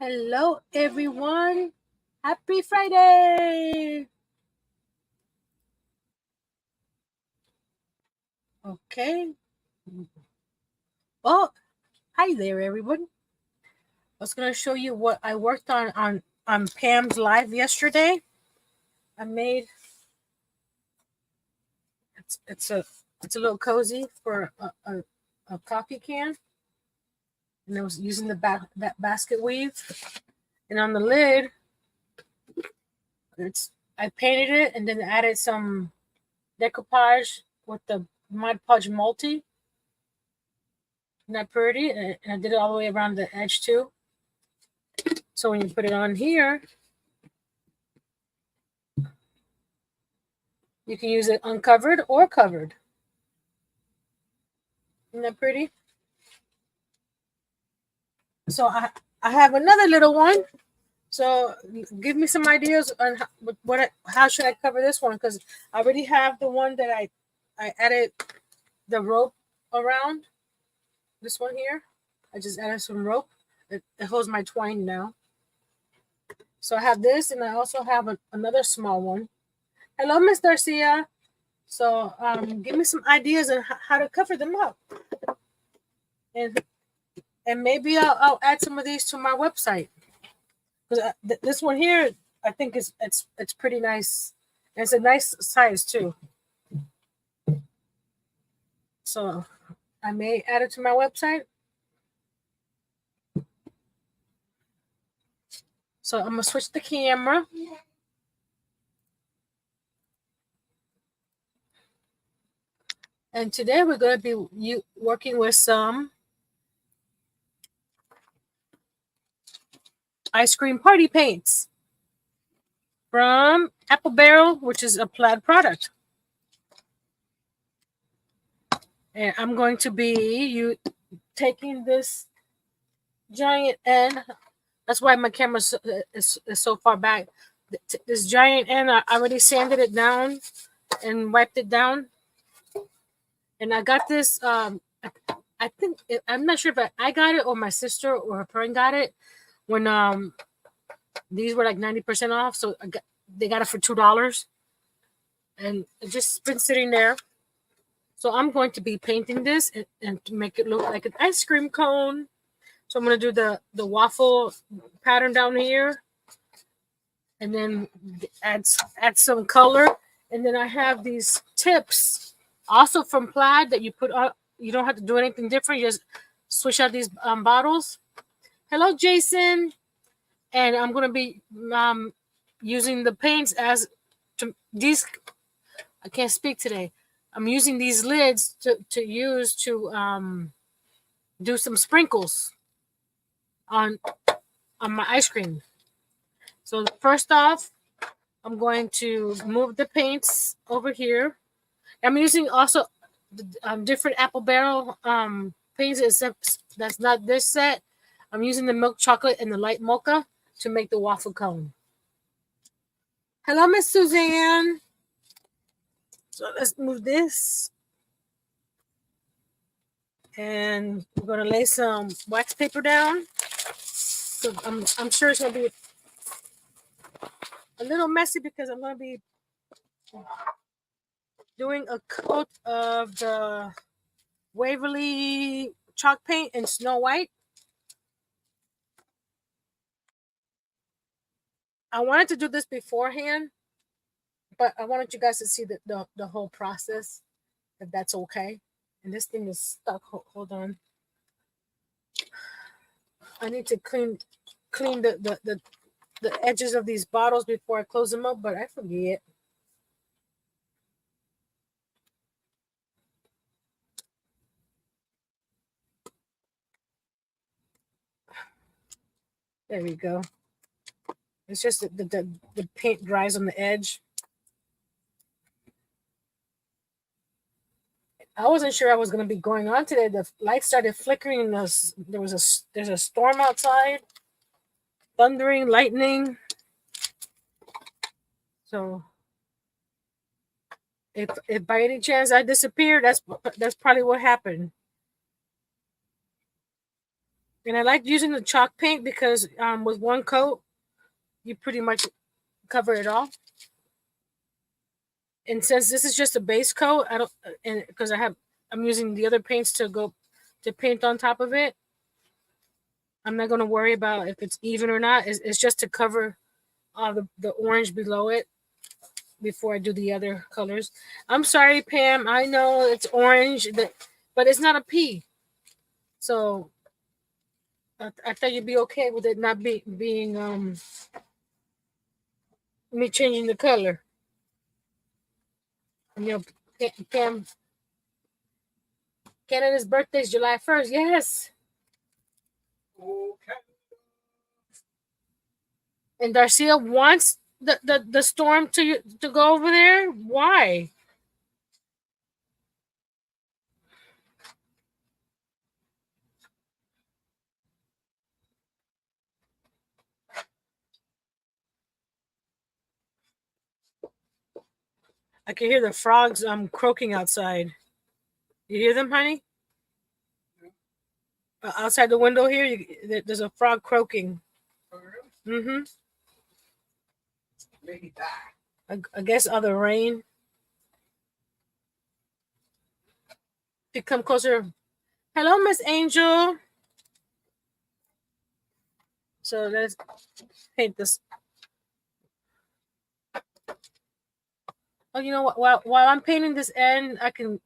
Hello, everyone. Happy Friday. Okay. Well, hi there, everyone. I was going to show you what I worked on Pam's live yesterday. I made it's a little cozy for a coffee can, and I was using that basket weave. And on the lid, I painted it and then added some decoupage with the Mod Podge multi. Isn't that pretty? And I did it all the way around the edge too. So when you put it on here, you can use it uncovered or covered. Isn't that pretty? So I have another little one. So give me some ideas on how should I cover this one, because I already have the one that I added the rope around. This one here, I just added some rope. It holds my twine now. So I have this, and I also have another small one. Hello, Miss Darcia. So give me some ideas on how to cover them up, and maybe I'll add some of these to my website, because this one here I think it's pretty nice, and it's a nice size too. So I may add it to my website. So I'm gonna switch the camera. And today we're going to be working with some ice cream party paints from Apple Barrel, which is a Plaid product. And I'm going to be taking this giant end. That's why my camera is so far back. This giant end, I already sanded it down and wiped it down. And I got this. I think I'm not sure if I got it or my sister or her parent got it when these were like 90% off. So they got it for $2, and it's just been sitting there. So I'm going to be painting this and to make it look like an ice cream cone. So I'm going to do the waffle pattern down here, and then add some color. And then I have these tips also from Plaid that you put on. You don't have to do anything different. You just switch out these bottles. Hello, Jason. And I'm going to be using the paints as these. I can't speak today. I'm using these lids to use to do some sprinkles on my ice cream. So first off, I'm going to move the paints over here. I'm using also different Apple Barrel paints, except that's not this set. I'm using the milk chocolate and the light mocha to make the waffle cone. Hello, Miss Suzanne. So let's move this. And we're going to lay some wax paper down. So I'm sure it's going to be a little messy because I'm going to be doing a coat of the Waverly chalk paint in Snow White. I wanted to do this beforehand, but I wanted you guys to see the whole process, if that's okay. And this thing is stuck. Hold on. I need to clean the edges of these bottles before I close them up, but I forget. There we go. It's just the paint dries on the edge. I wasn't sure I was going to be going on today. The light started flickering. There's a storm outside, thundering, lightning. So if by any chance I disappear, that's probably what happened. And I like using the chalk paint because with one coat, you pretty much cover it all. And since this is just a base coat, I don't, and because I'm using the other paints to paint on top of it. I'm not going to worry about if it's even or not. It's just to cover the orange below it before I do the other colors. I'm sorry, Pam. I know it's orange, but it's not a P. So I thought you'd be okay with it not being me changing the color. And, Pam, Canada's birthday is July 1st. Yes. Okay. And Darcia wants the storm to go over there. Why? I can hear the frogs croaking outside. You hear them, honey? Outside the window here, there's a frog croaking. Mm-hmm. Maybe that. I guess all the rain. If you come closer. Hello, Miss Angel. So let's paint this. Oh, you know what? While I'm painting this end, I can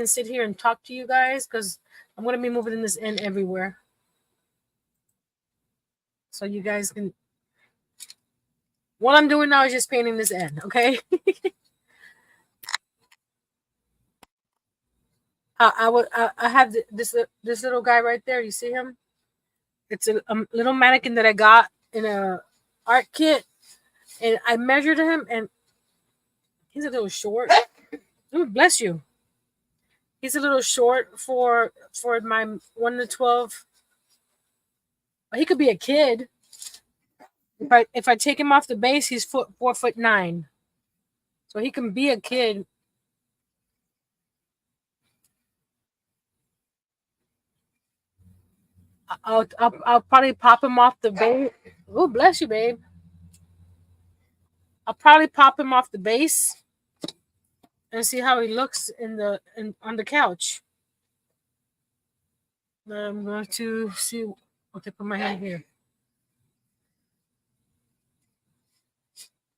sit here and talk to you guys because I'm gonna be moving this end everywhere. So you guys can. What I'm doing now is just painting this end, okay? I have this little guy right there. You see him? It's a little mannequin that I got in a art kit, and I measured him, and he's a little short. Ooh, bless you. He's a little short for my 1 to 12. He could be a kid. If I take him off the base, he's 4'9", so he can be a kid. I'll probably pop him off the base. Oh, bless you, babe. I'll probably pop him off the base and see how he looks on the couch. I'm going to see. I'll put my hand here.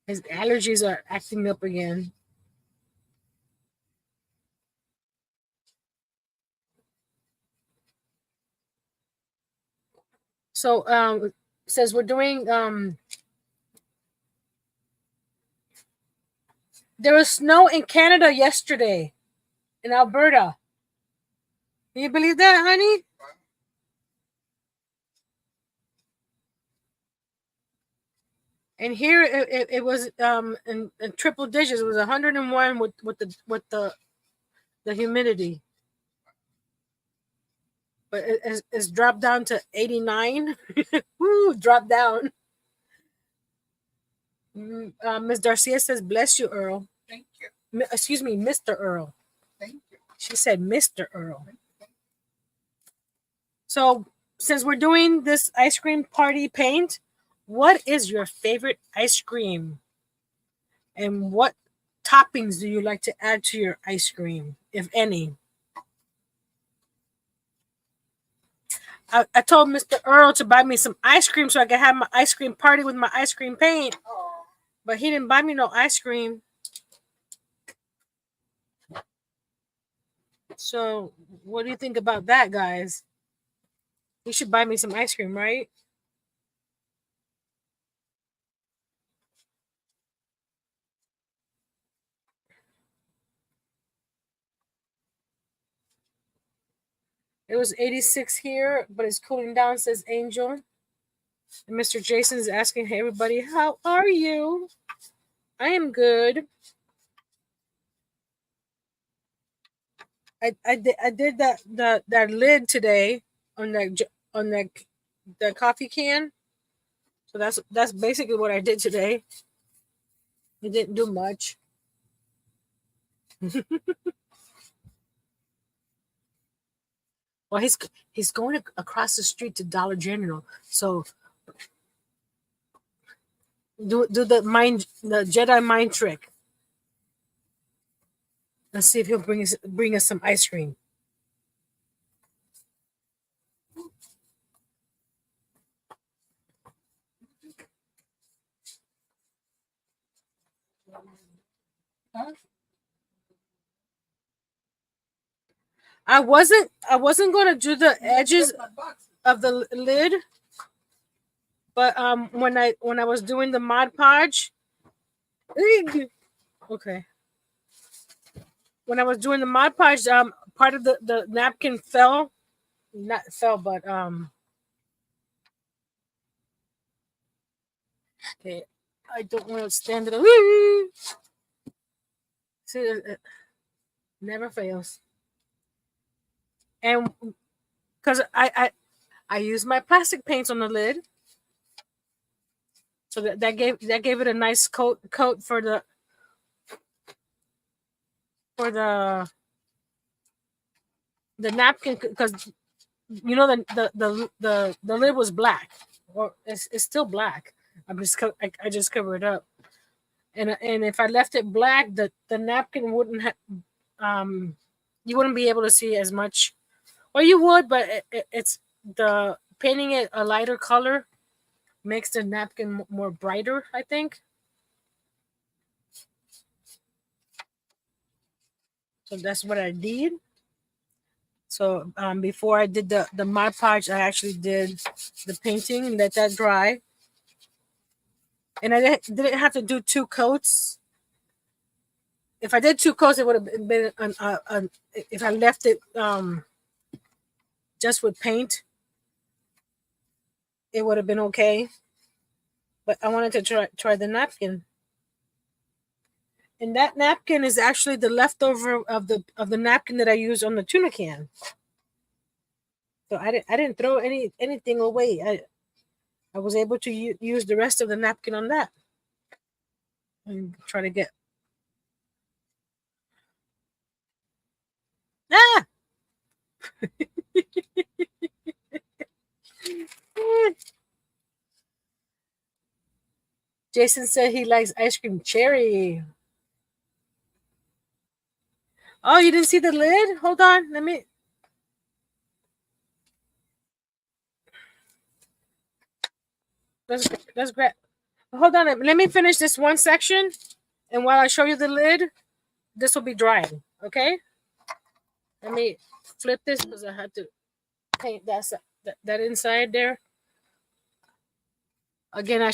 His allergies are acting up again. So it says we're doing there was snow in Canada yesterday, in Alberta. Can you believe that, honey? And here it was in triple digits. It was 101 with the humidity, but it's dropped down to 89. Woo, dropped down. Miss Darcia says, "Bless you, Earl." Thank you. Excuse me, Mr. Earl. Thank you. She said, "Mr. Earl." So since we're doing this ice cream party paint, what is your favorite ice cream? And what toppings do you like to add to your ice cream, if any? I told Mr. Earl to buy me some ice cream so I could have my ice cream party with my ice cream paint. Oh. But he didn't buy me no ice cream. So what do you think about that, guys? You should buy me some ice cream, right? It was 86 here, but it's cooling down, says Angel. And Mr. Jason is asking, hey, everybody, how are you? I am good. I did that lid today on that coffee can. So that's basically what I did today. It didn't do much. Well, he's going across the street to Dollar General. So do the Jedi mind trick. Let's see if he'll bring us some ice cream. Huh? I wasn't gonna do the edges of the lid, but when I was doing the Mod Podge, okay, when I was doing the Mod Podge, part of the napkin fell, not fell, but okay, I don't want to stand it up. See, it never fails, and because I use my plastic paints on the lid, so that gave it a nice coat for the napkin, because you know the lid was black, or it's still black. I just cover it up, and if I left it black, the napkin wouldn't have you wouldn't be able to see as much. Well, you would, but it's the painting it a lighter color makes the napkin more brighter, I think. So that's what I did. So before I did the Mod Podge, I actually did the painting and let that dry. And I didn't have to do 2 coats. If I did 2 coats, it would have been if I left it just with paint, it would have been okay. But I wanted to try the napkin. And that napkin is actually the leftover of the napkin that I used on the tuna can. So I didn't throw anything away. I was able to use the rest of the napkin on that and try to get. Ah! Jason said he likes ice cream cherry. Oh, you didn't see the lid? Hold on, let me. Let's grab. Hold on, let me finish this one section, and while I show you the lid, this will be drying. Okay. Let me flip this because I had to paint that inside there. Again, I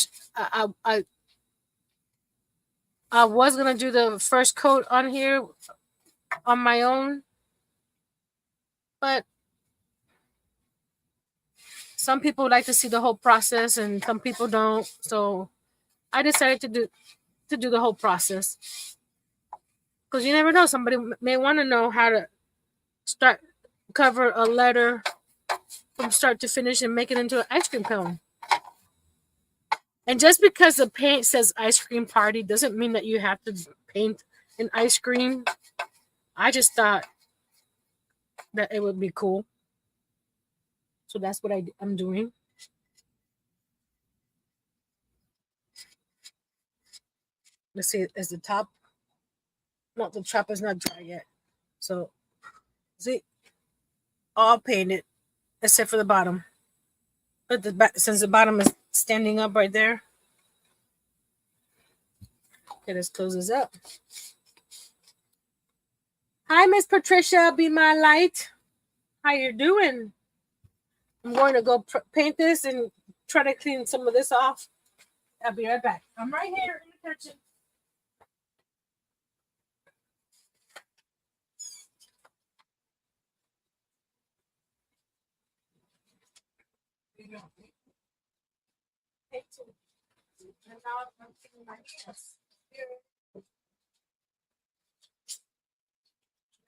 was gonna do the first coat on here on my own, but some people like to see the whole process and some people don't. So I decided to do the whole process, because you never know, somebody may want to know how to start cover a letter from start to finish and make it into an ice cream cone. And just because the paint says ice cream party doesn't mean that you have to paint an ice cream. I just thought that it would be cool. So that's what I'm doing. Let's see, is the top? No, the top is not dry yet. So, see, all painted except for the bottom. But since the bottom is standing up right there. Okay, let's close this up. Hi, Miss Patricia, be my light. How you doing? I'm going to go paint this and try to clean some of this off. I'll be right back. I'm right here in the kitchen. And now I'm cleaning my hands.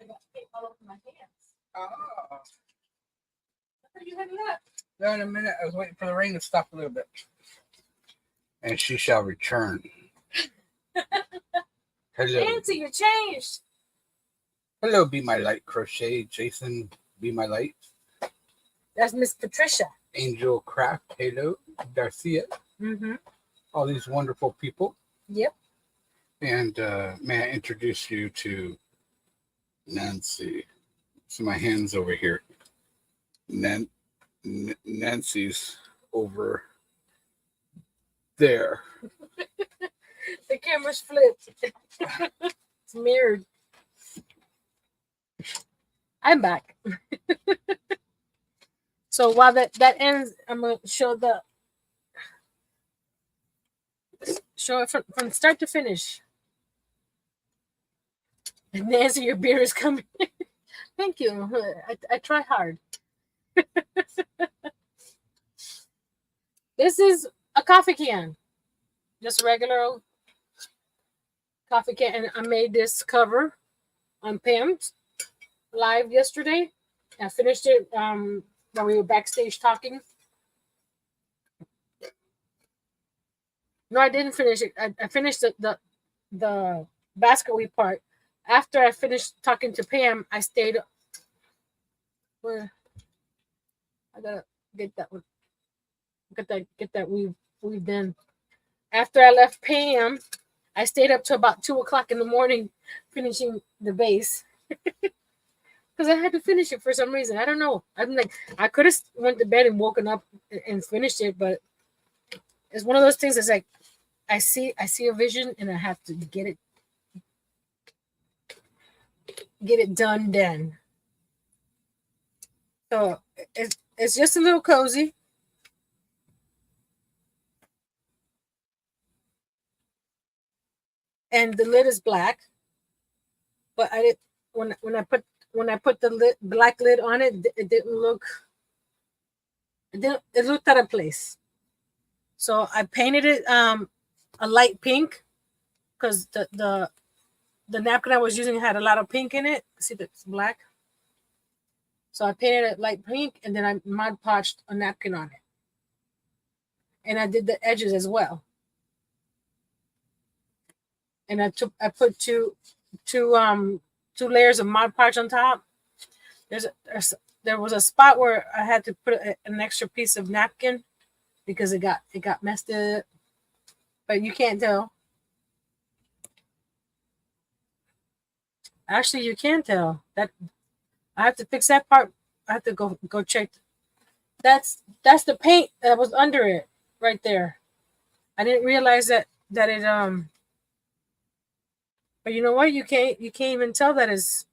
I got paint all over my hands. Oh. Are you heading up? There in a minute. I was waiting for the rain to stop a little bit. And she shall return. Hello. Nancy, you changed. Hello, be my light crochet. Jason, be my light. That's Miss Patricia. Angel Craft, Halo, Garcia, Mm-hmm. all these wonderful people. Yep. And may I introduce you to Nancy? So my hand's over here. Nancy's over there. The camera's flipped. It's mirrored. I'm back. So while that ends, I'm gonna show it from start to finish. And Nancy, your beer is coming. Thank you. I try hard. This is a coffee can, just a regular old coffee can, and I made this cover on Pam's live yesterday. I finished it when we were backstage talking. No, I didn't finish it. I finished the basket weave part. After I finished talking to Pam, I stayed. Where I gotta get that one. Get that weave done. After I left Pam, I stayed up to about 2 o'clock in the morning finishing the base. Because I had to finish it for some reason. I don't know. I'm like, I could have went to bed and woken up and finished it, but it's one of those things that's like I see a vision and I have to get it done then. So it's just a little cozy. And the lid is black. But I did when I put the black lid on it, it didn't look it looked out of place. So I painted it a light pink because the napkin I was using had a lot of pink in it. See, it's black. So I painted it light pink, and then I Mod Podged a napkin on it. And I did the edges as well. And I put two layers of Mod Podge on top. There was a spot where I had to put an extra piece of napkin because it got messed up. But you can't tell. Actually, you can tell. That I have to fix that part. I have to go check. That's the paint that was under it right there. I didn't realize that it. But you know what? You can't even tell that is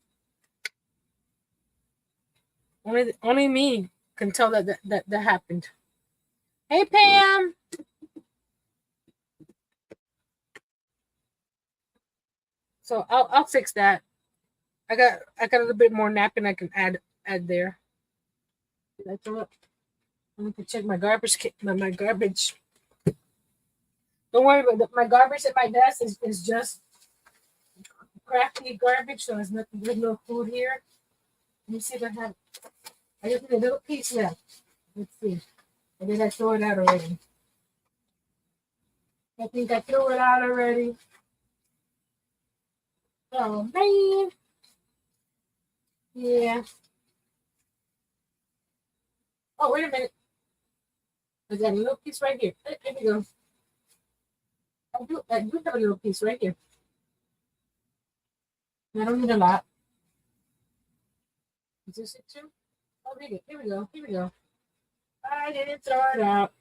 only me can tell that happened. Hey Pam. So I'll fix that. I got a little bit more napkin I can add there. Did I throw it? I need to check my garbage. My garbage. Don't worry about that. My garbage at my desk is just crafty garbage, so there's no food here. Let me see if I just need a little piece left. Let's see. Or did I throw it out already? I think I threw it out already. Oh man. Yeah. Oh, wait a minute. There's a little piece right here. There we go. I do have a little piece right here. I don't need a lot. Is this it too? Oh, here we go. Here we go. I didn't throw it out.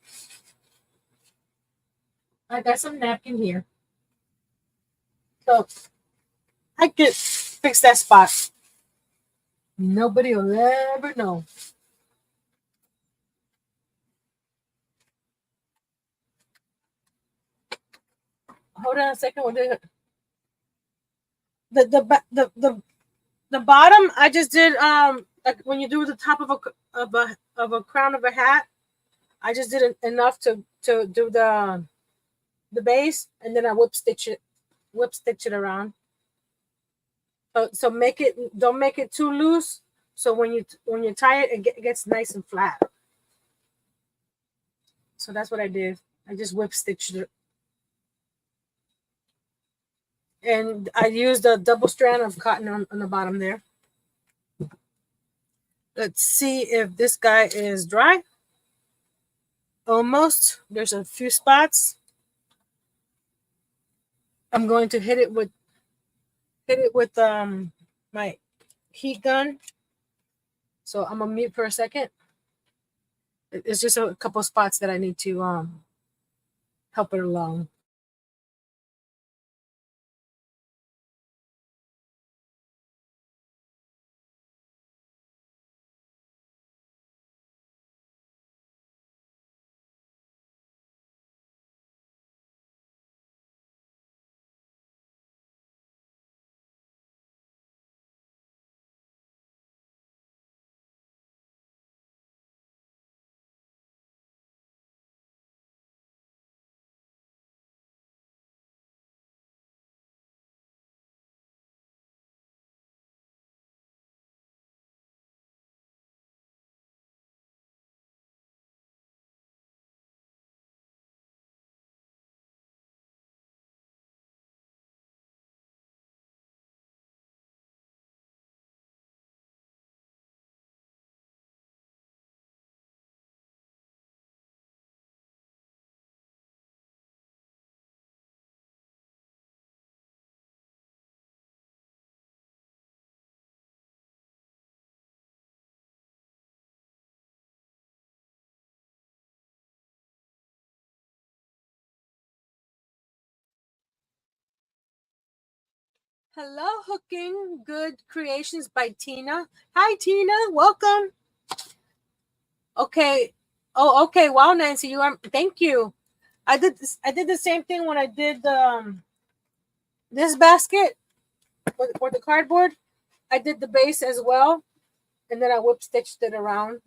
I got some napkin here. So I could fix that spot. Nobody will ever know. Hold on a second. The bottom I just did like when you do the top of a crown of a hat, I just did enough to do the base, and then I whip stitch it around. So don't make it too loose. So when you tie it, it gets nice and flat. So that's what I did. I just whip stitched it. And I used a double strand of cotton on the bottom there. Let's see if this guy is dry. Almost. There's a few spots. I'm going to hit it with my heat gun. So I'm gonna mute for a second. It's just a couple spots that I need to help it along. Hello, Hooking Good Creations by Tina. Hi, Tina. Welcome. Okay. Oh, okay. Wow, Nancy, you are. Thank you. I did this. I did the same thing when I did this basket for the cardboard. I did the base as well, and then I whip stitched it around.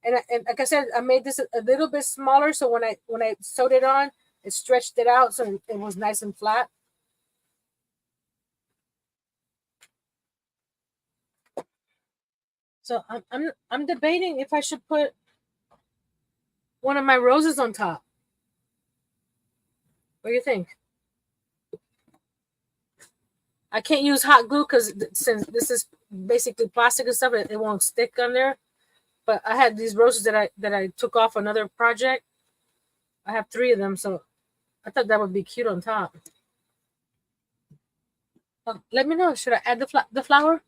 And like I said, I made this a little bit smaller, so when I sewed it on, it stretched it out, so it was nice and flat. So I'm debating if I should put one of my roses on top. What do you think? I can't use hot glue because since this is basically plastic and stuff, it won't stick on there. But I had these roses that I took off another project. I have 3 of them, so I thought that would be cute on top. Let me know. Should I add the flower?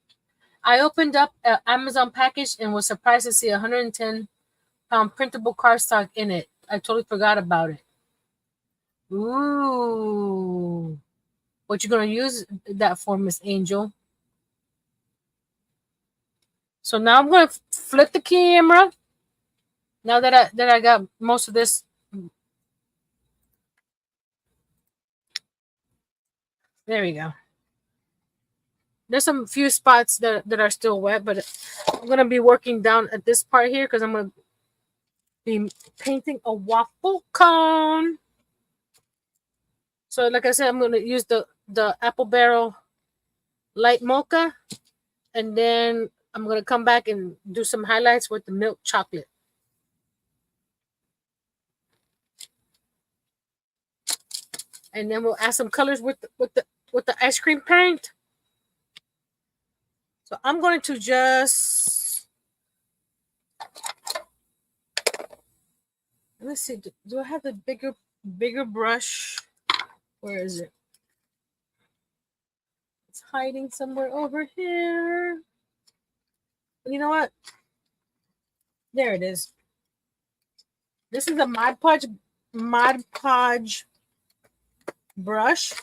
I opened up an Amazon package and was surprised to see 110-pound printable cardstock in it. I totally forgot about it. Ooh. What you gonna use that for, Miss Angel? So now I'm gonna flip the camera. Now that I got most of this. There we go. There's some few spots that are still wet, but I'm gonna be working down at this part here because I'm gonna be painting a waffle cone. So like I said, I'm gonna use the apple barrel light mocha, and then I'm gonna come back and do some highlights with the milk chocolate. And then we'll add some colors with the ice cream paint. So I'm going to just, let's see, do I have the bigger brush? Where is it? It's hiding somewhere over here. You know what? There it is. This is a Mod Podge brush.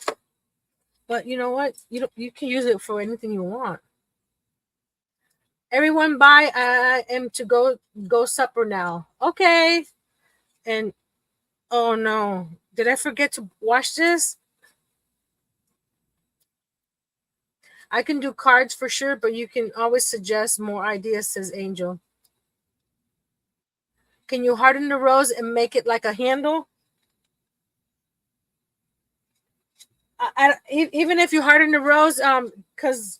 But you know what? You can use it for anything you want. Everyone bye. I am to go supper now. Okay. And oh no. Did I forget to wash this? I can do cards for sure, but you can always suggest more ideas, says Angel. Can you harden the rose and make it like a handle? Even if you harden the rose, because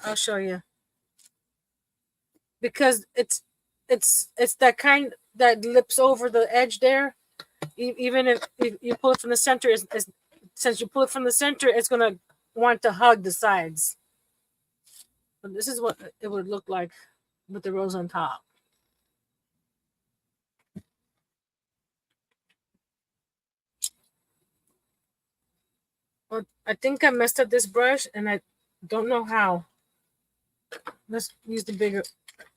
I'll show you. Because it's that kind that lips over the edge there. Even if you pull it from the center, since you pull it from the center, it's gonna want to hug the sides. But this is what it would look like with the rose on top. But I think I messed up this brush and I don't know how. Let's use the bigger.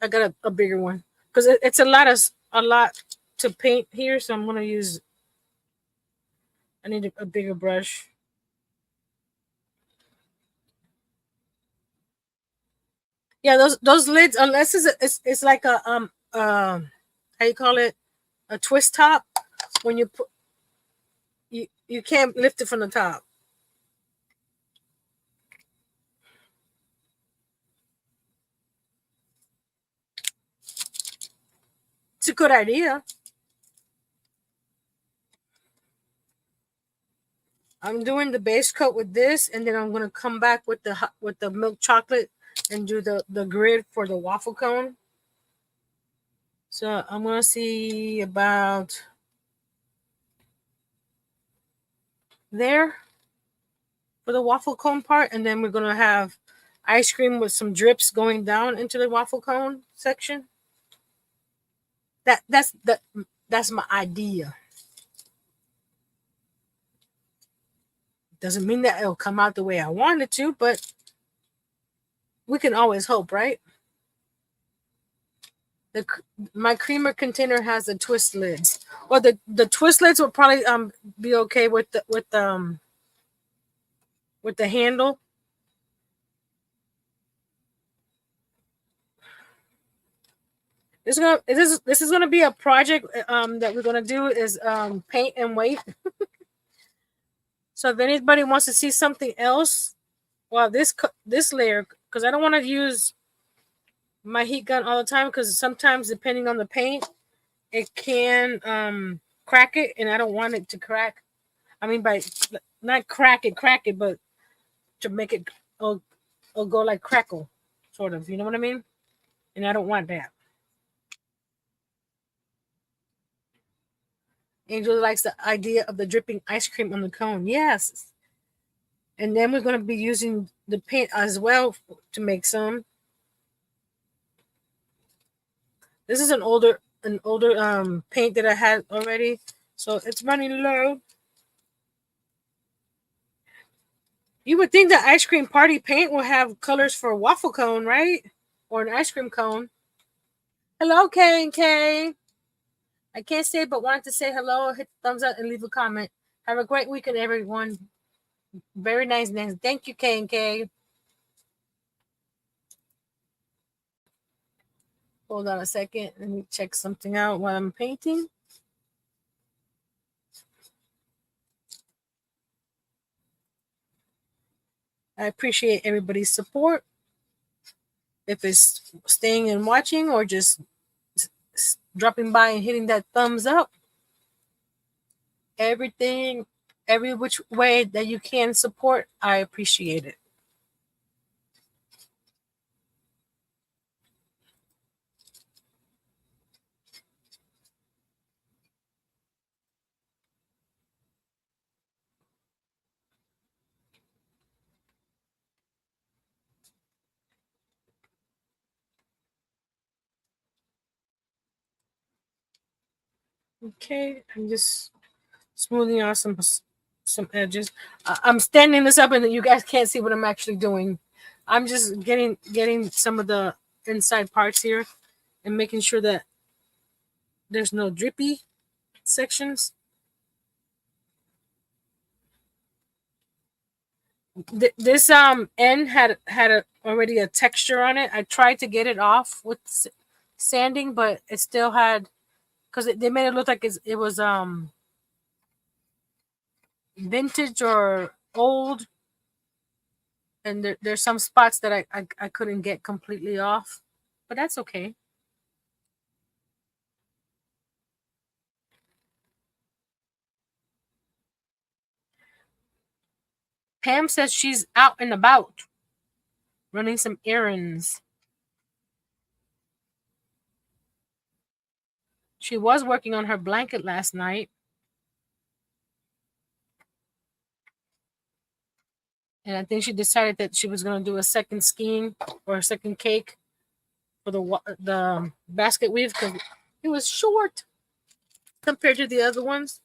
I got a bigger one because it's a lot to paint here, so I'm gonna use. I need a bigger brush. Yeah, those lids, unless it's like a how you call it, a twist top. When you put you can't lift it from the top. It's a good idea. I'm doing the base coat with this, and then I'm gonna come back with the milk chocolate and do the grid for the waffle cone. So I'm gonna see about there for the waffle cone part, and then we're gonna have ice cream with some drips going down into the waffle cone section. That's my idea. Doesn't mean that it'll come out the way I want it to, but we can always hope, right? The my creamer container has the twist lids. Well, the twist lids will probably be okay with the handle. This is gonna be a project that we're gonna do is paint and wait. So if anybody wants to see something else, well, this layer, because I don't want to use my heat gun all the time, because sometimes depending on the paint, it can crack it, and I don't want it to crack. I mean, by not crack it, but to make it go like crackle, sort of. You know what I mean? And I don't want that. Angel likes the idea of the dripping ice cream on the cone. Yes. And then we're going to be using the paint as well to make some. This is an older paint that I had already, so it's running low. You would think the ice cream party paint will have colors for a waffle cone, right? Or an ice cream cone. Hello, K and K. I can't say but wanted to say hello, hit the thumbs up and leave a comment. Have a great weekend, everyone. Very nice, nice. Thank you, K and K. Hold on a second. Let me check something out while I'm painting. I appreciate everybody's support. If it's staying and watching or just dropping by and hitting that thumbs up, everything, every which way that you can support, I appreciate it. Okay, I'm just smoothing out some edges. I'm standing this up, and you guys can't see what I'm actually doing. I'm just getting some of the inside parts here and making sure that there's no drippy sections. This end had already a texture on it. I tried to get it off with sanding, but it still had, because they made it look like it was vintage or old, and there's some spots that I couldn't get completely off, but that's okay. Pam says she's out and about running some errands. She was working on her blanket last night. And I think she decided that she was going to do a second skein or a second cake for the basket weave because it was short compared to the other ones.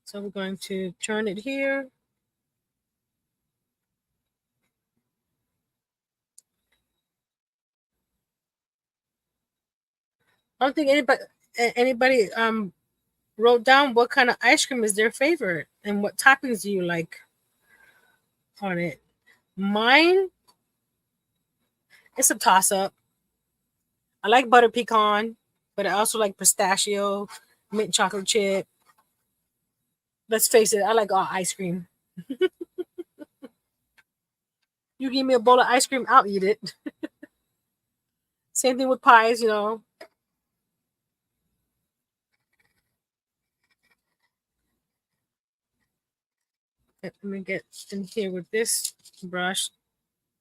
So we're going to turn it here. I don't think anybody wrote down what kind of ice cream is their favorite and what toppings do you like on it. Mine, it's a toss up. I like butter pecan, but I also like pistachio, mint chocolate chip. Let's face it, I like all ice cream. You give me a bowl of ice cream, I'll eat it. Same thing with pies, you know. Let me get in here with this brush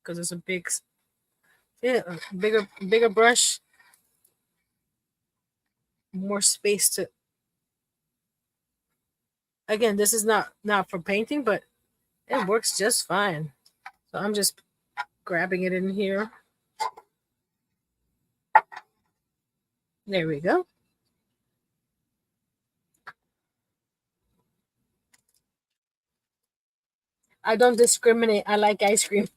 because it's a bigger brush, more space to. Again, this is not for painting, but it works just fine. So I'm just grabbing it in here. There we go. I don't discriminate. I like ice cream.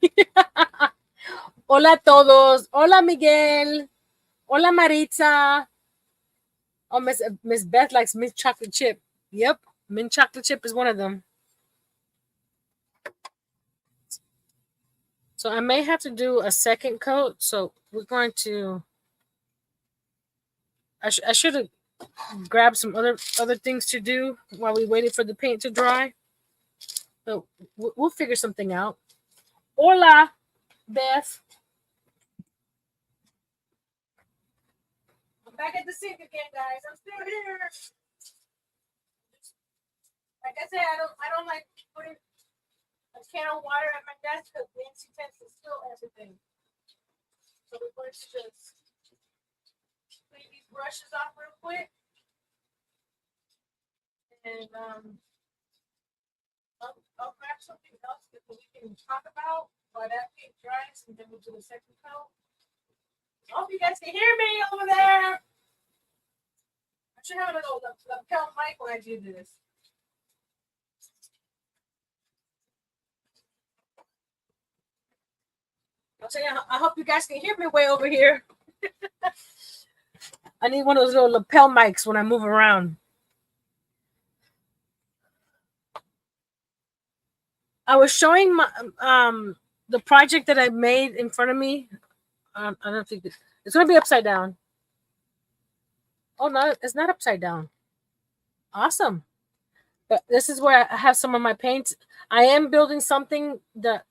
Hola a todos. Hola Miguel. Hola Maritza. Oh, Miss Beth likes mint chocolate chip. Yep, mint chocolate chip is one of them. So I may have to do a second coat. So we're going to. I should have grabbed some other things to do while we waited for the paint to dry. So we'll figure something out. Hola, Beth. I'm back at the sink again, guys. I'm still here. Like I said, I don't like putting a can of water at my desk because Nancy tends to spill everything. So we're going to just clean these brushes off real quick. And I'll grab something else that we can talk about while that paint dries, and then we'll do the second coat. I hope you guys can hear me over there. I should have a little lapel mic when I do this. I'll tell you, I hope you guys can hear me way over here. I need one of those little lapel mics when I move around. I was showing my the project that I made in front of me. I don't think it's gonna be upside down. Oh no, it's not upside down. Awesome. But this is where I have some of my paints. I am building something that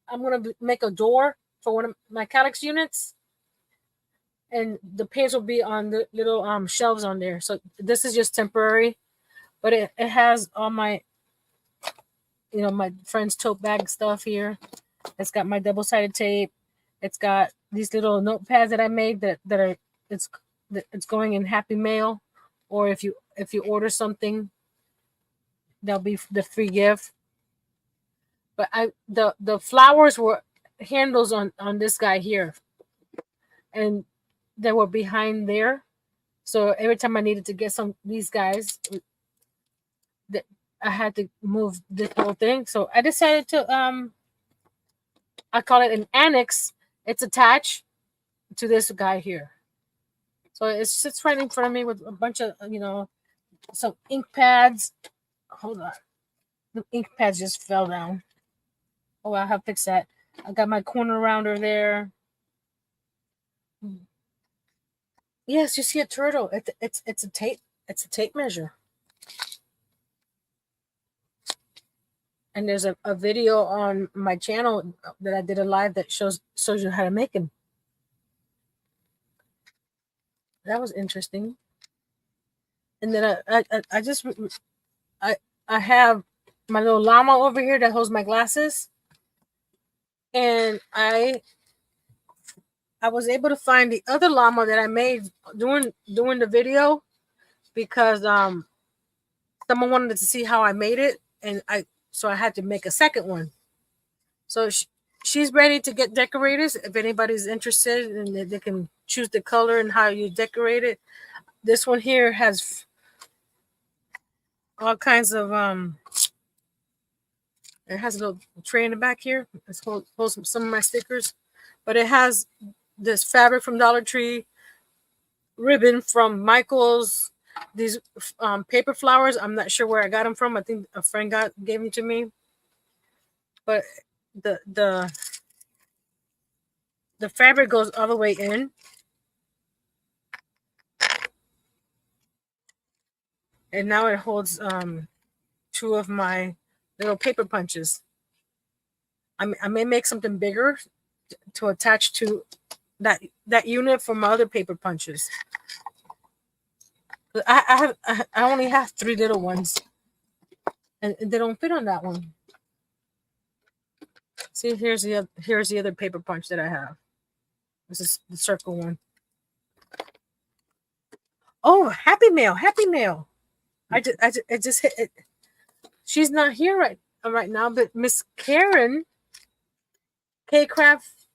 I'm gonna make a door for one of my Calyx units, and the paints will be on the little shelves on there. So this is just temporary, but it has all my my friend's tote bag stuff here. It's got my double-sided tape. It's got these little notepads that I made that are it's going in Happy Mail, or if you order something, that'll be the free gift. But the flowers were handles on this guy here, and they were behind there. So every time I needed to get some these guys, that I had to move this whole thing. So I decided to I call it an annex. It's attached to this guy here. So it sits right in front of me with a bunch of some ink pads. Hold on, the ink pads just fell down. Oh, I'll have to fix that. I got my corner rounder there. Yes, you see a turtle. It's a tape. It's a tape measure. And there's a video on my channel that I did a live that shows you how to make them. That was interesting. And then I have my little llama over here that holds my glasses, and I was able to find the other llama that I made doing the video because someone wanted to see how I made it, and so I had to make a second one. So she's ready to get decorated. If anybody's interested, and they can choose the color and how you decorate it. This one here has all kinds of It has a little tray in the back here. Let's hold some of my stickers, but it has this fabric from Dollar Tree, ribbon from Michaels, these paper flowers. I'm not sure where I got them from. I think a friend gave them to me. But the the the fabric goes all the way in, and now it holds two of my little paper punches. I may make something bigger to attach to that unit for my other paper punches. I only have three little ones, and they don't fit on that one. See, here's the other paper punch that I have. This is the circle one. Oh, Happy Mail, Happy Mail. I just hit it. She's not here right now, but Miss Karen K Craft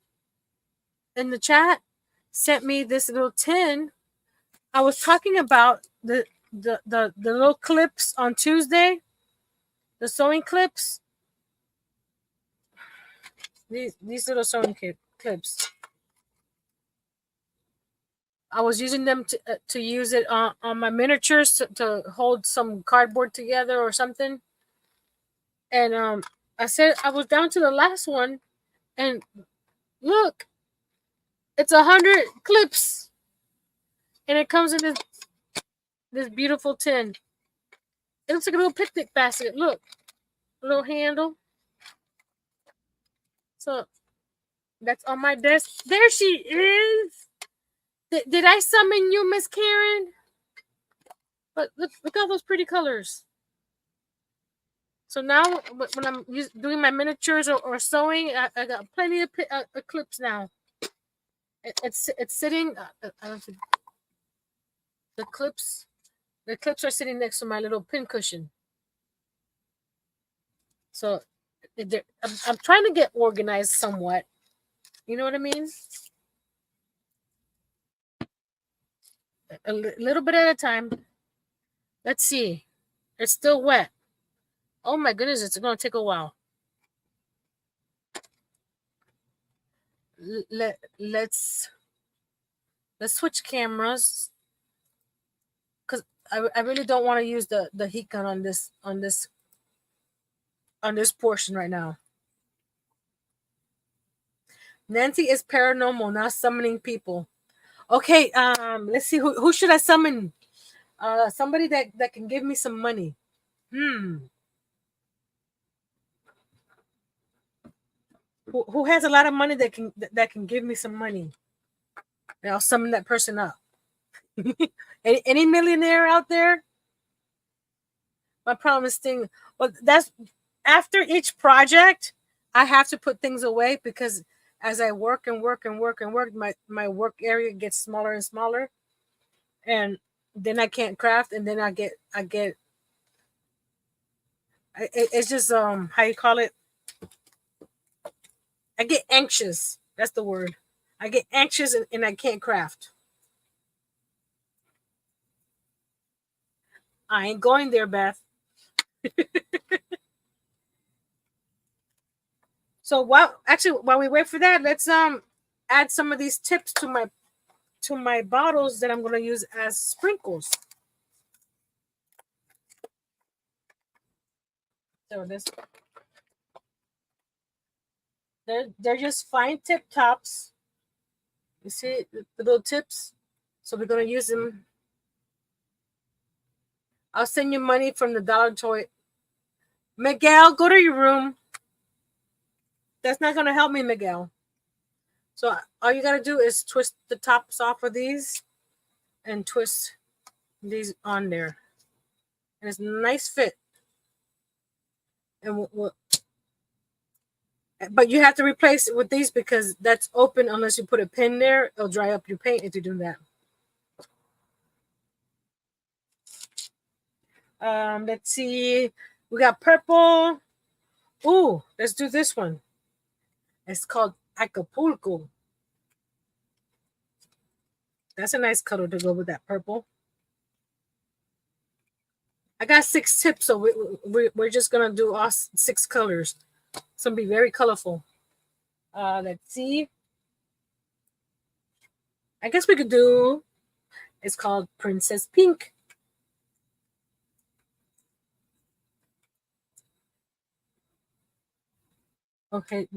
in the chat sent me this little tin. I was talking about the little clips on Tuesday, the sewing clips. These little sewing clips. I was using them to use it on my miniatures to hold some cardboard together or something. And I said I was down to the last one, and look, it's 100 clips, and it comes in this beautiful tin. It looks like a little picnic basket. Look, a little handle. So that's on my desk. There she is. Did I summon you, Miss Karen? But look at all those pretty colors. So now when I'm doing my miniatures or sewing, I got plenty of clips now. It's sitting. I don't think the clips are sitting next to my little pin cushion. So I'm trying to get organized somewhat. You know what I mean? A little bit at a time. Let's see. It's still wet. Oh my goodness, it's going to take a while. Let's switch cameras, because I really don't want to use the heat gun on this portion right now. Nancy is paranormal, not summoning people. Okay, let's see, who should I summon? Somebody that can give me some money. Who has a lot of money that can give me some money? And I'll summon that person up. any millionaire out there? My problem is well, that's after each project, I have to put things away, because as I work and work, my work area gets smaller and smaller, and then I can't craft, and then it's just how you call it? I get anxious. That's the word. I get anxious, and I can't craft. I ain't going there, Beth. So while we wait for that, let's add some of these tips to my bottles that I'm going to use as sprinkles. So they're just fine tip tops. You see the little tips? So we're going to use them. I'll send you money from the Dollar Toy. Miguel, go to your room. That's not going to help me, Miguel. So all you got to do is twist the tops off of these and twist these on there. And it's a nice fit. And but you have to replace it with these, because that's open unless you put a pin there. It'll dry up your paint if you do that. Let's see. We got purple. Ooh, let's do this one. It's called Acapulco. That's a nice color to go with that purple. I got 6 tips, so we're just gonna do all 6 colors. It's gonna be very colorful. Let's see. I guess we could do. It's called Princess Pink. Okay,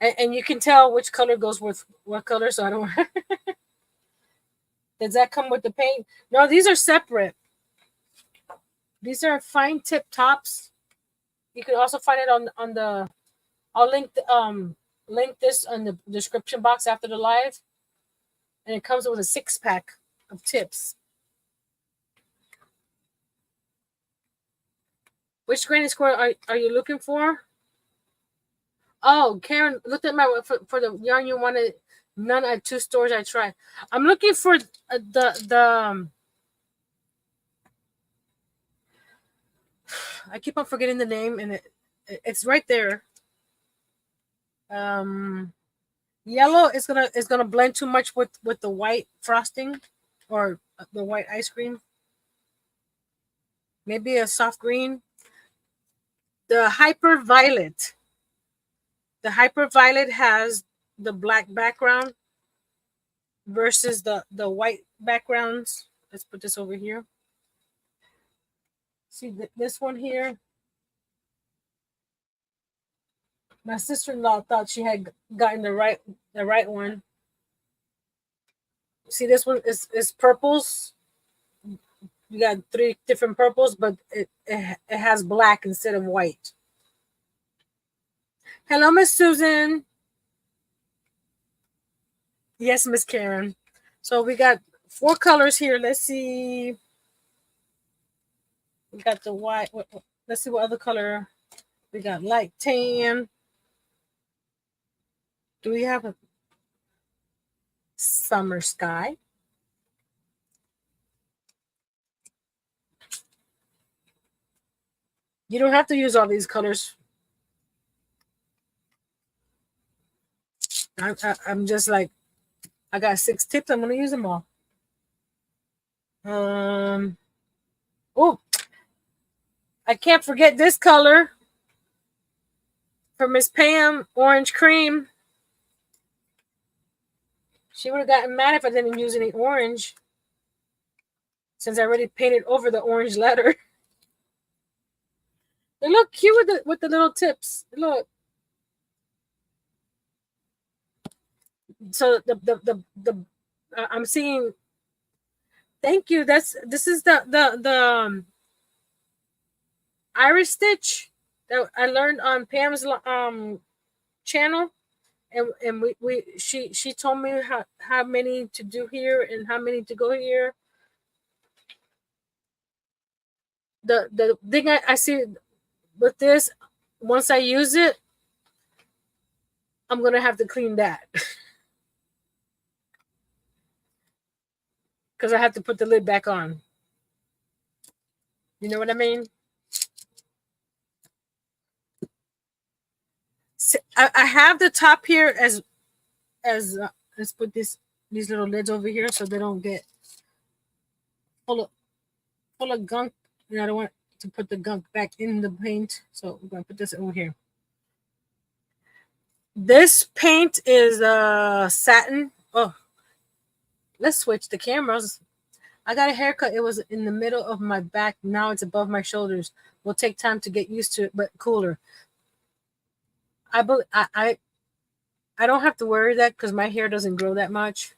and you can tell which color goes with what color. So I don't. Does that come with the paint? No, these are separate. These are fine tip tops. You can also find it on the. I'll link this on the description box after the live, and it comes with a 6-pack of tips. Which granny square are you looking for? Oh, Karen looked at my for the yarn you wanted. None at 2 stores I tried. I'm looking for the. I keep on forgetting the name, and it's right there. Yellow is gonna blend too much with the white frosting, or the white ice cream. Maybe a soft green. The hyper violet. The hyper violet has the black background versus the white backgrounds. Let's put this over here. See this one here. My sister-in-law thought she had gotten the right one. See, this one is purples. You got 3 different purples, but it has black instead of white. Hello, Miss Susan. Yes, Miss Karen. So we got 4 colors here. Let's see. We got the white. Let's see what other color. We got light tan. Do we have a summer sky? You don't have to use all these colors. I'm just like, I got 6 tips. I'm gonna use them all. Oh, I can't forget this color for Miss Pam, orange cream. She would have gotten mad if I didn't use any orange, since I already painted over the orange letter. They look cute with the little tips. Look. So I'm seeing. Thank you. This is the iris stitch that I learned on Pam's channel, and she told me how many to do here and how many to go here. The thing I see with this, once I use it, I'm gonna have to clean that because I have to put the lid back on. You know what I mean? So I have the top here as let's put these little lids over here so they don't get full of gunk. And I don't want to put the gunk back in the paint, so we're gonna put this over here. This paint is satin. Oh, let's switch the cameras. I got a haircut. It was in the middle of my back. Now it's above my shoulders. Will take time to get used to it, but cooler. I don't have to worry that because my hair doesn't grow that much.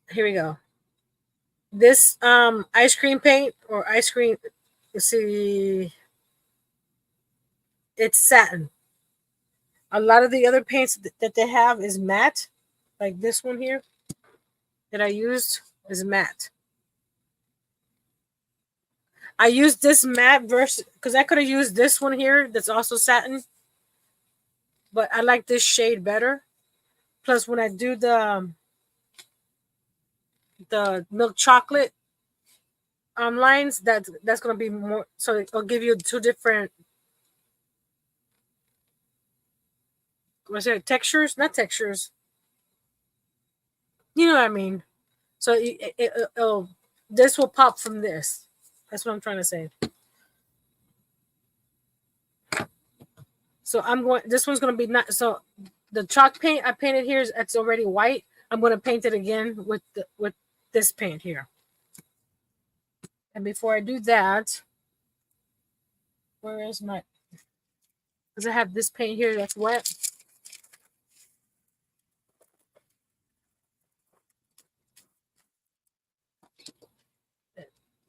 Here we go. This ice cream paint or ice cream. Let's see. It's satin. A lot of the other paints that they have is matte, like this one here that I used is matte. I used this matte versus because I could have used this one here that's also satin, but I like this shade better. Plus, when I do the milk chocolate lines, that's going to be more, so it'll give you two different, what's it, textures, not textures, you know what I mean. So it'll, this will pop from this. That's what I'm trying to say. So I'm going, this one's going to be not, so the chalk paint I painted here is, it's already white. I'm going to paint it again with this paint here. And before I do that, where is my, because I have this paint here that's wet.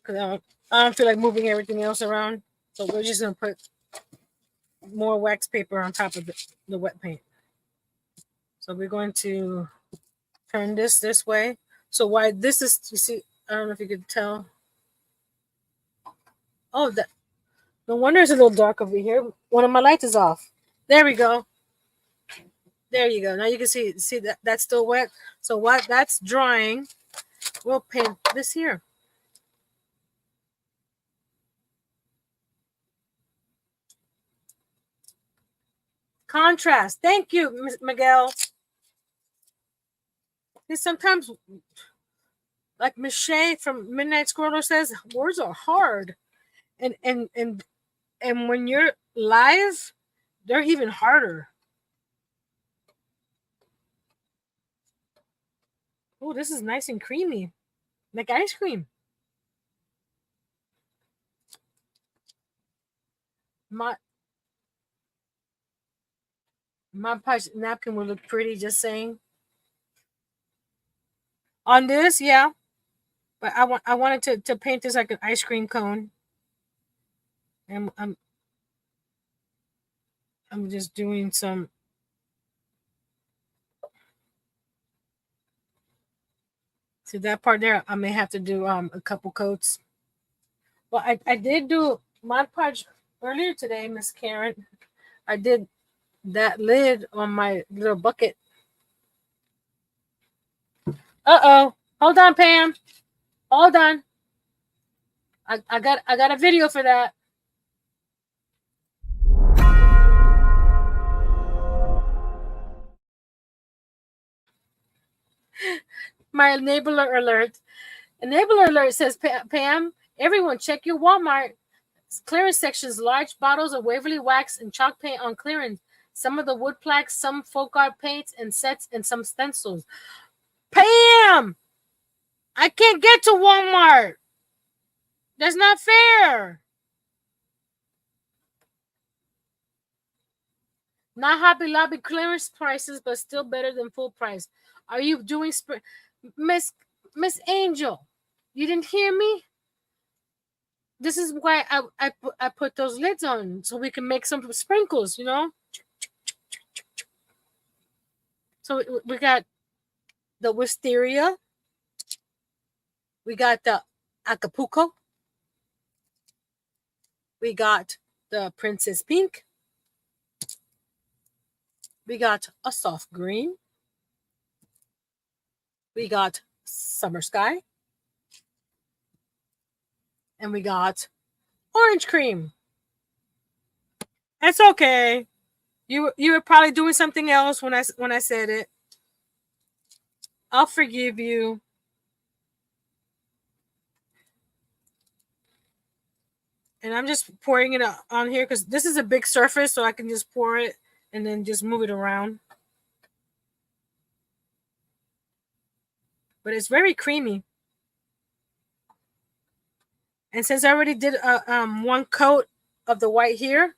Because I don't feel like moving everything else around. So we're just going to put more wax paper on top of the wet paint. So we're going to turn this way. So why this is, you see, I don't know if you could tell. Oh, that, no wonder it's a little dark over here. One of my lights is off. There we go. There you go. Now you can see that that's still wet. So while that's drying, we'll paint this here. Contrast. Thank you, Miguel. And sometimes, like Miss Shay from Midnight Scroller says, words are hard, and when you're live, they're even harder. Oh, this is nice and creamy, like ice cream. My punch napkin will look pretty. Just saying. On this, yeah, but I wanted to paint this like an ice cream cone, and I'm just doing some. See that part there? I may have to do a couple coats. Well, I did do Mod Podge earlier today, Miss Karen. I did that lid on my little bucket. Uh-oh. Hold on, Pam. Hold on. I got a video for that. My enabler alert. Enabler alert says, Pam, everyone check your Walmart clearance sections. Large bottles of Waverly wax and chalk paint on clearance. Some of the wood plaques, some folk art paints and sets, and some stencils. Pam! I can't get to Walmart. That's not fair. Not Hobby Lobby clearance prices, but still better than full price. Are you doing Miss Angel? You didn't hear me? This is why I put those lids on, so we can make some sprinkles, you know? So we got the wisteria. We got the Acapulco. We got the Princess Pink. We got a soft green. We got Summer Sky. And we got orange cream. That's okay. You were probably doing something else when I said it. I'll forgive you. And I'm just pouring it on here because this is a big surface, so I can just pour it and then just move it around. But it's very creamy. And since I already did one coat of the white here,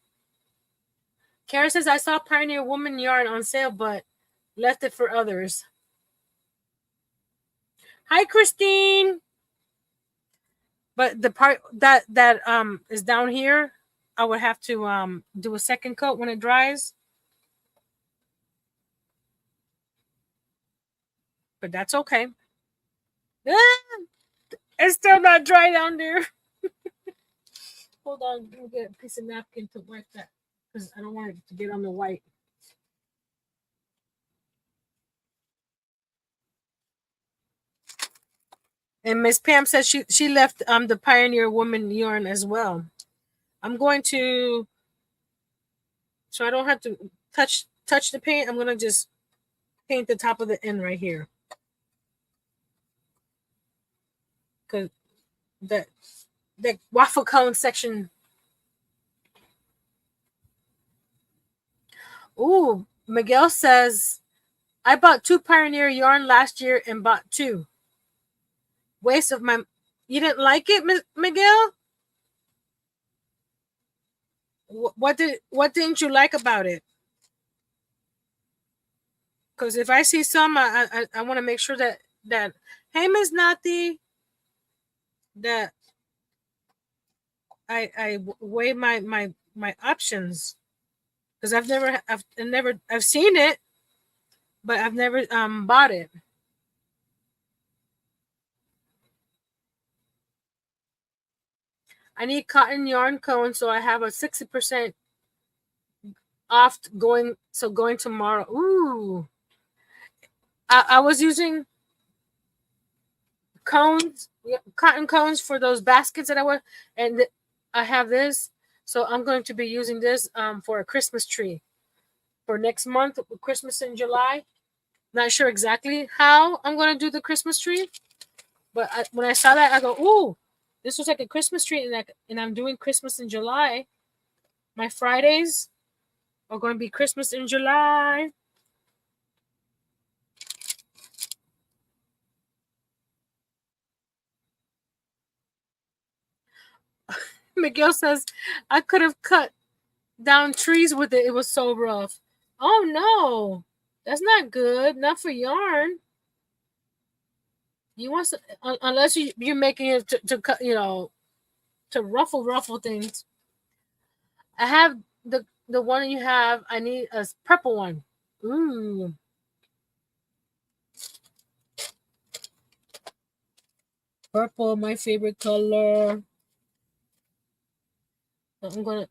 Karen says, I saw Pioneer Woman yarn on sale, but left it for others. Hi, Christine. But the part that is down here, I would have to do a second coat when it dries. But that's okay. It's still not dry down there. Hold on, let me get a piece of napkin to wipe that because I don't want it to get on the white. And Miss Pam says she left the Pioneer Woman yarn as well. I'm going to, so I don't have to touch the paint. I'm gonna just paint the top of the end right here, because that waffle cone section. Ooh, Miguel says I bought 2 Pioneer yarn last year and bought 2. Waste of my. You didn't like it, Miguel? What didn't you like about it? Because if I see some, I want to make sure that hey, Miss Nati, that I weigh my options, because I've seen it, but I've never bought it. I need cotton yarn cone, so I have a 60% off going. So going tomorrow. Ooh, I was using cones, cotton cones for those baskets that I wear, and I have this, so I'm going to be using this for a Christmas tree for next month, Christmas in July. Not sure exactly how I'm going to do the Christmas tree, but when I saw that, I go, "Ooh, this was like a Christmas tree," and I'm doing Christmas in July. My Fridays are going to be Christmas in July. Miguel says I could have cut down trees with it. It was so rough. Oh no, that's not good. Not for yarn. You want unless you're making it to cut, to ruffle things. I have the one you have. I need a purple one. Ooh, purple, my favorite color. I'm gonna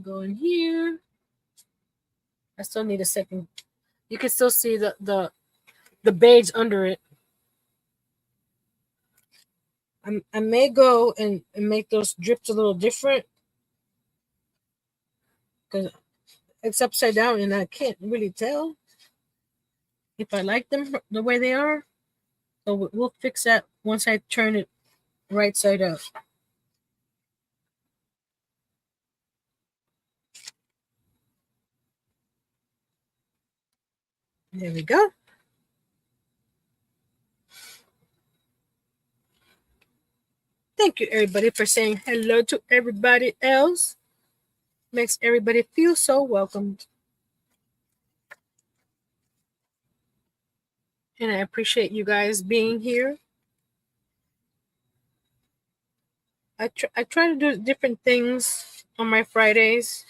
go in here. I still need a second. You can still see the beige under it. I may go and make those drips a little different, because it's upside down and I can't really tell if I like them the way they are. So we'll fix that once I turn it right side up. There we go. Thank you, everybody, for saying hello to everybody else. Makes everybody feel so welcomed. And I appreciate you guys being here. I try to do different things on my Fridays.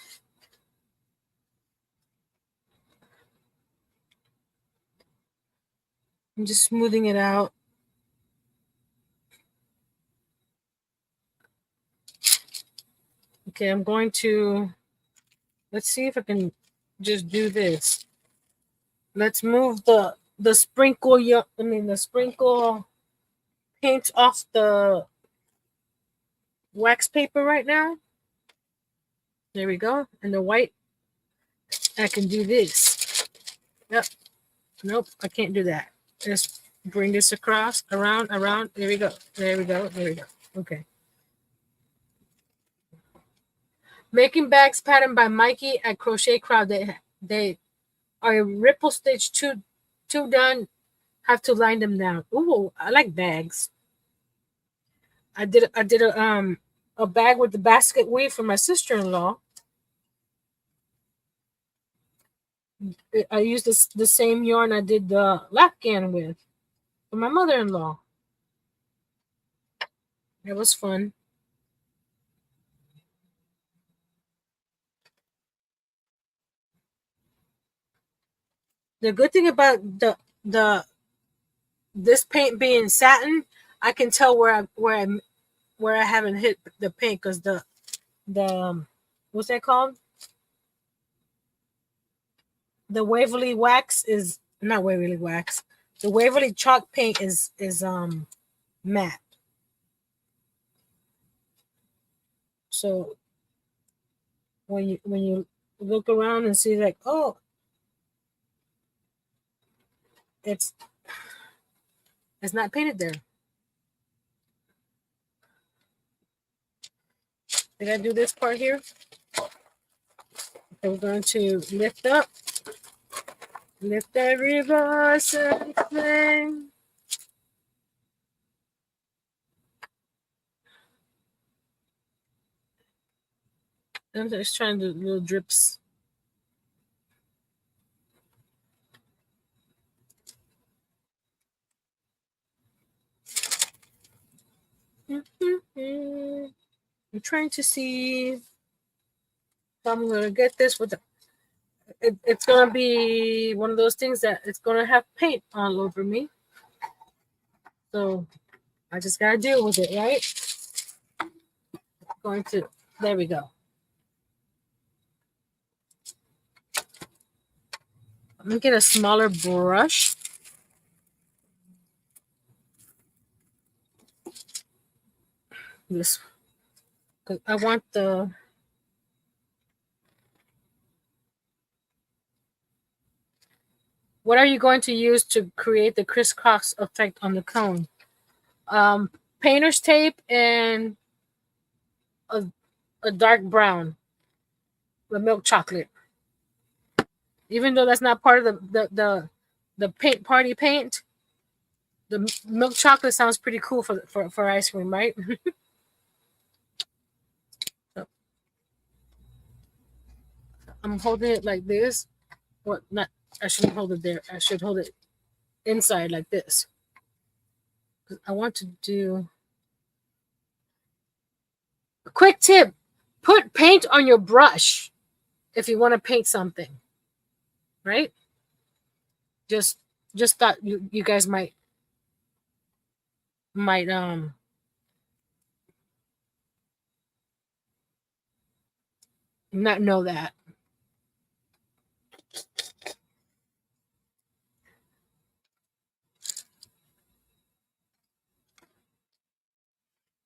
I'm just smoothing it out. Okay, I'm going to, let's see if I can just do this. Let's move the sprinkle, the sprinkle paint off the wax paper right now. There we go. And the white, I can do this. Yep. Nope, I can't do that. Just bring this across, around. There we go. There we go. There we go. Okay. Making bags pattern by Mikey at Crochet Crowd. They are ripple stitch two done. Have to line them down. Ooh, I like bags. I did a bag with the basket weave for my sister-in-law. I used the same yarn I did the Lapgan with for my mother-in-law. It was fun. The good thing about the this paint being satin, I can tell where I haven't hit the paint, because the what's that called? the Waverly wax is not Waverly wax. The Waverly chalk paint is matte. So when you look around and see like, oh, it's it's not painted there. Did I do this part here? And we're going to lift up, lift that reverse thing. I'm just trying to do little drips. I'm trying to see if I'm gonna get this with the. It's gonna be one of those things that it's gonna have paint all over me. So I just gotta deal with it, right? Going to. There we go. I'm gonna get a smaller brush. This, cause I want the. What are you going to use to create the crisscross effect on the cone? Painter's tape and a, a dark brown with milk chocolate. Even though that's not part of the paint party paint, the milk chocolate sounds pretty cool for ice cream, right? So I'm holding it like this. What not? I shouldn't hold it there. I should hold it inside like this. I want to do a quick tip. Put paint on your brush if you want to paint something, right? Just just thought you guys might not know that.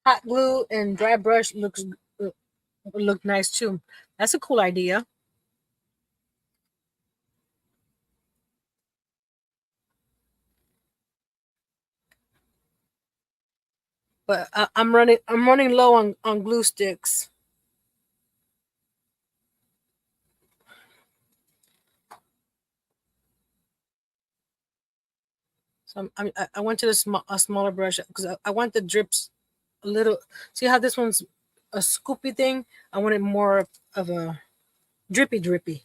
Hot glue and dry brush look nice too. That's a cool idea. But I'm running low on glue sticks. So I went to a smaller brush because I want the drips a little. See how this one's a scoopy thing? I want it more of a drippy.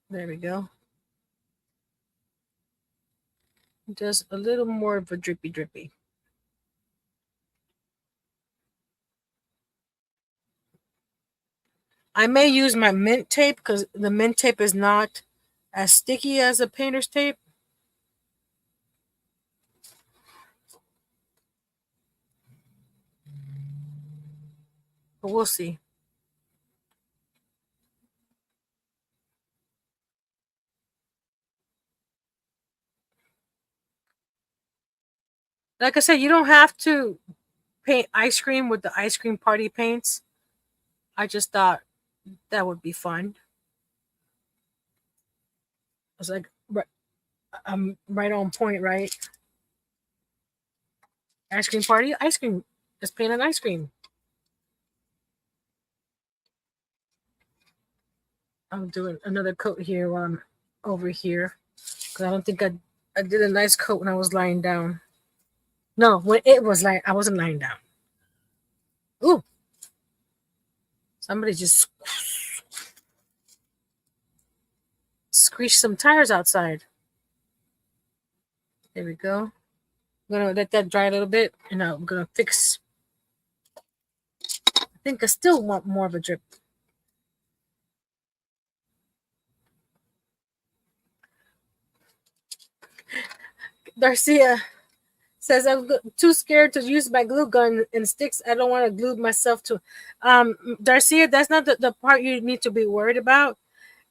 There we go. Just a little more of a drippy. I may use my mint tape because the mint tape is not as sticky as a painter's tape. But we'll see. Like I said, you don't have to paint ice cream with the ice cream party paints. I just thought that would be fun. I was like, I'm right on point, right? Ice cream party, ice cream. Just paint an ice cream. I'm doing another coat here while I'm over here because I don't think I did a nice coat when I was lying down. No, when it was like I wasn't lying down. Ooh, somebody just screeched some tires outside. There we go. I'm gonna let that dry a little bit, and I'm gonna fix. I think I still want more of a drip. Darcia says I'm too scared to use my glue gun and sticks. I don't want to glue myself to. Darcia, that's not the part you need to be worried about.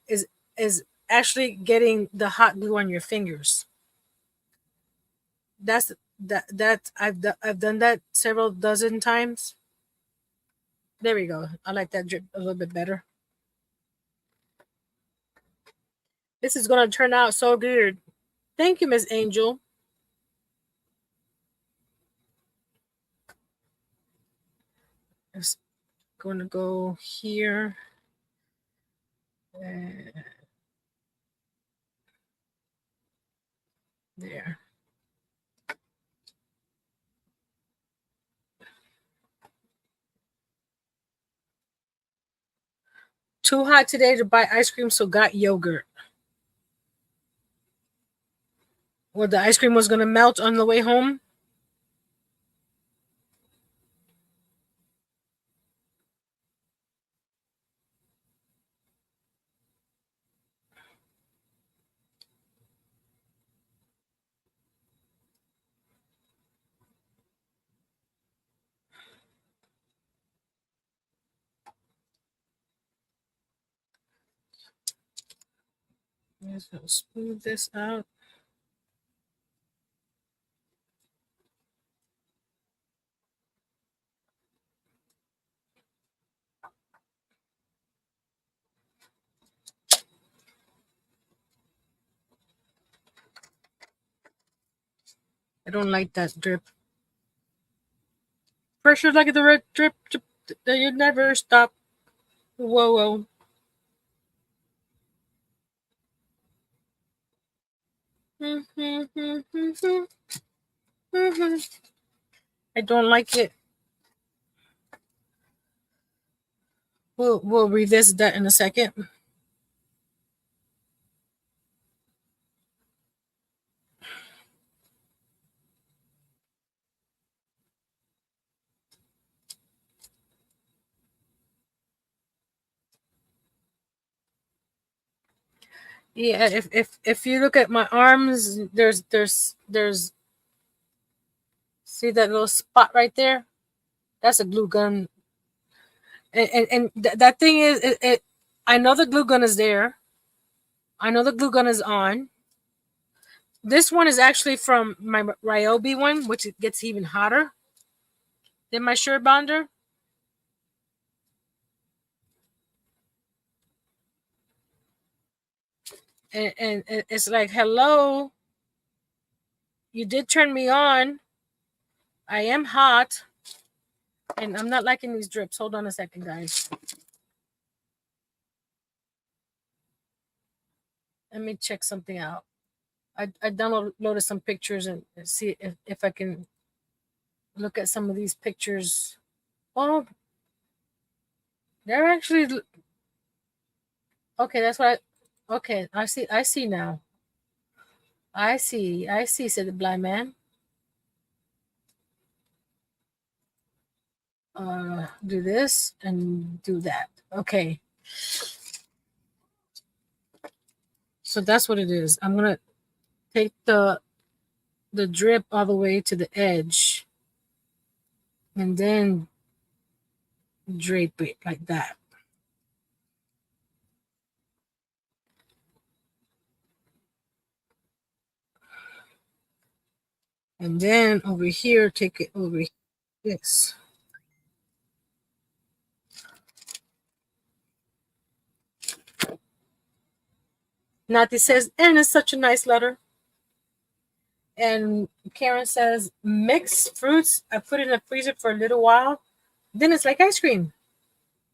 Is is actually getting the hot glue on your fingers. That's that I've done that several dozen times. There we go. I like that drip a little bit better. This is gonna turn out so good. Thank you, Miss Angel. It's gonna go here. Uh, there. Too hot today to buy ice cream, so got yogurt. Well, the ice cream was gonna melt on the way home. Let's smooth this out. I don't like that drip. Pressure like the red drip, drip that you never stop. Whoa, whoa. I don't like it. We'll revisit that in a second. Yeah, if you look at my arms, there's see that little spot right there? That's a glue gun. That thing is I know the glue gun is there. I know the glue gun is on. This one is actually from my Ryobi one, which it gets even hotter than my Sure Bonder. And it's like, hello, you did turn me on. I am hot, and I'm not liking these drips. Hold on a second, guys. Let me check something out. I downloaded some pictures and see if I can look at some of these pictures. Oh, they're actually okay. That's what I okay. I see now. I see, said the blind man. Do this and do that. Okay. So that's what it is. I'm gonna take the drip all the way to the edge and then drape it like that. And then over here, take it over this. Nati says, and it's such a nice letter. And Karen says, mix fruits. I put it in the freezer for a little while. Then it's like ice cream.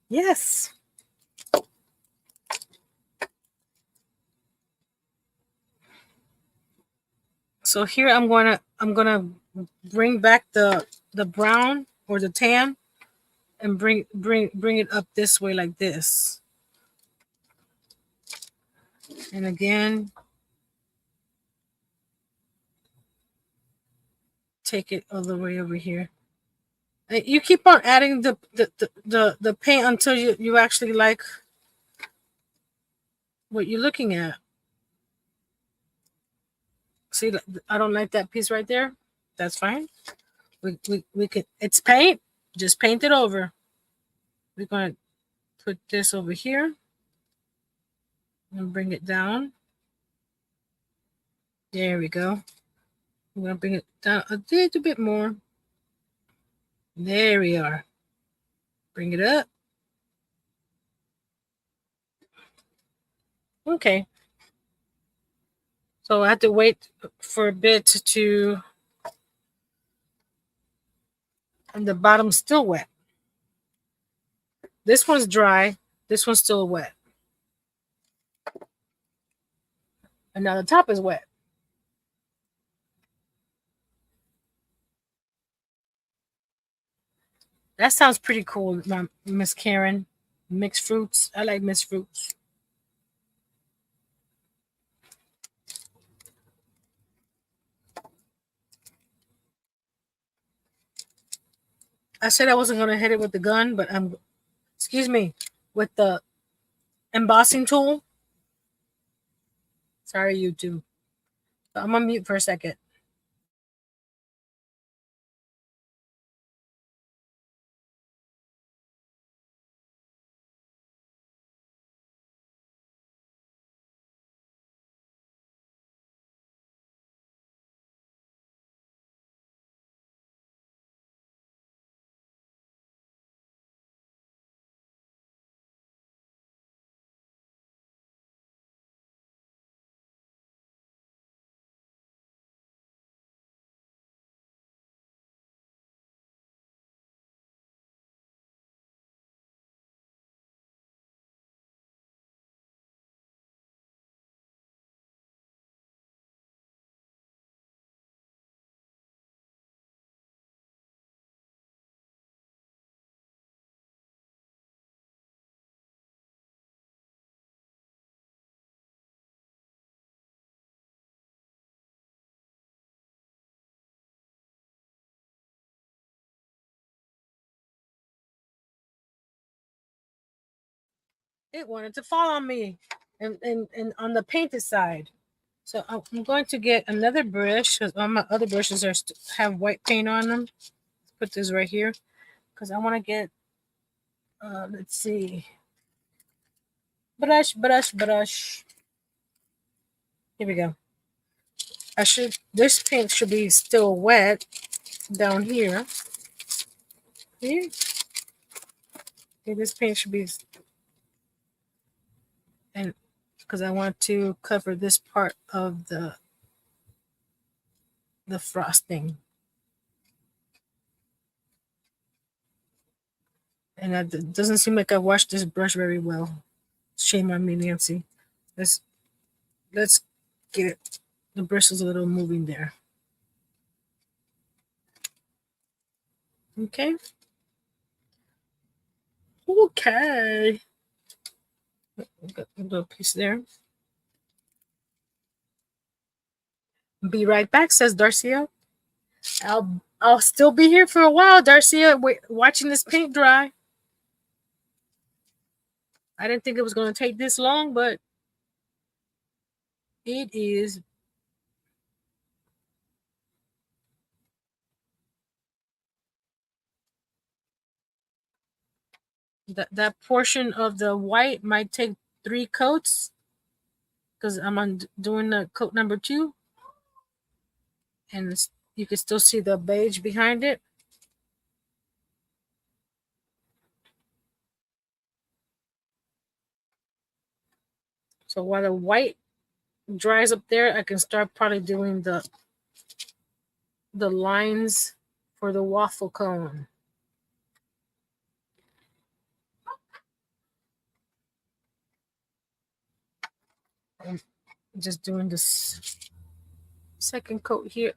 Yes. So here I'm gonna bring back the brown or the tan and bring it up this way like this. And again, take it all the way over here. You keep on adding the paint until you actually like what you're looking at. See, I don't like that piece right there. That's fine. We could, it's paint. Just paint it over. We're going to put this over here and bring it down. There we go. I'm going to bring it down a little bit more. There we are. Bring it up. Okay. So I have to wait for a bit to, and the bottom's still wet. This one's dry. This one's still wet. And now the top is wet. That sounds pretty cool, Miss Karen. Mixed fruits. I like mixed fruits. I said I wasn't going to hit it with the gun, but excuse me, with the embossing tool. Sorry, YouTube. I'm on mute for a second. It wanted to fall on me, and on the painted side. So I'm going to get another brush because all my other brushes have white paint on them. Let's put this right here because I want to get. Let's see. Brush. Here we go. This paint should be still wet down here. See? Okay, this paint should be, and because I want to cover this part of the frosting. And it doesn't seem like I washed this brush very well. Shame on me, Nancy. Let's let's get it. The bristles a little moving there. Okay. Okay. Got a little piece there. Be right back, says Darcia. I'll still be here for a while, Darcia, watching this paint dry. I didn't think it was going to take this long, but it is. That portion of the white might take 3 coats because I'm doing the coat number 2, and you can still see the beige behind it. So while the white dries up there, I can start probably doing the lines for the waffle cone. I'm just doing this second coat here.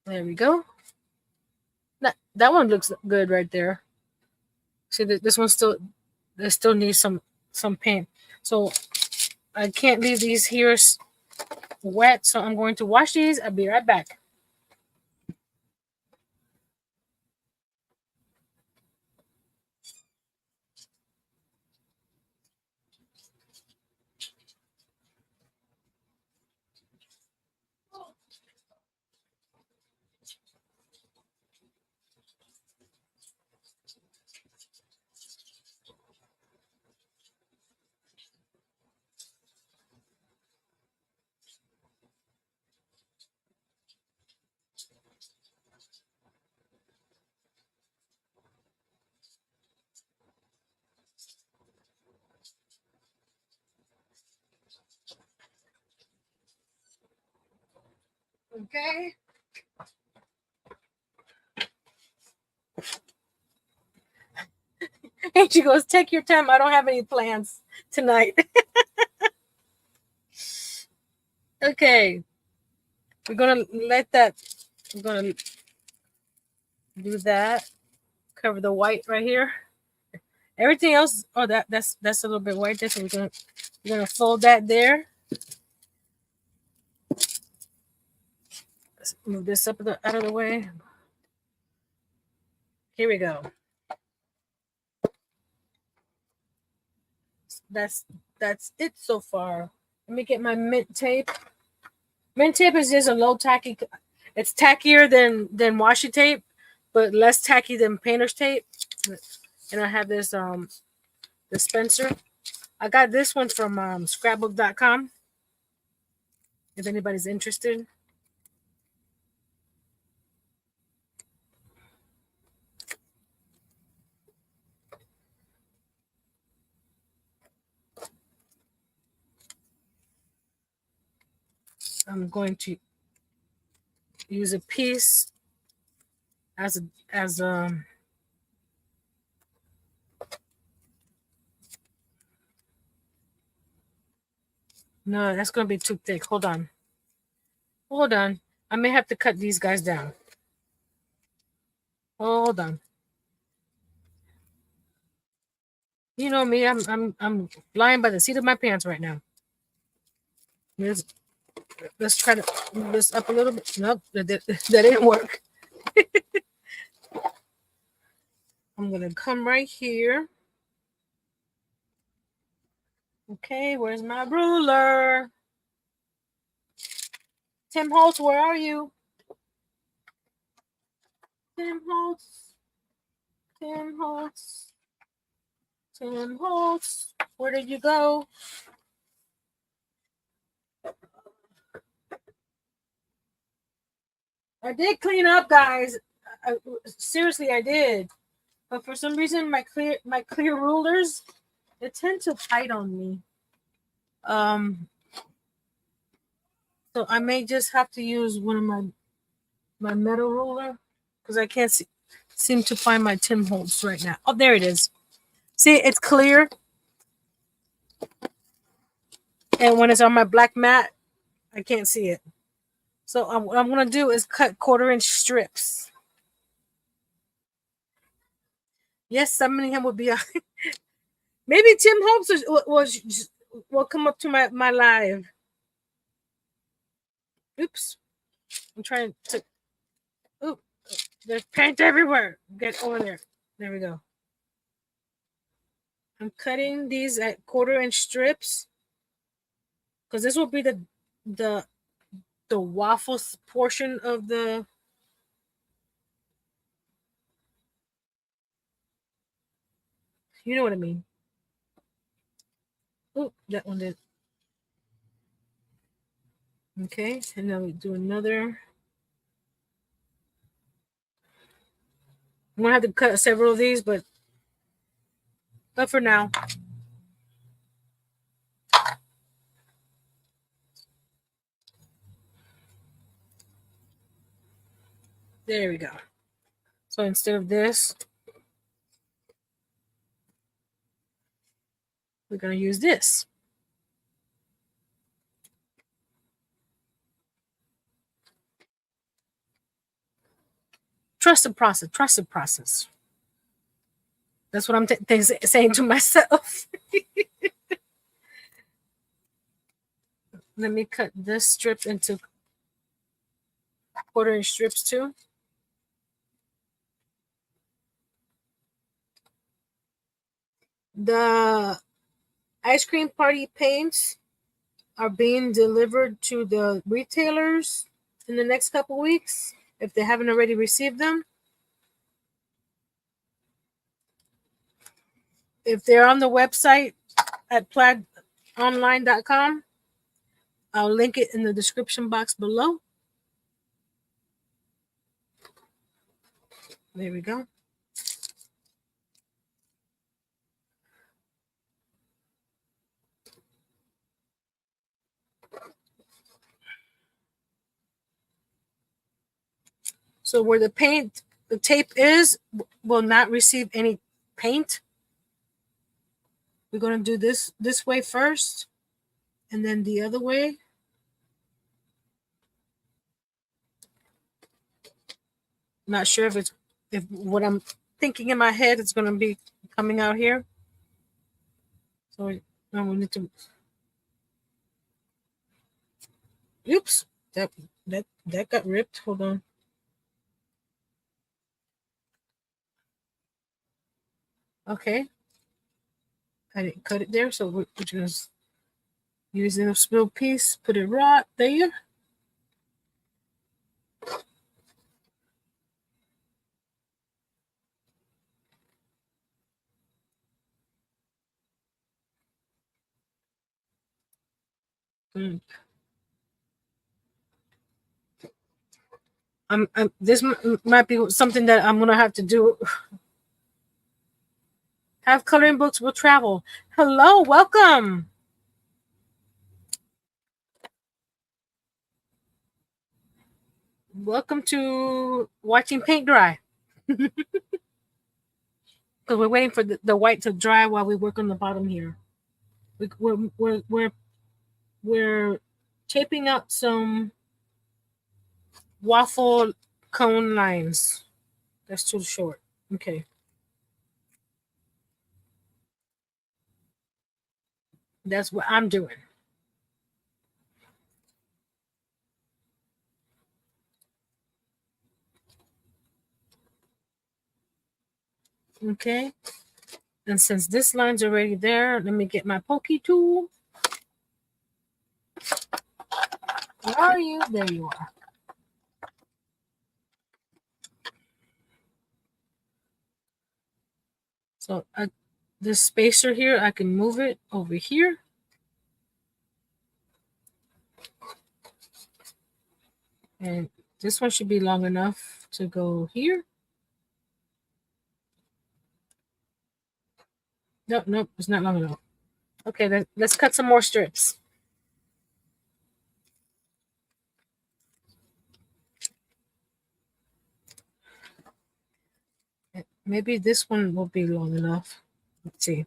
There we go. That one looks good right there. See, this one still needs some paint. So I can't leave these here wet, so I'm going to wash these. I'll be right back. Okay. And she goes, take your time. I don't have any plans tonight. Okay. We're gonna let that, we're gonna do that. Cover the white right here. Everything else, oh that's a little bit white there, so we're gonna fold that there. Let's move this up out of the way. Here we go. That's that's it so far. Let me get my mint tape. Mint tape is just a low tacky. It's tackier than washi tape, but less tacky than painter's tape. And I have this dispenser. I got this one from scrapbook.com. If anybody's interested. I'm going to use a piece as no, that's gonna be too thick. Hold on. Hold on. I may have to cut these guys down. Hold on. You know me, I'm flying by the seat of my pants right now. Let's try to move this up a little bit. Nope, that didn't work. I'm gonna come right here. Okay, where's my ruler? Tim Holtz, where are you? Tim Holtz. Tim Holtz. Tim Holtz. Where did you go? I did clean up, guys. Seriously, I did. But for some reason, my clear rulers, they tend to bite on me. So I may just have to use one of my metal ruler because I can't seem to find my Tim Holtz right now. Oh, there it is. See, it's clear. And when it's on my black mat, I can't see it. So what I'm going to do is cut 1/4 inch strips. Yes, summoning him would be a... Maybe Tim Holtz will come up to my live. Oops. I'm trying to... Oop. There's paint everywhere. Get over there. There we go. I'm cutting these at 1/4 inch strips because this will be the the waffle portion of the... You know what I mean. Oh, that one did. Okay, and then we do another. I'm gonna have to cut several of these, but for now. There we go. So instead of this, we're gonna use this. Trust the process. Trust the process. That's what I'm saying to myself. Let me cut this strip into 1/4 inch strips too. The ice cream party paints are being delivered to the retailers in the next couple weeks if they haven't already received them. If they're on the website at plaidonline.com, I'll link it in the description box below. There we go. So where the tape is, will not receive any paint. We're going to do this way first, and then the other way. Not sure if what I'm thinking in my head is going to be coming out here. So now we need to. Oops, that got ripped. Hold on. Okay, I didn't cut it there, so we're just using a spill piece. Put it right there. This might be something that I'm gonna have to do. Have coloring books will travel. Hello, welcome. Welcome to watching paint dry. Because we're waiting for the white to dry while we work on the bottom here. We're taping out some waffle cone lines. That's too short. Okay. That's what I'm doing. Okay. And since this line's already there, let me get my pokey tool. Where are you? There you are. So this spacer here, I can move it over here. And this one should be long enough to go here. Nope, it's not long enough. Okay, let's cut some more strips. Maybe this one will be long enough. Let's see.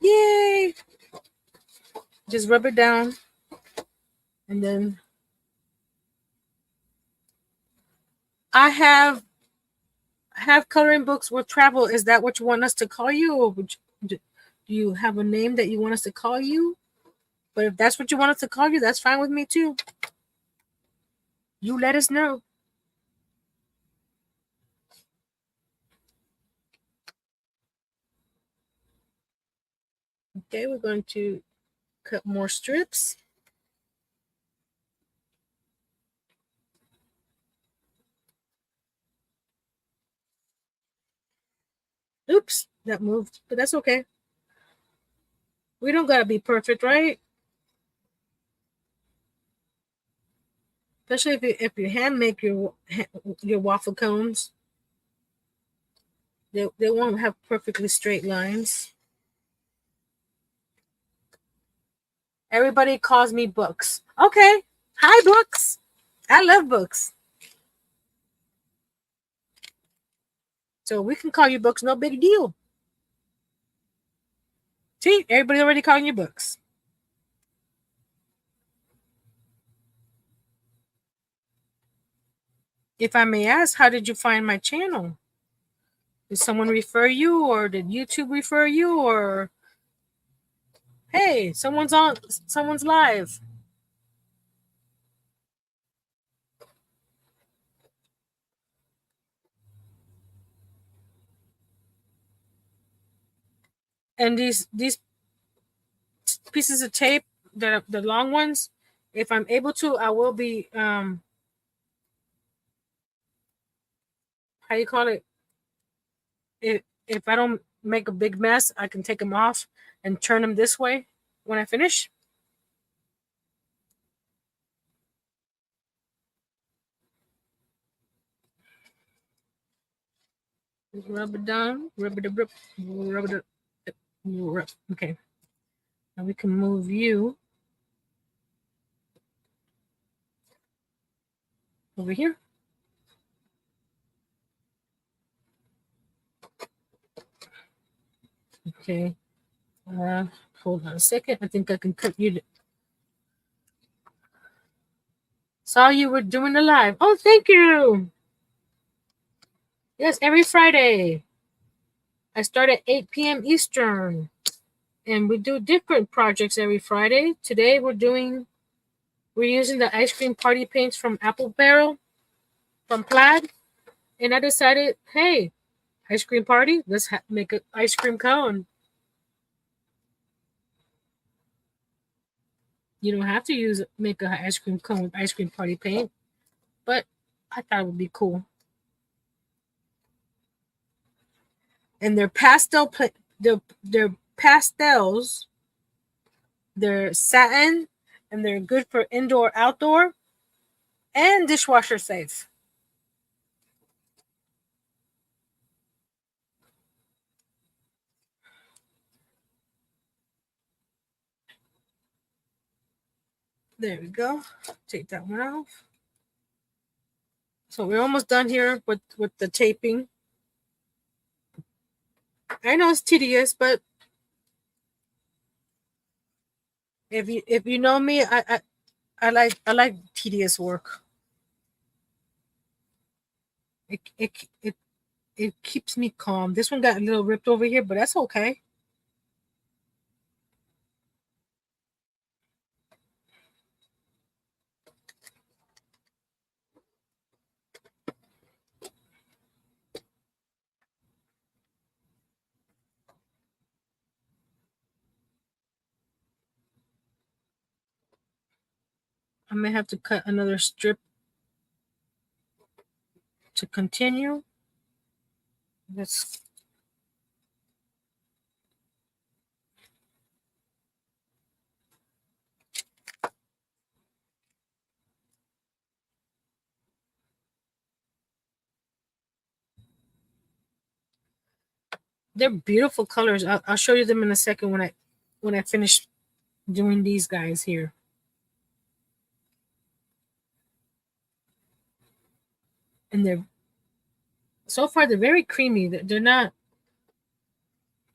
Yay! Just rub it down. And then I have coloring books with travel. Is that what you want us to call you? Or do you have a name that you want us to call you? But if that's what you want us to call you, that's fine with me too. You let us know. Okay, we're going to cut more strips. Oops, that moved, but that's okay. We don't gotta be perfect, right? Especially if you hand make your waffle cones, they won't have perfectly straight lines. Everybody calls me Books. Okay, hi Books. I love books. So we can call you Books, no big deal. See, everybody already calling you Books. If I may ask, how did you find my channel? Did someone refer you, or did YouTube refer you, or hey, someone's live? And these pieces of tape, the long ones, if I'm able to, I will be how you call it, if I don't make a big mess, I can take them off and turn them this way when I finish. Just rub it down, rub it. Okay, now we can move you. over here. Okay. Hold on a second. I think I can cut you. Saw you were doing the live. Oh, thank you. Yes, every Friday. I start at 8 p.m. Eastern. And we do different projects every Friday. Today we're using the ice cream party paints from Apple Barrel from Plaid. And I decided, hey, ice cream party, let's make an ice cream cone. You don't have to make an ice cream cone with ice cream party paint, but I thought it would be cool. And they're they're pastels, they're satin, and they're good for indoor, outdoor, and dishwasher safe. There we go. Take that one off. So we're almost done here with the taping. I know it's tedious, but if you know me, I like tedious work. It keeps me calm. This one got a little ripped over here, but that's okay. I may have to cut another strip to continue. That's they're beautiful colors. I'll show you them in a second when I finish doing these guys here. And they're so far they're very creamy. They're not.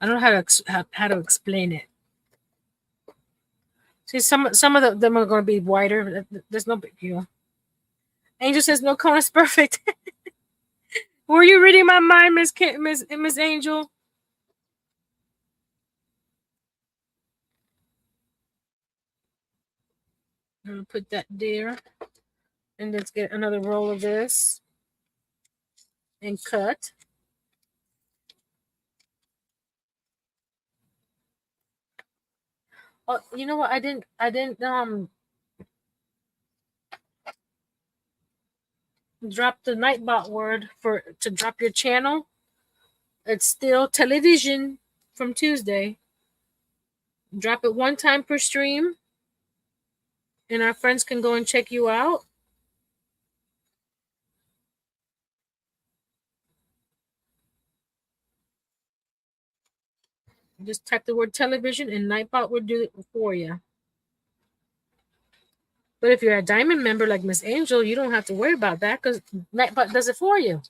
I don't know how to explain it. See, some of them are going to be whiter. There's no big deal. Angel says no cone is perfect. Were you reading my mind, Miss Angel? I'm gonna put that there, and let's get another roll of this and cut. Oh, you know what? I didn't drop the Nightbot word for to drop your channel. It's still television from Tuesday. Drop it one time per stream, and our friends can go and check you out. Just type the word television, and Nightbot will do it for you. But if you're a diamond member like Miss Angel, you don't have to worry about that because Nightbot does it for you.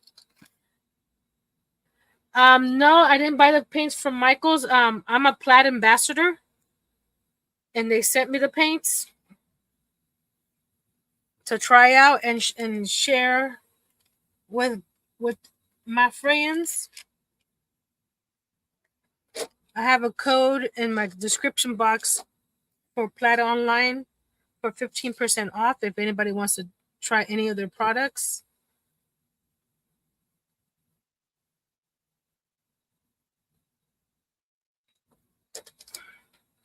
No, I didn't buy the paints from Michaels. I'm a Plaid ambassador, and they sent me the paints to try out and share with my friends. I have a code in my description box for Plaid Online for 15% off if anybody wants to try any of their products.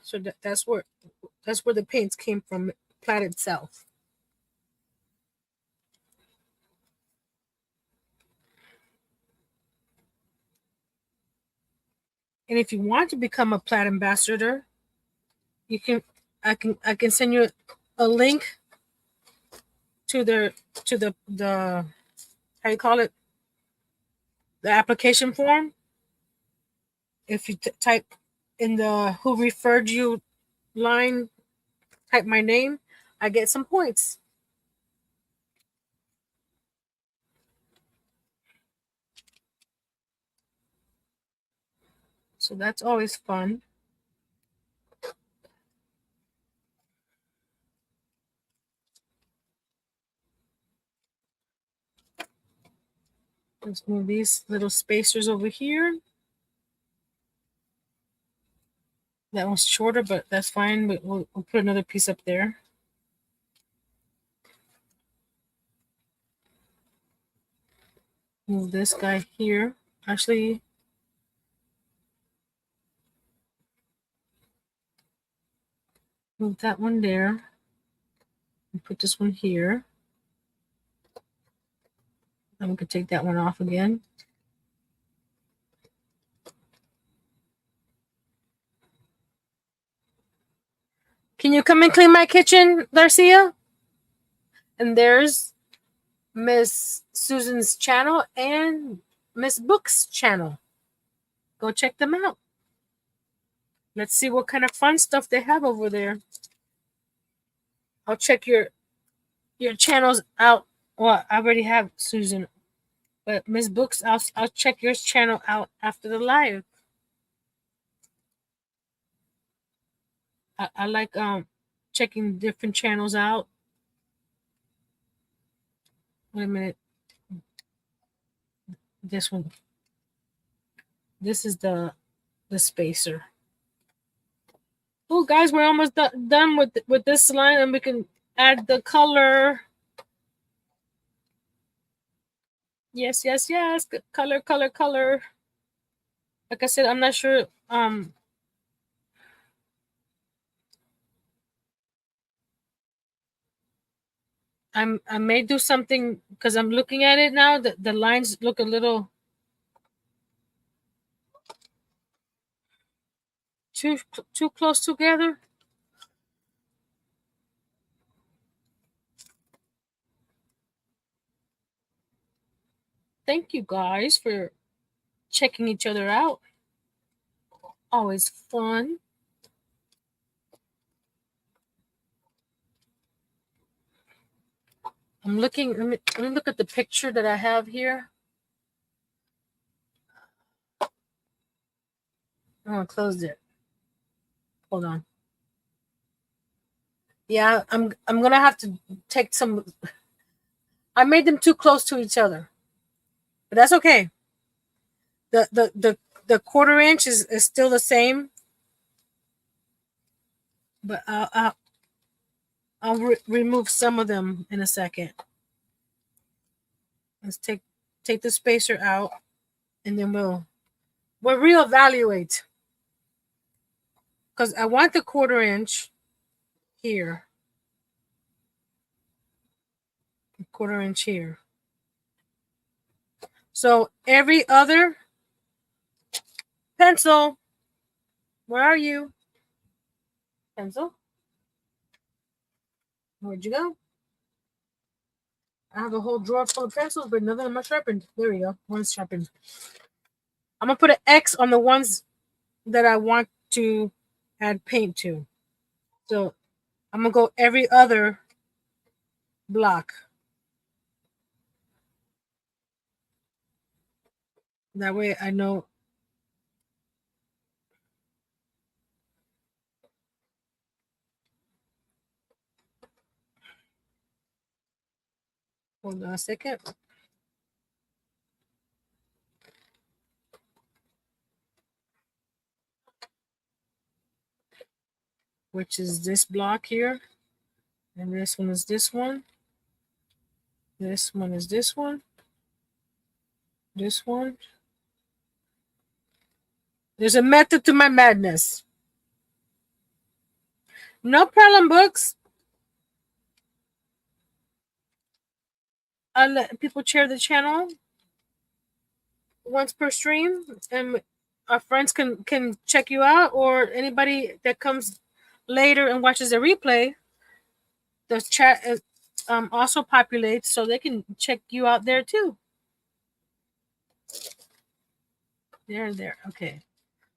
So that's where the paints came from, Plaid itself. And if you want to become a Plaid ambassador, you can. I can send you a link to the how you call it, the application form. If you type in the who referred you line, type my name, I get some points. So that's always fun. Let's move these little spacers over here. That one's shorter, but that's fine. We'll put another piece up there. Move this guy here. Actually, move that one there. And put this one here. And we can take that one off again. Can you come and clean my kitchen, Darcia? And there's Miss Susan's channel and Miss Book's channel. Go check them out. Let's see what kind of fun stuff they have over there. I'll check your channels out. Well, I already have Susan, but Miss Books, I'll check your channel out after the live. I like checking different channels out. Wait a minute. This one. This is the spacer. Oh, guys, we're almost done with this line, and we can add the color. Yes, yes, yes. Color, color, color. Like I said, I'm not sure. I may do something because I'm looking at it now. The lines look a little too close together. Thank you guys for checking each other out. Always fun. I'm looking. Let me look at the picture that I have here. I'm gonna close it. Hold on. Yeah, I'm gonna have to take some. I made them too close to each other, but that's okay. The quarter inch is still the same, but I'll remove some of them in a second. Let's take the spacer out, and then we'll reevaluate. Because I want the quarter inch here, quarter inch here. So every other pencil, where are you? Pencil, where'd you go? I have a whole drawer full of pencils, but none of them are sharpened. There we go. One's sharpened. I'm gonna put an X on the ones that I want to add paint to. So I'm gonna go every other block. That way I know. Hold on a second. Which is this block here. And this one is this one. This one is this one. This one. There's a method to my madness. No problem, Books. I'll let people share the channel once per stream, and our friends can check you out, or anybody that comes later and watches the replay. The chat is, also populates, so they can check you out there too. There. Okay.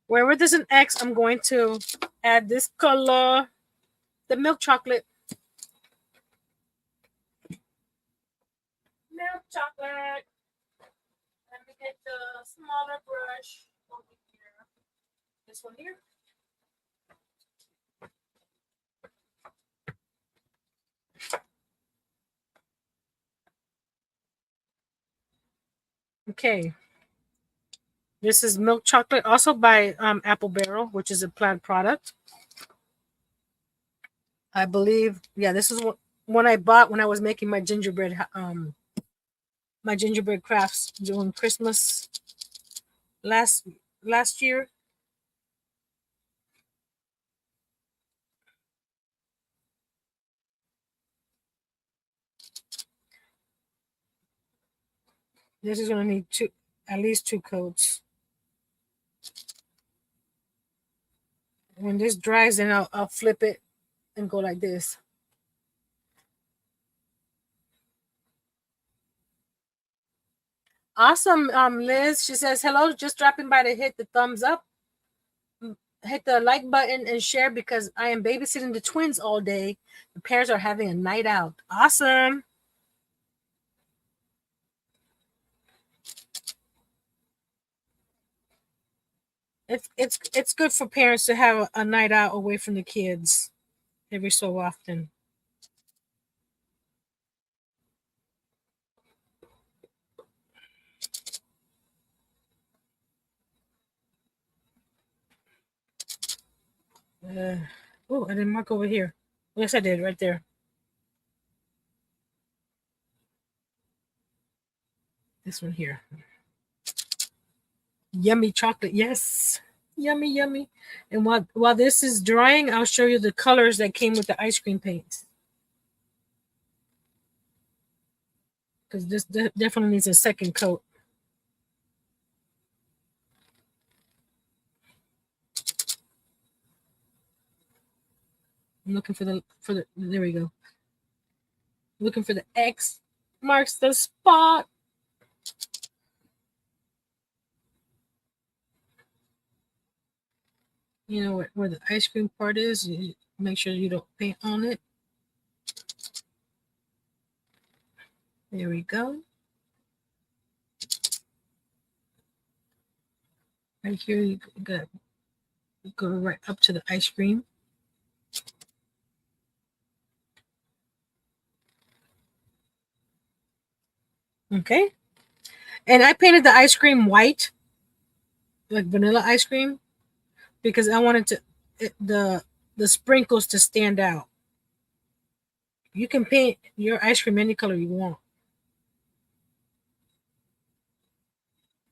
Wherever there's an X, I'm going to add this color, the milk chocolate. Milk chocolate. Let me get the smaller brush over here. this one here. Okay. This is milk chocolate, also by Apple Barrel, which is a Plaid product. I believe, yeah, this is one I bought when I was making my gingerbread crafts during Christmas last year. This is gonna need at least 2 coats. When this dries, then I'll flip it and go like this. Awesome, Liz. She says hello. Just dropping by to hit the thumbs up, hit the like button, and share because I am babysitting the twins all day. The parents are having a night out. Awesome. It's good for parents to have a night out away from the kids every so often. Oh, I didn't mark over here. Yes, I did, right there. This one here. Yummy chocolate, yes. Yummy, yummy. And while this is drying, I'll show you the colors that came with the ice cream paint. Because this definitely needs a second coat. I'm looking for the there we go. Looking for the X marks the spot. You know where the ice cream part is. You make sure you don't paint on it. There we go. Right here, you got go right up to the ice cream. Okay. And I painted the ice cream white, like vanilla ice cream, because I wanted the sprinkles to stand out. You can paint your ice cream any color you want.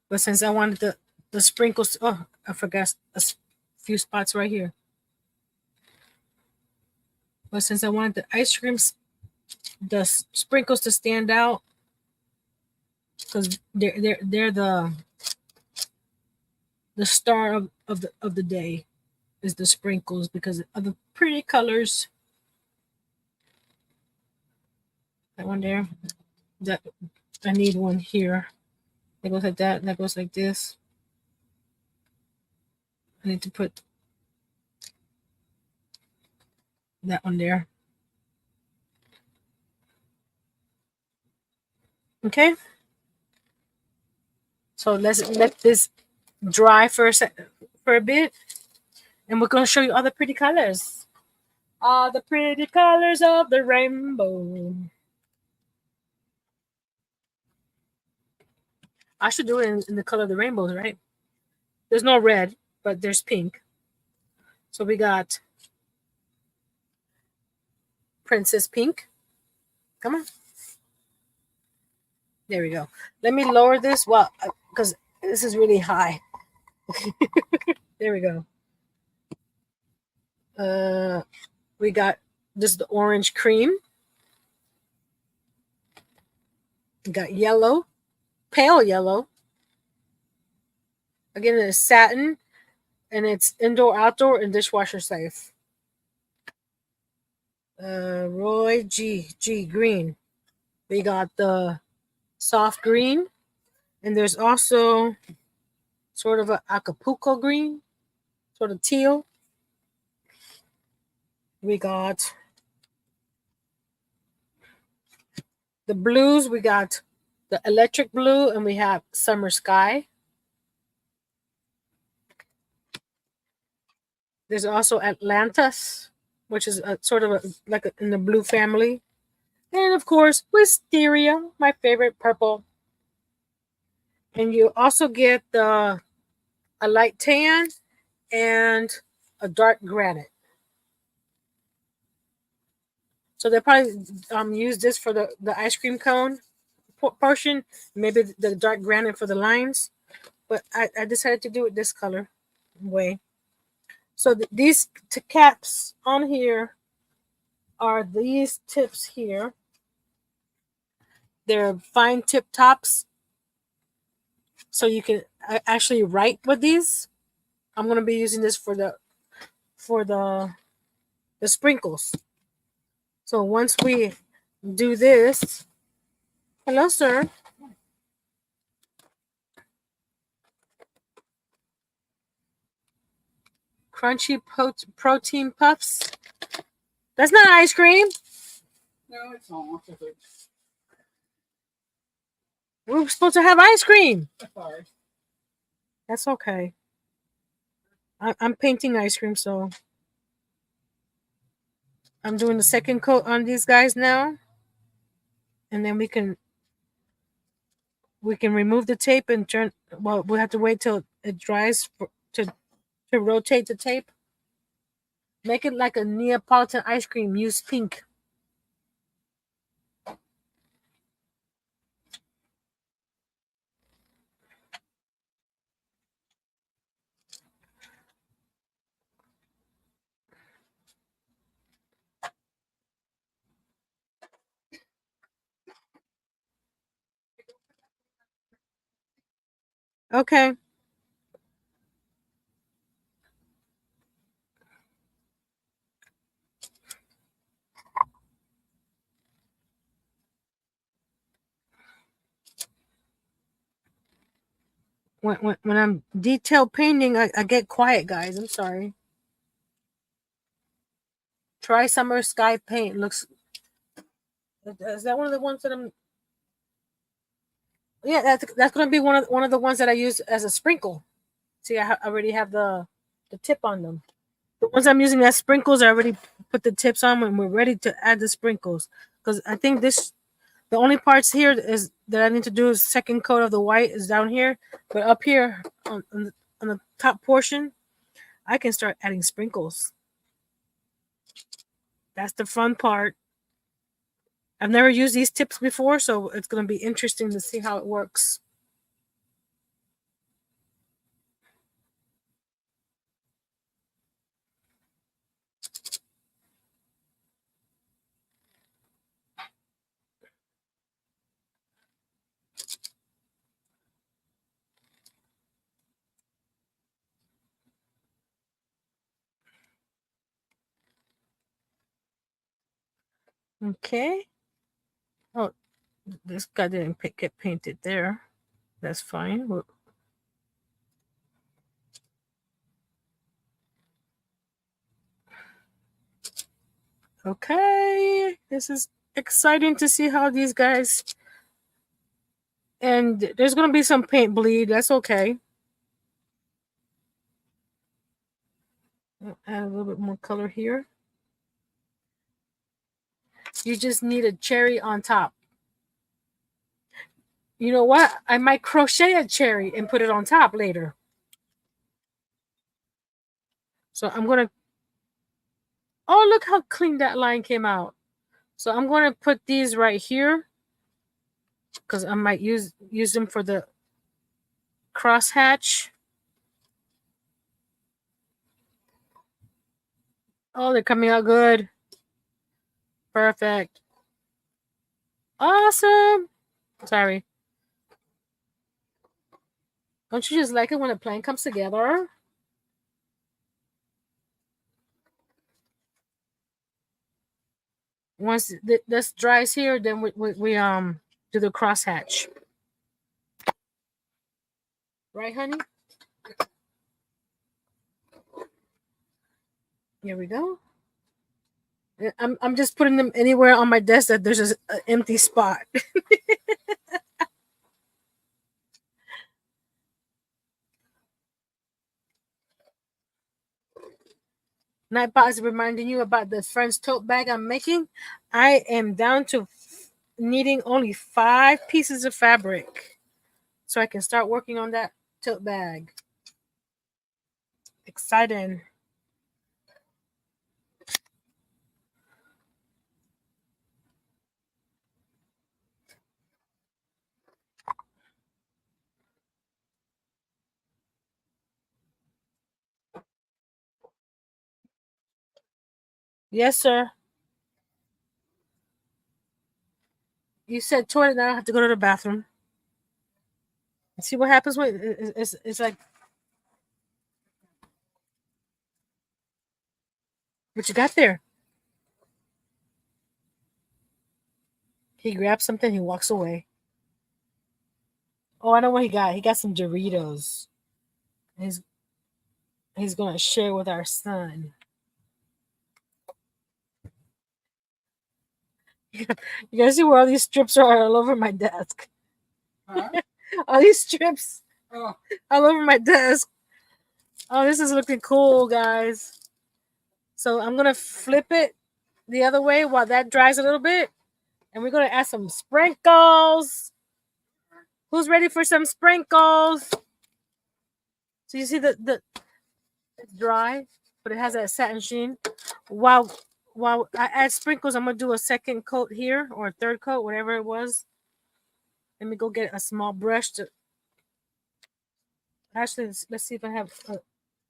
But since I wanted the sprinkles, oh, I forgot a few spots right here. But since I wanted the ice creams, the sprinkles to stand out, because they're the star of the day is the sprinkles because of the pretty colors. That one there. That I need one here. That goes like that. That goes like this. I need to put that one there. Okay. So let's let this dry for a bit, and we're gonna show you all the pretty colors. All the pretty colors of the rainbow. I should do it in the color of the rainbows, right? There's no red, but there's pink. So we got Princess Pink. Come on. There we go. Let me lower this because this is really high. There we go. We got this the orange cream. We got yellow, pale yellow. Again, it's satin, and it's indoor, outdoor, and dishwasher safe. Roy G green. We got the soft green, and there's also sort of a Acapulco green, sort of teal. We got the blues. We got the electric blue, and we have summer sky. There's also Atlantis, which is a sort of in the blue family. And of course, Wisteria, my favorite purple. And you also get a light tan and a dark granite. So they probably use this for the ice cream cone portion, maybe the dark granite for the lines. But I decided to do it this color way. So these caps on here are these tips here. They're fine tip tops, so you can actually write with these. I'm gonna be using this for the sprinkles. So once we do this, hello, sir. Crunchy protein puffs. That's not ice cream. No, it's almost. We're supposed to have ice cream. Sorry. That's okay. I'm painting ice cream, so I'm doing the second coat on these guys now, and then we can remove the tape and turn. Well, we have to wait till it dries to rotate the tape. Make it like a Neapolitan ice cream. Use pink. Okay. When I'm detail painting, I get quiet, guys. I'm sorry. Try Summer Sky Paint. Looks. Is that one of the ones that I'm? Yeah, that's gonna be one of the ones that I use as a sprinkle. See, I already have the tip on them. The ones I'm using as sprinkles, I already put the tips on when we're ready to add the sprinkles. Because I think the only parts here is that I need to do is second coat of the white is down here, but up here on the top portion, I can start adding sprinkles. That's the fun part. I've never used these tips before, so it's going to be interesting to see how it works. Okay. Oh, this guy didn't get painted there. That's fine. Okay. This is exciting to see how these guys. And there's going to be some paint bleed. That's okay. I'll add a little bit more color here. You just need a cherry on top. You know what? I might crochet a cherry and put it on top later. So I'm going to. Oh, look how clean that line came out. So I'm going to put these right here because I might use them for the crosshatch. Oh, they're coming out good. Perfect. Awesome. Sorry. Don't you just like it when a plan comes together? Once this dries here, then we do the crosshatch. Right, honey? Here we go. I'm just putting them anywhere on my desk that there's an empty spot. Nightbot is reminding you about the French tote bag I'm making. I am down to needing only 5 pieces of fabric, so I can start working on that tote bag. Exciting. Yes, sir. You said toilet, now I have to go to the bathroom. See what happens when it's like, what you got there? He grabs something, he walks away. Oh, I know what he got. He got some Doritos. He's he's gonna share with our son. You guys see where all these strips are all over my desk? Huh? All these strips Oh, all over my desk. Oh, this is looking cool, guys. So I'm gonna flip it the other way while that dries a little bit, and we're gonna add some sprinkles. Who's ready for some sprinkles? So you see the it's dry, but it has that satin sheen. While I add sprinkles, I'm gonna do a second coat here or a third coat, whatever it was. Let me go get a small brush to. Actually, let's see if I have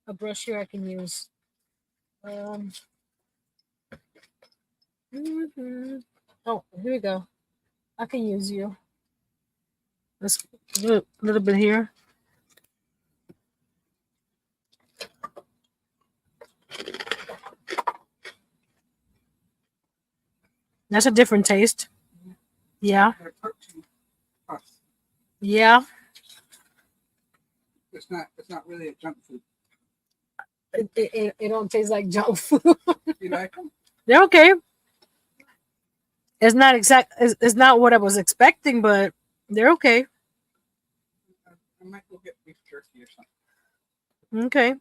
a brush here I can use. Um. Oh, here we go. I can use you. Let's do a little bit here. That's a different taste. Yeah. they're protein. Oh, Yeah. it's not really a junk food. It don't taste like junk food. You like them? They're okay. It's not exact. It's not what I was expecting, but they're okay. I might go get beef jerky or something. Okay.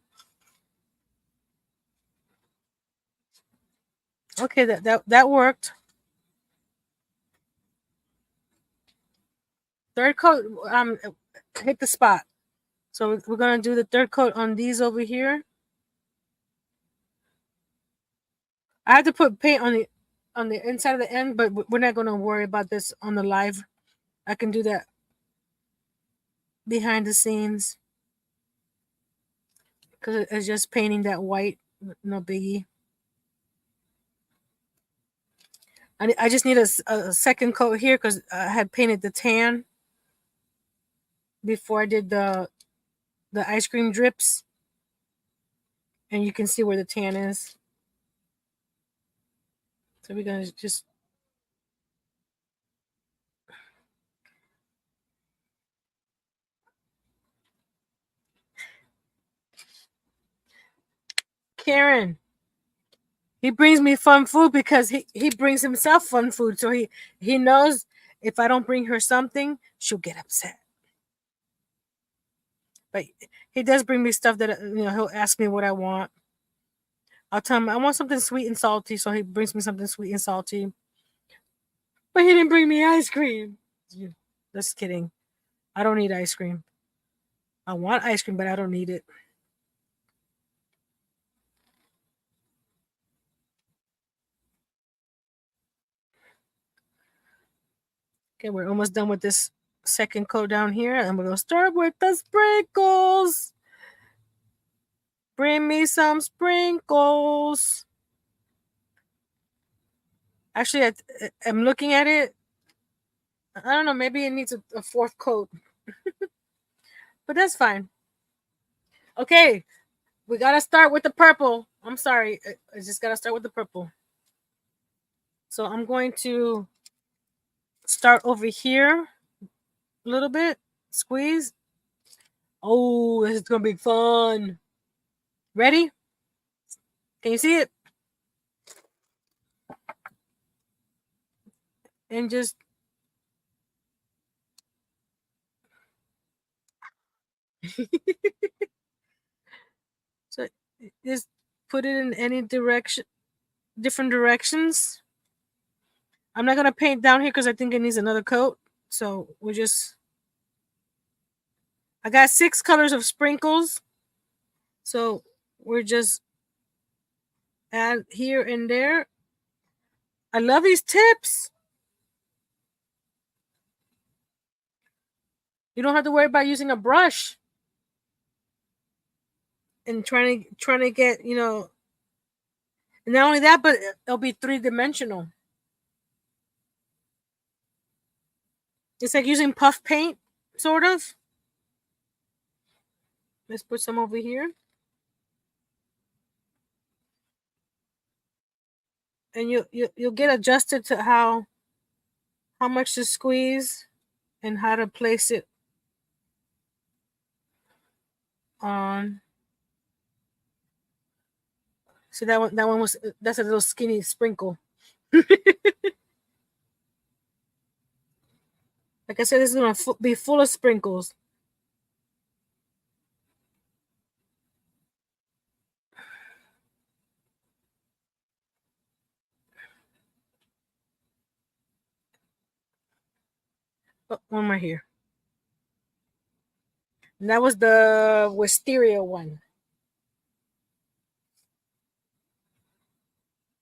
Okay. That worked. Third coat. Hit the spot. So we're gonna do the third coat on these over here. I had to put paint on the inside of the end, but we're not gonna worry about this on the live. I can do that behind the scenes because it's just painting that white. No biggie. I just need a second coat here because I had painted the tan before I did the ice cream drips, and you can see where the tan is. So we're gonna just Karen. He brings me fun food because he brings himself fun food. So he knows if I don't bring her something, she'll get upset. But he does bring me stuff that he'll ask me what I want. I'll tell him I want something sweet and salty, so he brings me something sweet and salty. But he didn't bring me ice cream. Just kidding. I don't need ice cream. I want ice cream, but I don't need it. Okay, we're almost done with this second coat down here, and we're gonna start with the sprinkles. Bring me some sprinkles. Actually, I'm looking at it. I don't know. Maybe it needs a fourth coat, but that's fine. Okay, we gotta start with the purple. I'm sorry, I just gotta start with the purple. So I'm going to start over here a little bit. Squeeze. Oh, this is gonna be fun. Ready? Can you see it? And just so just put it in any direction, different directions. I'm not gonna paint down here because I think it needs another coat. So we're just, I got 6 colors of sprinkles. So we're just add here and there. I love these tips. You don't have to worry about using a brush and trying to get, you know, and not only that, but it'll be 3-dimensional. It's like using puff paint, sort of. Let's put some over here. And you'll get adjusted to how much to squeeze and how to place it on. So that one was, that's a little skinny sprinkle. Like I said, this is gonna be full of sprinkles. Oh, one more here. And that was the wisteria one.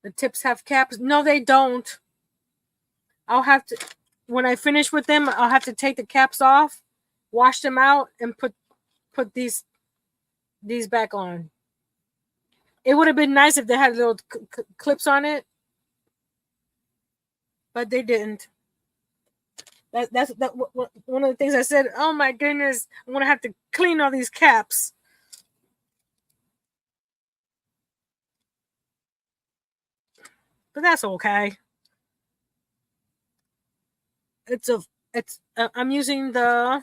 The tips have caps. No, they don't. I'll have to, when I finish with them, I'll have to take the caps off, wash them out, and put these back on. It would have been nice if they had little clips on it, but they didn't. That's one of the things I said. Oh my goodness, I'm gonna have to clean all these caps. But that's okay. I'm using the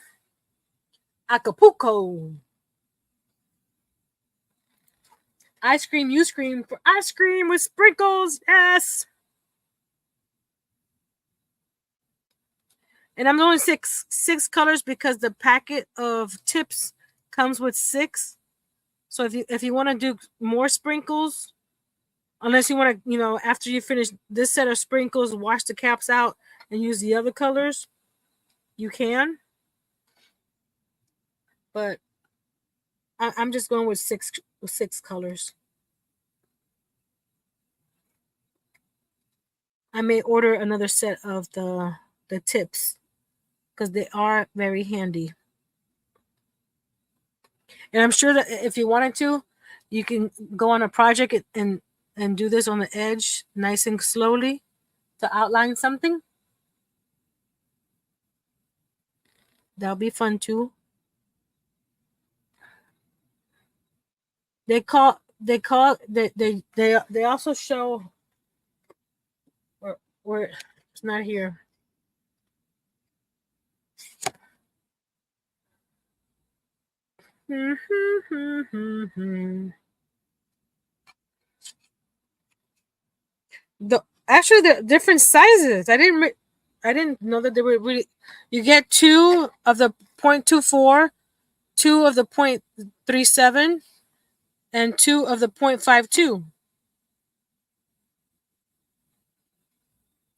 Acapulco. Ice cream, you scream for ice cream with sprinkles. Yes. And I'm doing six colors because the packet of tips comes with 6. So if you want to do more sprinkles, unless you want to, you know, after you finish this set of sprinkles, wash the caps out and use the other colors, you can. But I'm just going with six colors. I may order another set of the tips because they are very handy. And I'm sure that if you wanted to, you can go on a project and do this on the edge nice and slowly to outline something. That'll be fun too. They also show where it's not here. Actually the different sizes. I didn't know that they were really. You get 2 of the 0.24, 2 of the 0.37, and 2 of the 0.52.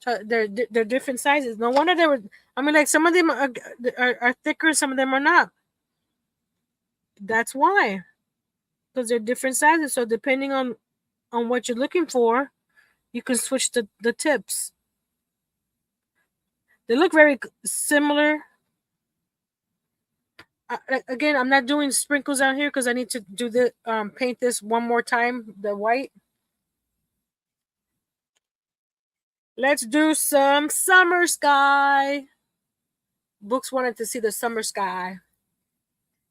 So they're different sizes. No wonder they were. I mean, like some of them are thicker, some of them are not. That's why, because they're different sizes. So depending on what you're looking for, you can switch the tips. They look very similar. Again, I'm not doing sprinkles out here because I need to do the paint this one more time, the white. Let's do some summer sky. Books wanted to see the summer sky.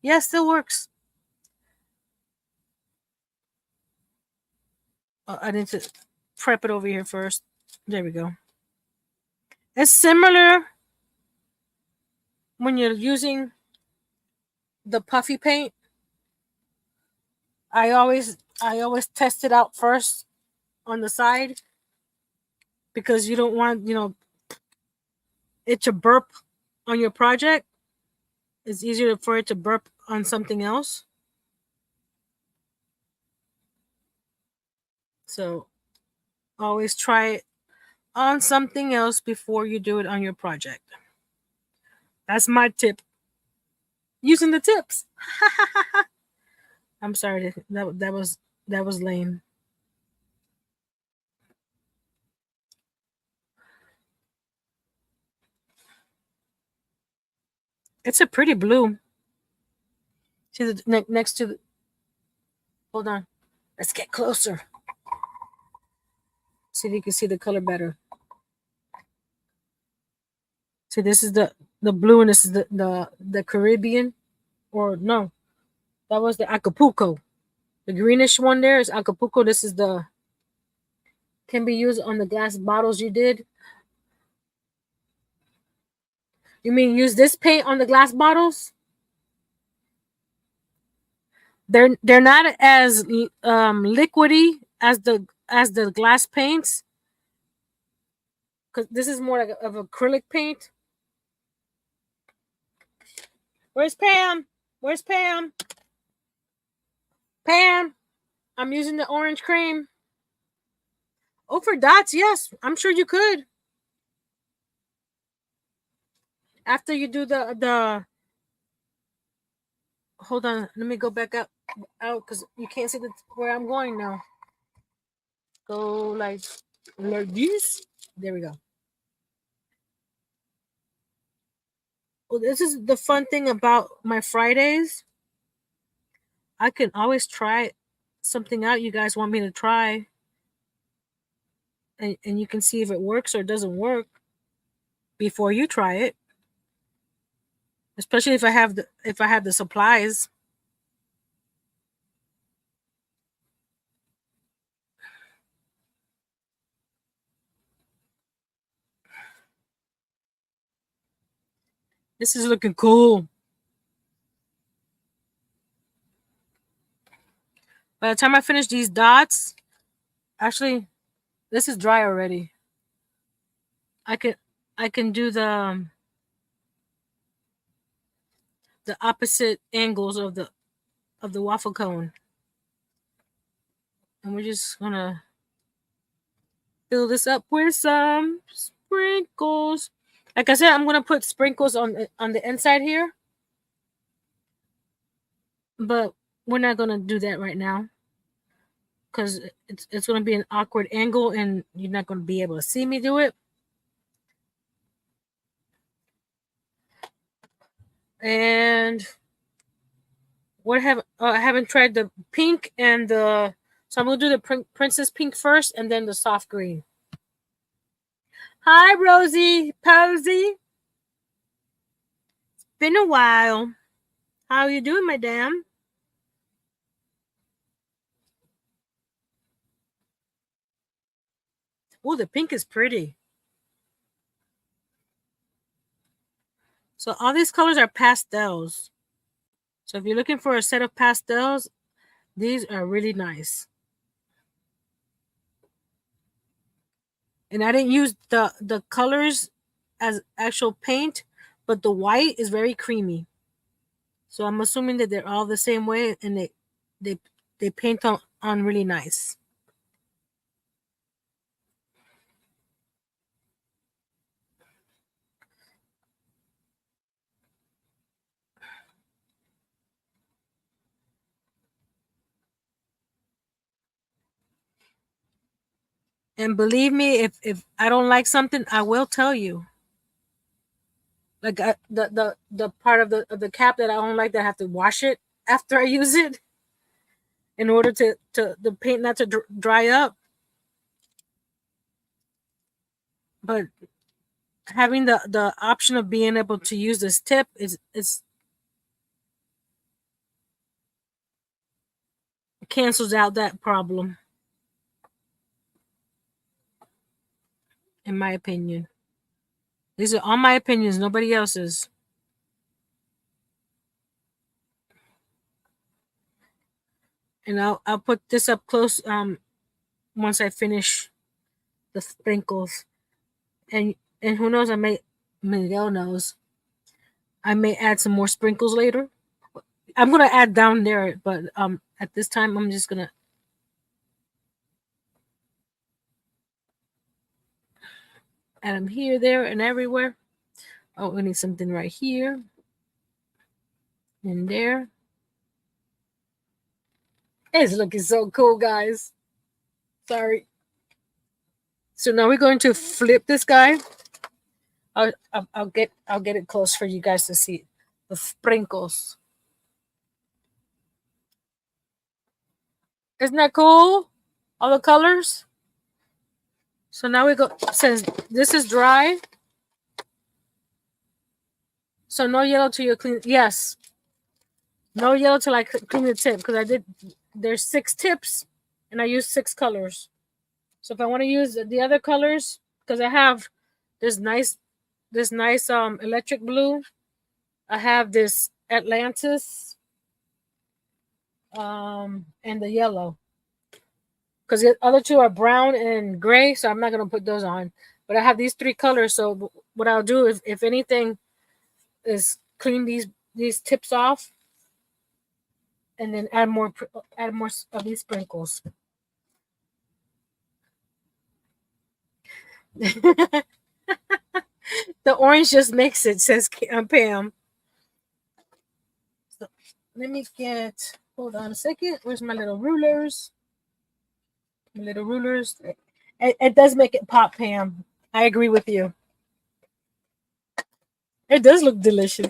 Yes, still works. I need to prep it over here first. There we go. It's similar when you're using the puffy paint. I always test it out first on the side because you don't want, you know, it to burp on your project. It's easier for it to burp on something else. So always try it on something else before you do it on your project. That's my tip. Using the tips. I'm sorry, that was lame. It's a pretty blue. See the next to the. Hold on. Let's get closer. See if you can see the color better. See, this is the blue, and this is the Caribbean, or no, that was the Acapulco. The greenish one there is Acapulco. This is the can be used on the glass bottles you did. You mean use this paint on the glass bottles? They're not as liquidy as the glass paints, because this is more like of acrylic paint. Where's Pam? Where's Pam? Pam, I'm using the orange cream. Oh, for dots, yes, I'm sure you could. After you do the hold on, let me go back out because you can't see where I'm going now. Go like this. There we go. Well, this is the fun thing about my Fridays. I can always try something out you guys want me to try, and you can see if it works or doesn't work before you try it. Especially if I have the supplies. This is looking cool. By the time I finish these dots, actually, this is dry already. I can I can do the opposite angles of the waffle cone, and we're just gonna fill this up with some sprinkles. Like I said, I'm gonna put sprinkles on the inside here, but we're not gonna do that right now because it's gonna be an awkward angle, and you're not gonna be able to see me do it. And I haven't tried the pink and the so I'm gonna do the princess pink first, and then the soft green. Hi, Rosie Posey. Been a while. How are you doing, madam? Oh, the pink is pretty. So all these colors are pastels. So if you're looking for a set of pastels, these are really nice. And I didn't use the colors as actual paint, but the white is very creamy. So I'm assuming that they're all the same way, and they they paint on really nice. And believe me, if I don't like something, I will tell you. Like the part of the cap that I don't like, that I have to wash it after I use it in order to the paint not to dry up. But having the option of being able to use this tip is cancels out that problem, in my opinion. These are all my opinions, nobody else's. And I'll put this up close once I finish the sprinkles. And who knows, Miguel knows, I may add some more sprinkles later. I'm gonna add down there, but at this time I'm just gonna Add them here, there, and everywhere. Oh, we need something right here. And there. It's looking so cool, guys. Sorry. So now we're going to flip this guy. I'll get it close for you guys to see the sprinkles. Isn't that cool? All the colors. So now we go, since this is dry. So no yellow till you clean. Yes. No yellow till I clean the tip, because there's 6 tips and I use 6 colors. So if I want to use the other colors, because I have this nice electric blue. I have this Atlantis and the yellow. Because the other 2 are brown and gray, so I'm not gonna put those on. But I have these 3 colors, so what I'll do is, if anything, is clean these tips off, and then add more of these sprinkles. The orange just makes it, says Pam. So let me get. Hold on a second. Where's my little rulers? My little rulers. It does make it pop, Pam. I agree with you. It does look delicious.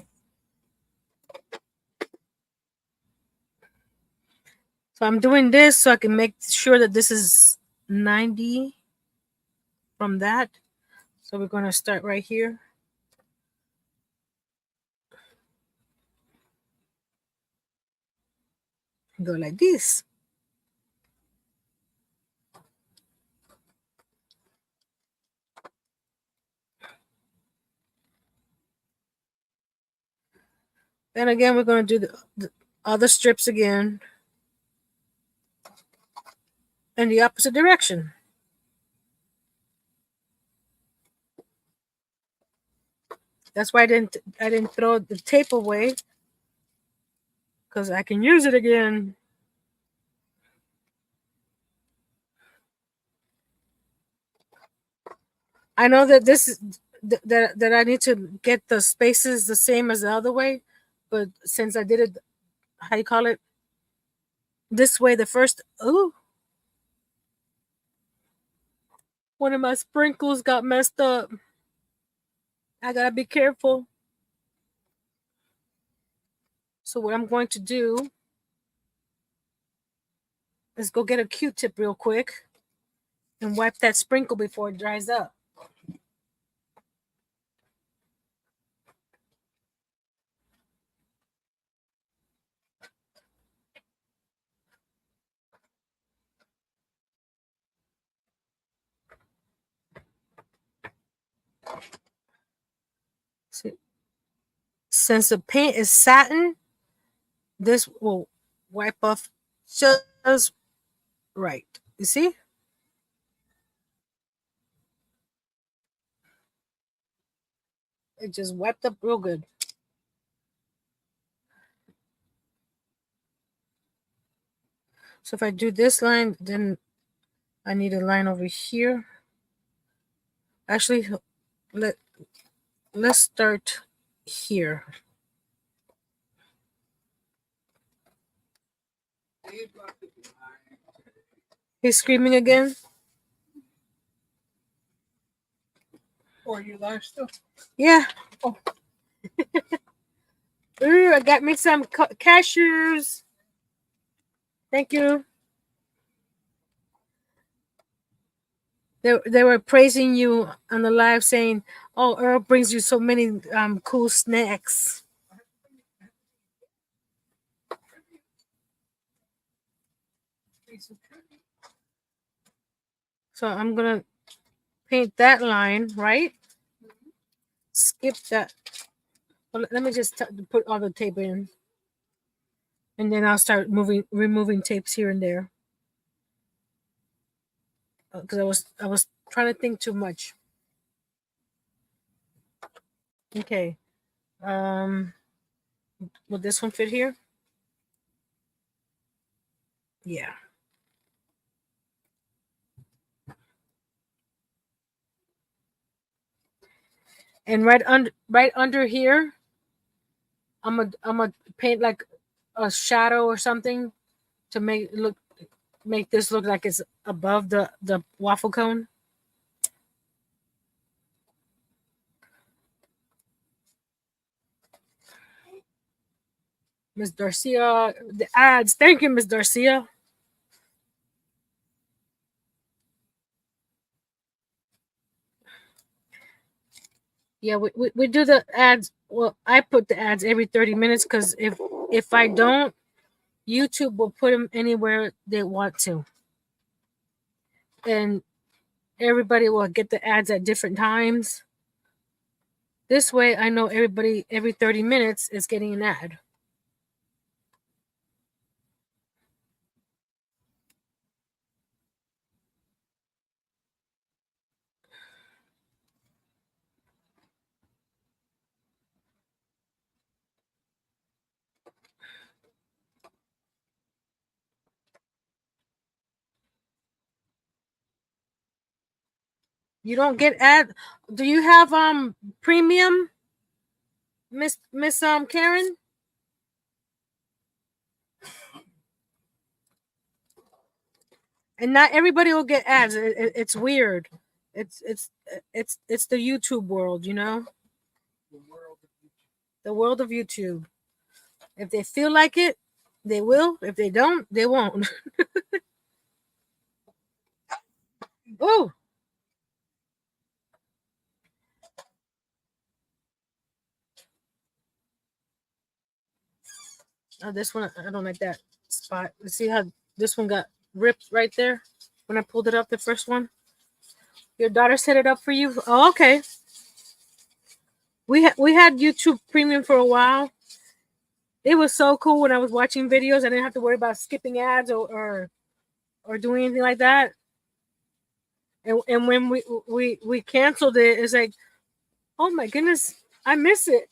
So I'm doing this so I can make sure that this is 90 from that. So we're going to start right here. Go like this. Then again, we're going to do the other strips again in the opposite direction. That's why I didn't throw the tape away, because I can use it again. I know that this is that I need to get the spaces the same as the other way, but since I did it, how you call it, this way, the first, one of my sprinkles got messed up. I gotta be careful. So what I'm going to do is go get a Q-tip real quick and wipe that sprinkle before it dries up. See, since the paint is satin, this will wipe off just right. You see? It just wiped up real good. So if I do this line, then I need a line over here. Actually, let's start here. He's screaming again. Or you live still? Yeah. Oh. Ooh, I got me some cashews. Thank you. They were praising you on the live, saying, "Oh, Earl brings you so many cool snacks." So I'm gonna paint that line, right? Skip that. Well, let me just put all the tape in, and then I'll start removing tapes here and there. Because I was trying to think too much. Okay. Will this one fit here? Yeah. And right under here, I'm gonna paint like a shadow or something to make this look like it's above the waffle cone. Miss Darcia, the ads. Thank you, Miss Darcia. Yeah, we do the ads. Well, I put the ads every 30 minutes because if I don't, YouTube will put them anywhere they want to, and everybody will get the ads at different times. This way, I know everybody every 30 minutes is getting an ad. You don't get ad. Do you have premium, Miss Karen? And not everybody will get ads. It's weird. It's the YouTube world, you know. The world of YouTube. If they feel like it, they will. If they don't, they won't. Oh, oh, this one I don't like that spot. You see how this one got ripped right there when I pulled it up. The first one. Your daughter set it up for you. Oh, okay. We had YouTube Premium for a while. It was so cool when I was watching videos. I didn't have to worry about skipping ads or doing anything like that. And when we canceled it, it's like, oh my goodness, I miss it.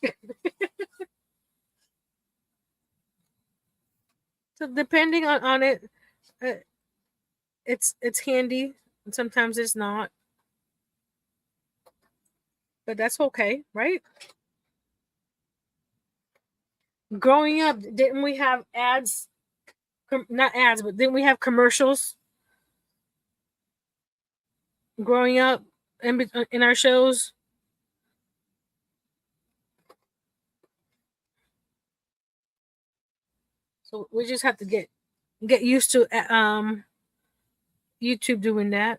So depending on it, uh, it's handy. And sometimes it's not, but that's okay, right? Growing up, didn't we have ads? Not ads, but didn't we have commercials growing up in our shows? So we just have to get used to YouTube doing that.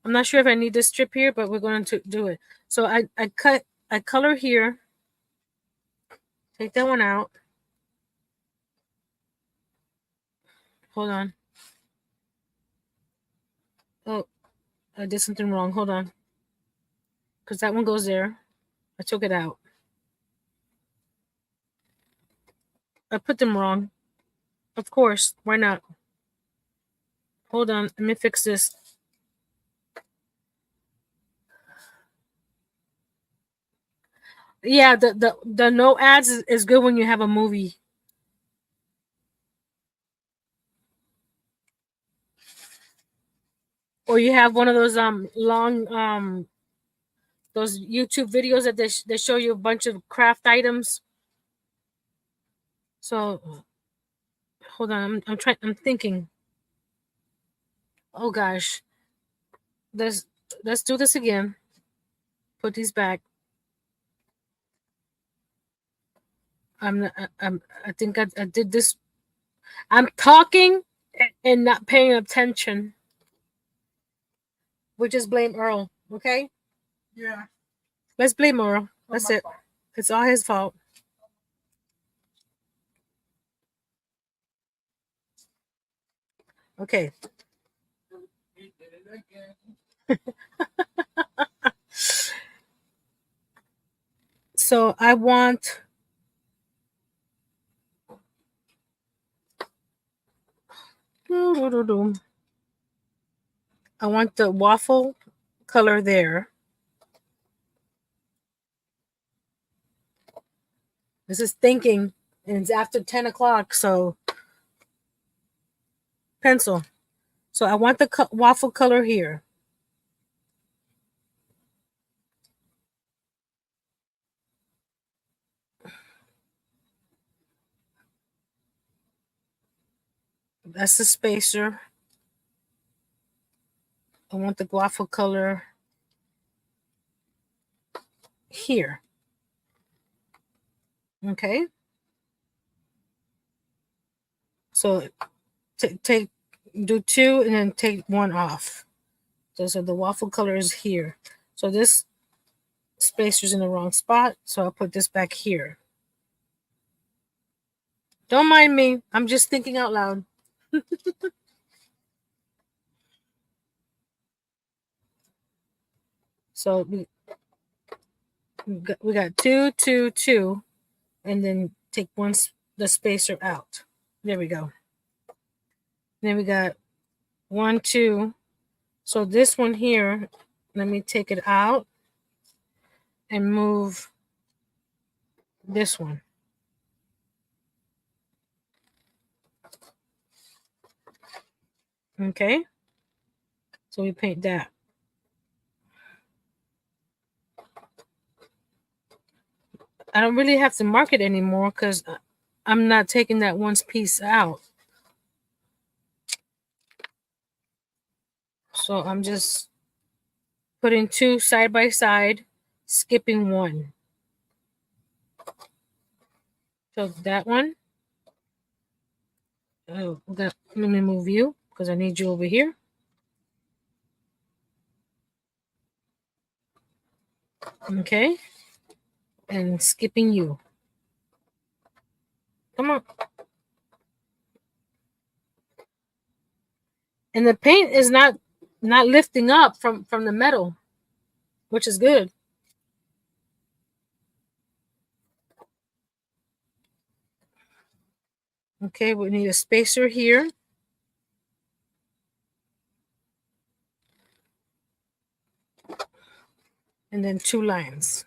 I'm not sure if I need this strip here, but we're going to do it. So I color here. Take that one out. Hold on. Oh, I did something wrong. Hold on. Because that one goes there. I took it out. I put them wrong. Of course. Why not? Hold on. Let me fix this. Yeah, the no ads is good when you have a movie. Or you have one of those long those YouTube videos that they show you a bunch of craft items. So hold on, I'm thinking. Oh gosh. Let's do this again. Put these back. I think I did this. I'm talking and not paying attention. We just blame Earl, okay? Yeah. Let's blame Earl. That's it. It's all his fault. Okay. He did it again. So I want I want the waffle color there. This is thinking, and it's after 10 o'clock, so pencil. So I want the waffle color here. That's the spacer. I want the waffle color here. Okay. So take do two and then take one off. So the waffle color is here. So this spacer's in the wrong spot. So I'll put this back here. Don't mind me. I'm just thinking out loud. So we got two, two, two, and then take the spacer out. There we go. Then we got 1, 2. So this one here, let me take it out and move this one. Okay. So we paint that. I don't really have to mark it anymore because I'm not taking that one piece out. So I'm just putting two side by side, skipping one. So that one. Oh, let me move you because I need you over here. Okay. And skipping you. Come on. And the paint is not lifting up from the metal, which is good. Okay, we need a spacer here. And then 2 lines.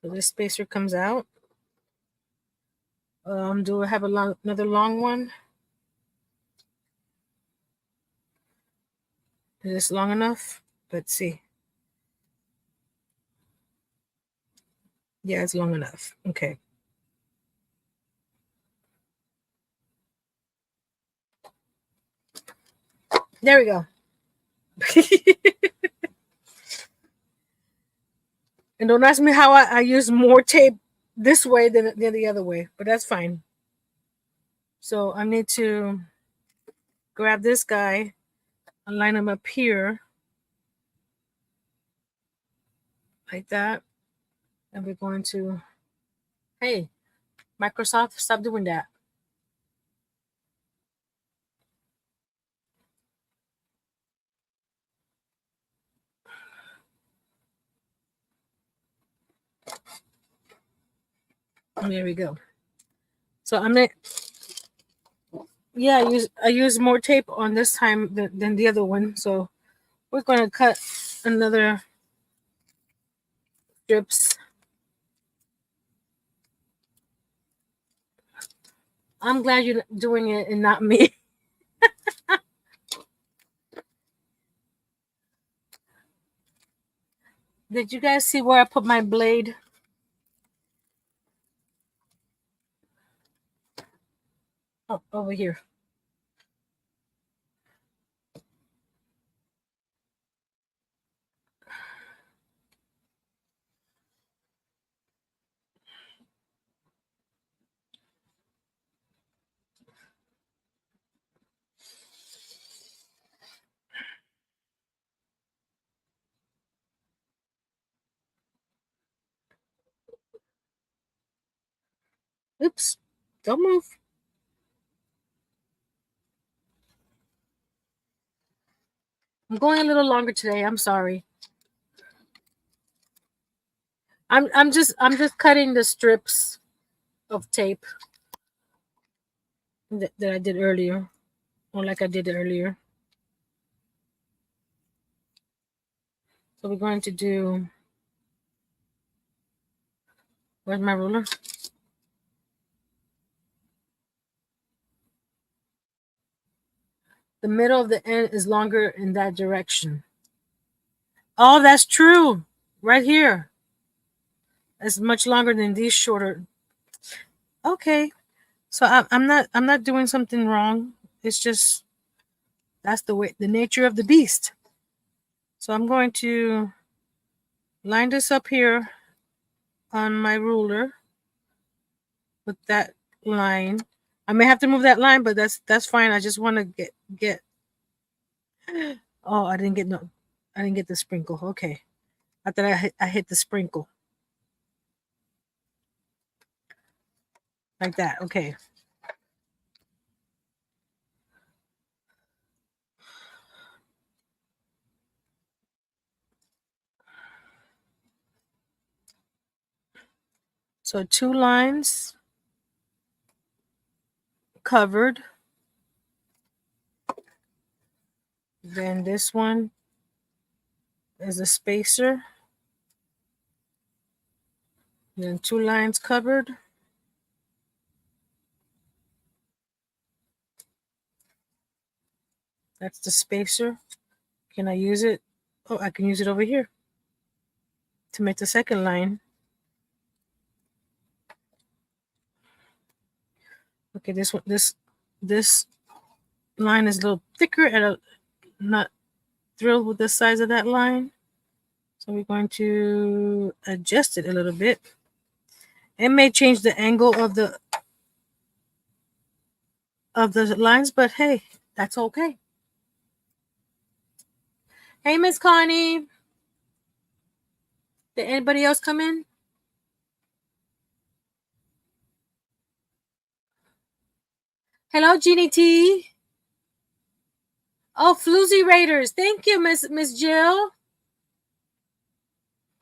So this spacer comes out. Do I have another long one? Is this long enough? Let's see. Yeah, it's long enough. Okay. There we go. And don't ask me how I use more tape this way than the other way, but that's fine. So I need to grab this guy and line him up here like that. And we're going to, hey, Microsoft, stop doing that. There we go. So I'm gonna, yeah, I use more tape on this time than the other one. So we're gonna cut another strips. I'm glad you're doing it and not me. Did you guys see where I put my blade? Oh, over here. Oops, don't move. I'm going a little longer today. I'm sorry. I'm just cutting the strips of tape that I did earlier, or like I did earlier. So we're going to do. Where's my ruler? The middle of the end is longer in that direction. Oh, that's true. right here. It's much longer than these shorter. Okay, so I'm not doing something wrong. It's just that's the nature of the beast. So I'm going to line this up here on my ruler with that line. I may have to move that line, but that's fine. I just want to get. Oh, I didn't get the sprinkle. Okay, I thought I hit the sprinkle like that. Okay. So 2 lines covered. Then this one is a spacer. Then 2 lines covered. That's the spacer. Can I use it? Oh, I can use it over here to make the second line. Okay, this line is a little thicker and I'm not thrilled with the size of that line. So we're going to adjust it a little bit. It may change the angle of the lines, but hey, that's okay. Hey, Miss Connie. Did anybody else come in? Hello, Jeannie T. Oh, Floozy Raiders. Thank you, Miss Jill.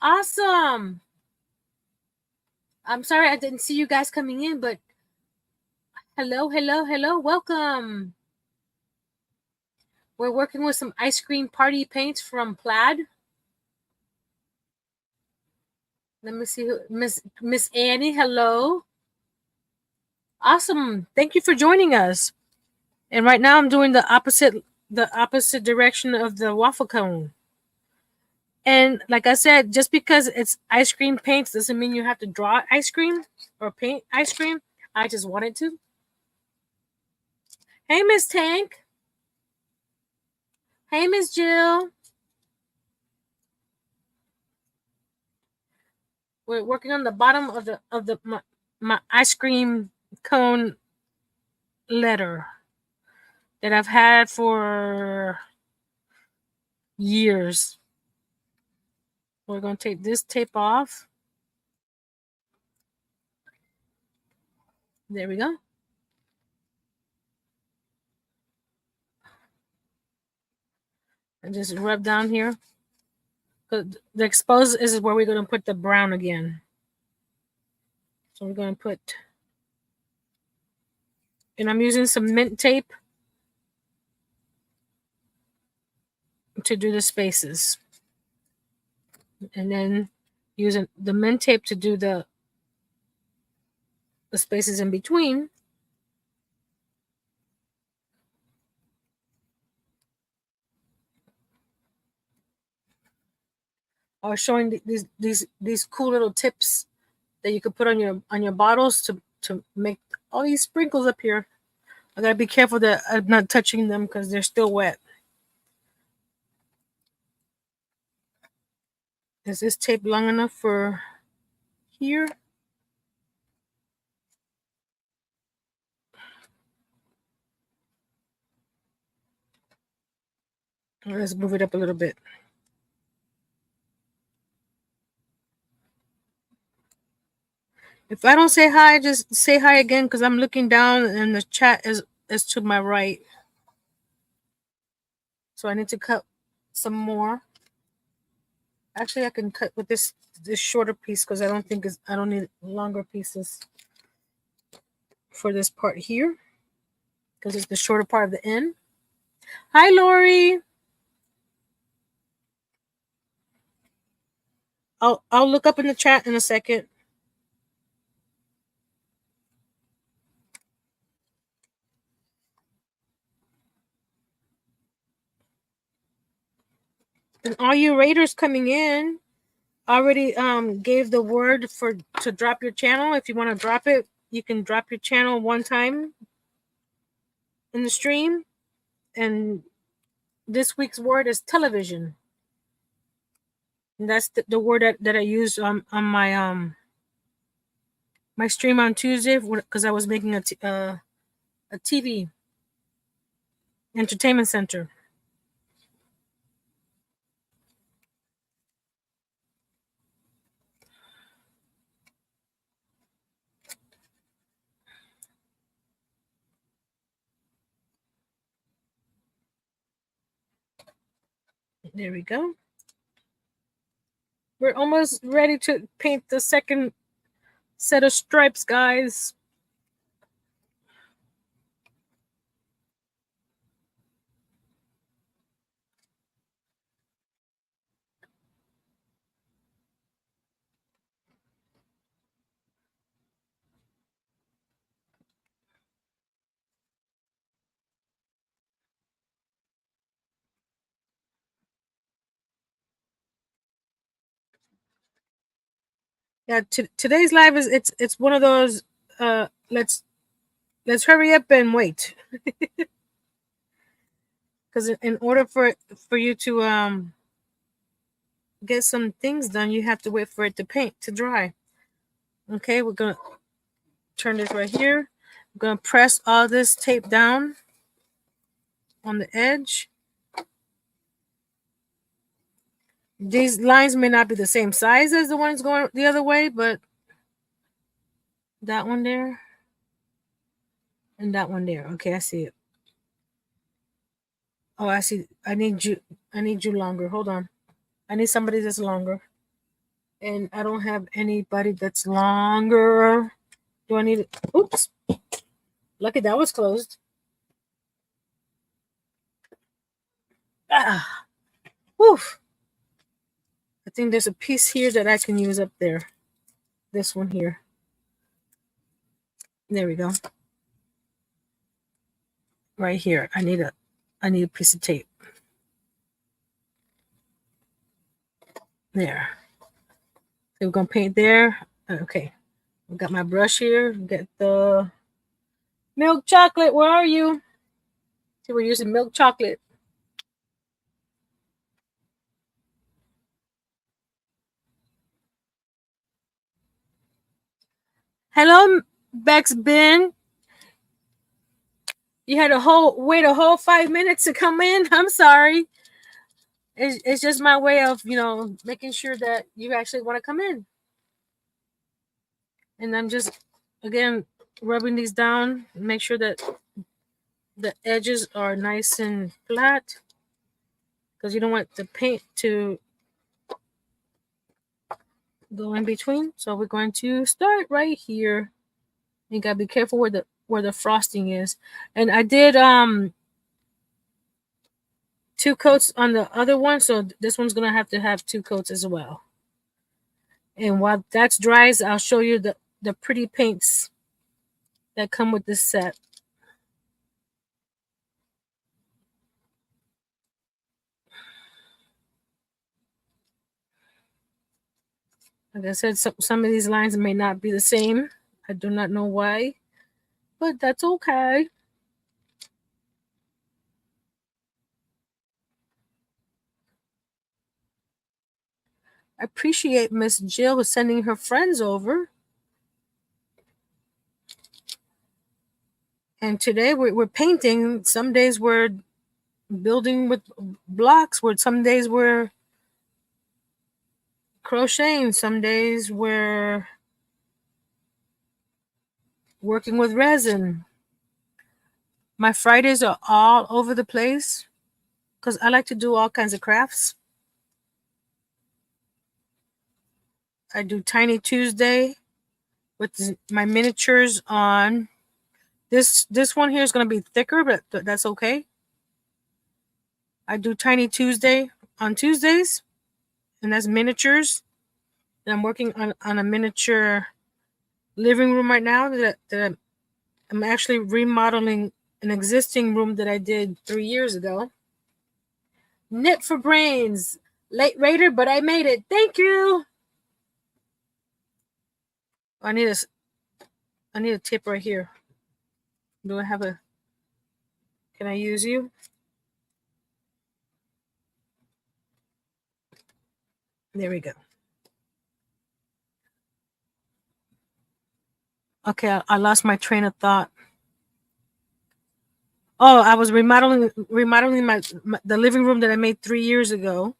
Awesome. I'm sorry I didn't see you guys coming in, but hello, hello, hello. Welcome. We're working with some ice cream party paints from Plaid. Let me see who Miss Annie. Hello. Awesome. Thank you for joining us. And right now I'm doing the opposite direction of the waffle cone. And like I said, just because it's ice cream paints doesn't mean you have to draw ice cream or paint ice cream. I just wanted to. Hey, Miss Tank. Hey, Miss Jill. We're working on the bottom of my ice cream cone letter that I've had for years. We're going to take this tape off. There we go. And just rub down here. The exposed is where we're going to put the brown again. So we're going to put, and I'm using some mint tape to do the spaces. And then using the mint tape to do the spaces in between. I was showing these cool little tips that you could put on your bottles to make all these sprinkles up here. I gotta be careful that I'm not touching them because they're still wet. Is this tape long enough for here? Let's move it up a little bit. If I don't say hi, just say hi again because I'm looking down and the chat is to my right. So I need to cut some more. Actually, I can cut with this shorter piece because I don't need longer pieces for this part here because it's the shorter part of the end. Hi, Lori. I'll look up in the chat in a second. And all you raiders coming in, already gave the word to drop your channel. If you want to drop it, you can drop your channel one time in the stream. And this week's word is television. And that's the word that I used on my stream on Tuesday because I was making a TV entertainment center. There we go. We're almost ready to paint the second set of stripes, guys. Yeah, today's live is it's one of those let's hurry up and wait. Because in order for you to get some things done, you have to wait for it to dry. Okay, we're gonna turn this right here. I'm gonna press all this tape down on the edge. These lines may not be the same size as the ones going the other way, but that one there and that one there. Okay, I see it. Oh, I see. I need you longer. Hold on. I need somebody that's longer. And I don't have anybody that's longer. Do I need it? Oops. Lucky that was closed. Ah. Woof. I think there's a piece here that I can use up there. This one here. There we go. Right here. I need a piece of tape. There. So we're gonna paint there. Okay. I've got my brush here. Get the milk chocolate. Where are you? See, we're using milk chocolate. Hello, Bex Ben. You had to wait a whole 5 minutes to come in. I'm sorry. It's just my way of, making sure that you actually want to come in. And I'm just, again, rubbing these down. Make sure that the edges are nice and flat. Because you don't want the paint to go in between. So we're going to start right here. You gotta be careful where the frosting is. And I did 2 coats on the other one, so this one's gonna have to have 2 coats as well. And while that's dries, I'll show you the pretty paints that come with this set. Like I said, some of these lines may not be the same. I do not know why, but that's okay. I appreciate Miss Jill sending her friends over. And today we're painting. Some days we're building with blocks, where some days we're crocheting, some days we're working with resin. My Fridays are all over the place because I like to do all kinds of crafts. I do Tiny Tuesday with my miniatures on. This one here is going to be thicker, but that's okay. I do Tiny Tuesday on Tuesdays, and that's miniatures. And I'm working on a miniature living room right now that I'm actually remodeling an existing room that I did 3 years ago. Knit for Brains. Late raider, but I made it. Thank you. I need a tip right here. Do I have a? Can I use you? There we go. Okay, I lost my train of thought. Oh, I was remodeling my the living room that I made 3 years ago.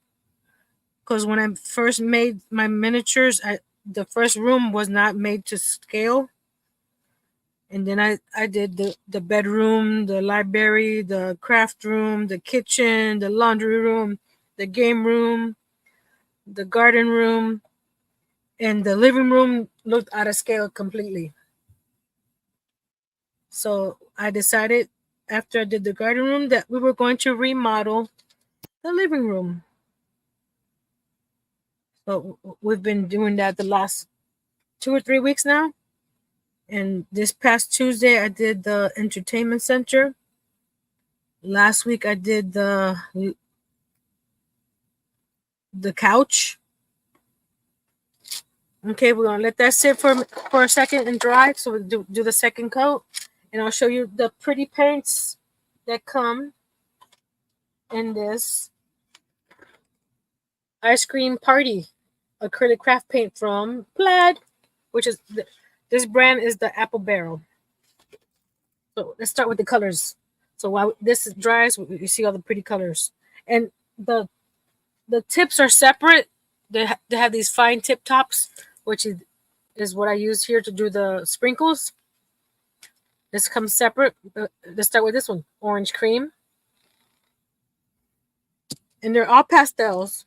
Because when I first made my miniatures, the first room was not made to scale, and then I did the bedroom, the library, the craft room, the kitchen, the laundry room, the game room, the garden room, and the living room looked out of scale completely. So I decided after I did the garden room that we were going to remodel the living room. So we've been doing that the last 2 or 3 weeks now. And this past Tuesday, I did the entertainment center. Last week, I did the couch. Okay, we're gonna let that sit for a second and dry. So we do the second coat, and I'll show you the pretty paints that come in this ice cream party acrylic craft paint from Plaid, which is this brand is the Apple Barrel. So let's start with the colors. So while this dries, you see all the pretty colors, and the tips are separate. They have these fine tip tops, which is what I use here to do the sprinkles. This comes separate. Let's start with this one, orange cream, and they're all pastels,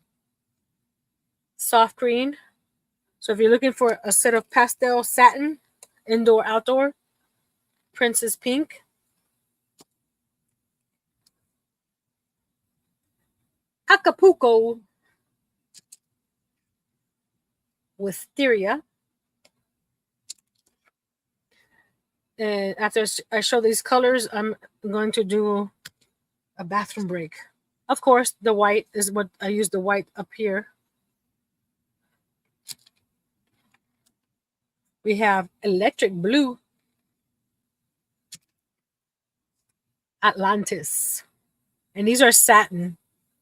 soft green. So if you're looking for a set of pastel satin, indoor outdoor, princess pink, Acapulco, wisteria. And after I show these colors, I'm going to do a bathroom break. Of course, the white is what I use the white up here. We have electric blue, Atlantis. And these are satin.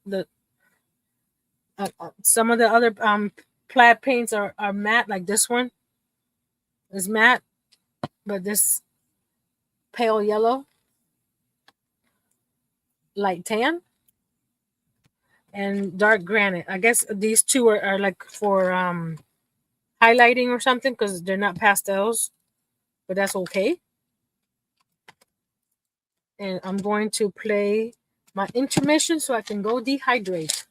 The some of the other plaid paints are matte, like this one is matte, but this pale yellow, light tan, and dark granite. I guess these two are like for highlighting or something because they're not pastels, but that's okay. And I'm going to play my intermission so I can go dehydrate.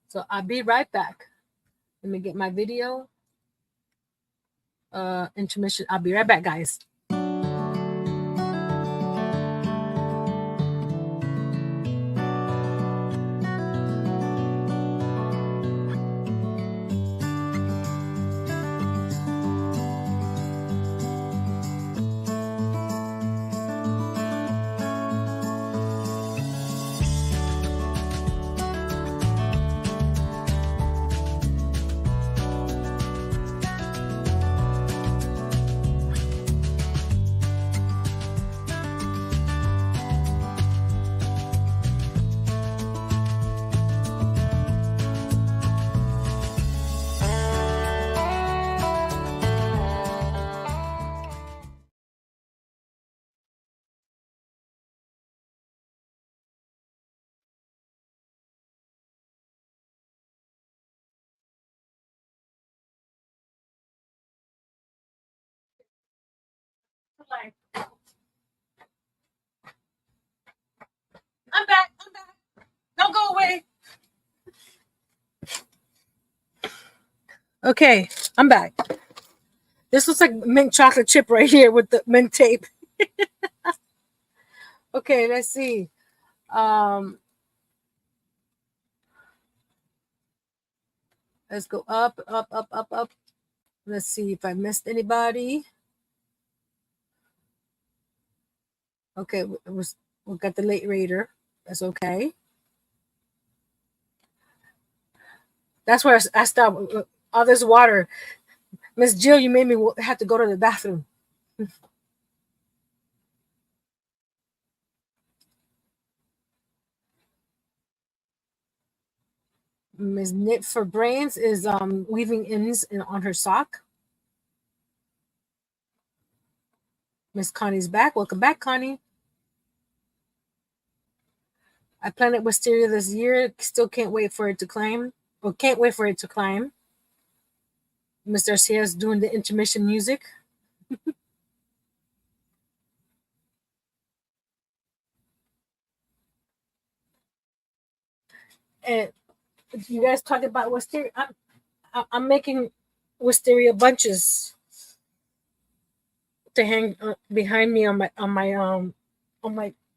So I'll be right back. Let me get my video. Intermission. I'll be right back, guys. I'm back. I'm back. Don't go away. Okay, I'm back. This looks like mint chocolate chip right here with the mint tape. Okay, let's see. Let's go up, up, up, up, up. Let's see if I missed anybody. Okay, we got the late raider. That's okay. That's where I stopped. All this water. Miss Jill, you made me have to go to the bathroom. Miss Knit for Brains is weaving ends on her sock. Miss Connie's back. Welcome back, Connie. I planted wisteria this year. Still can't wait for it to climb. Or can't wait for it to climb. Mr. Sierra's doing the intermission music. And you guys talk about wisteria. I'm making wisteria bunches to hang behind me on my on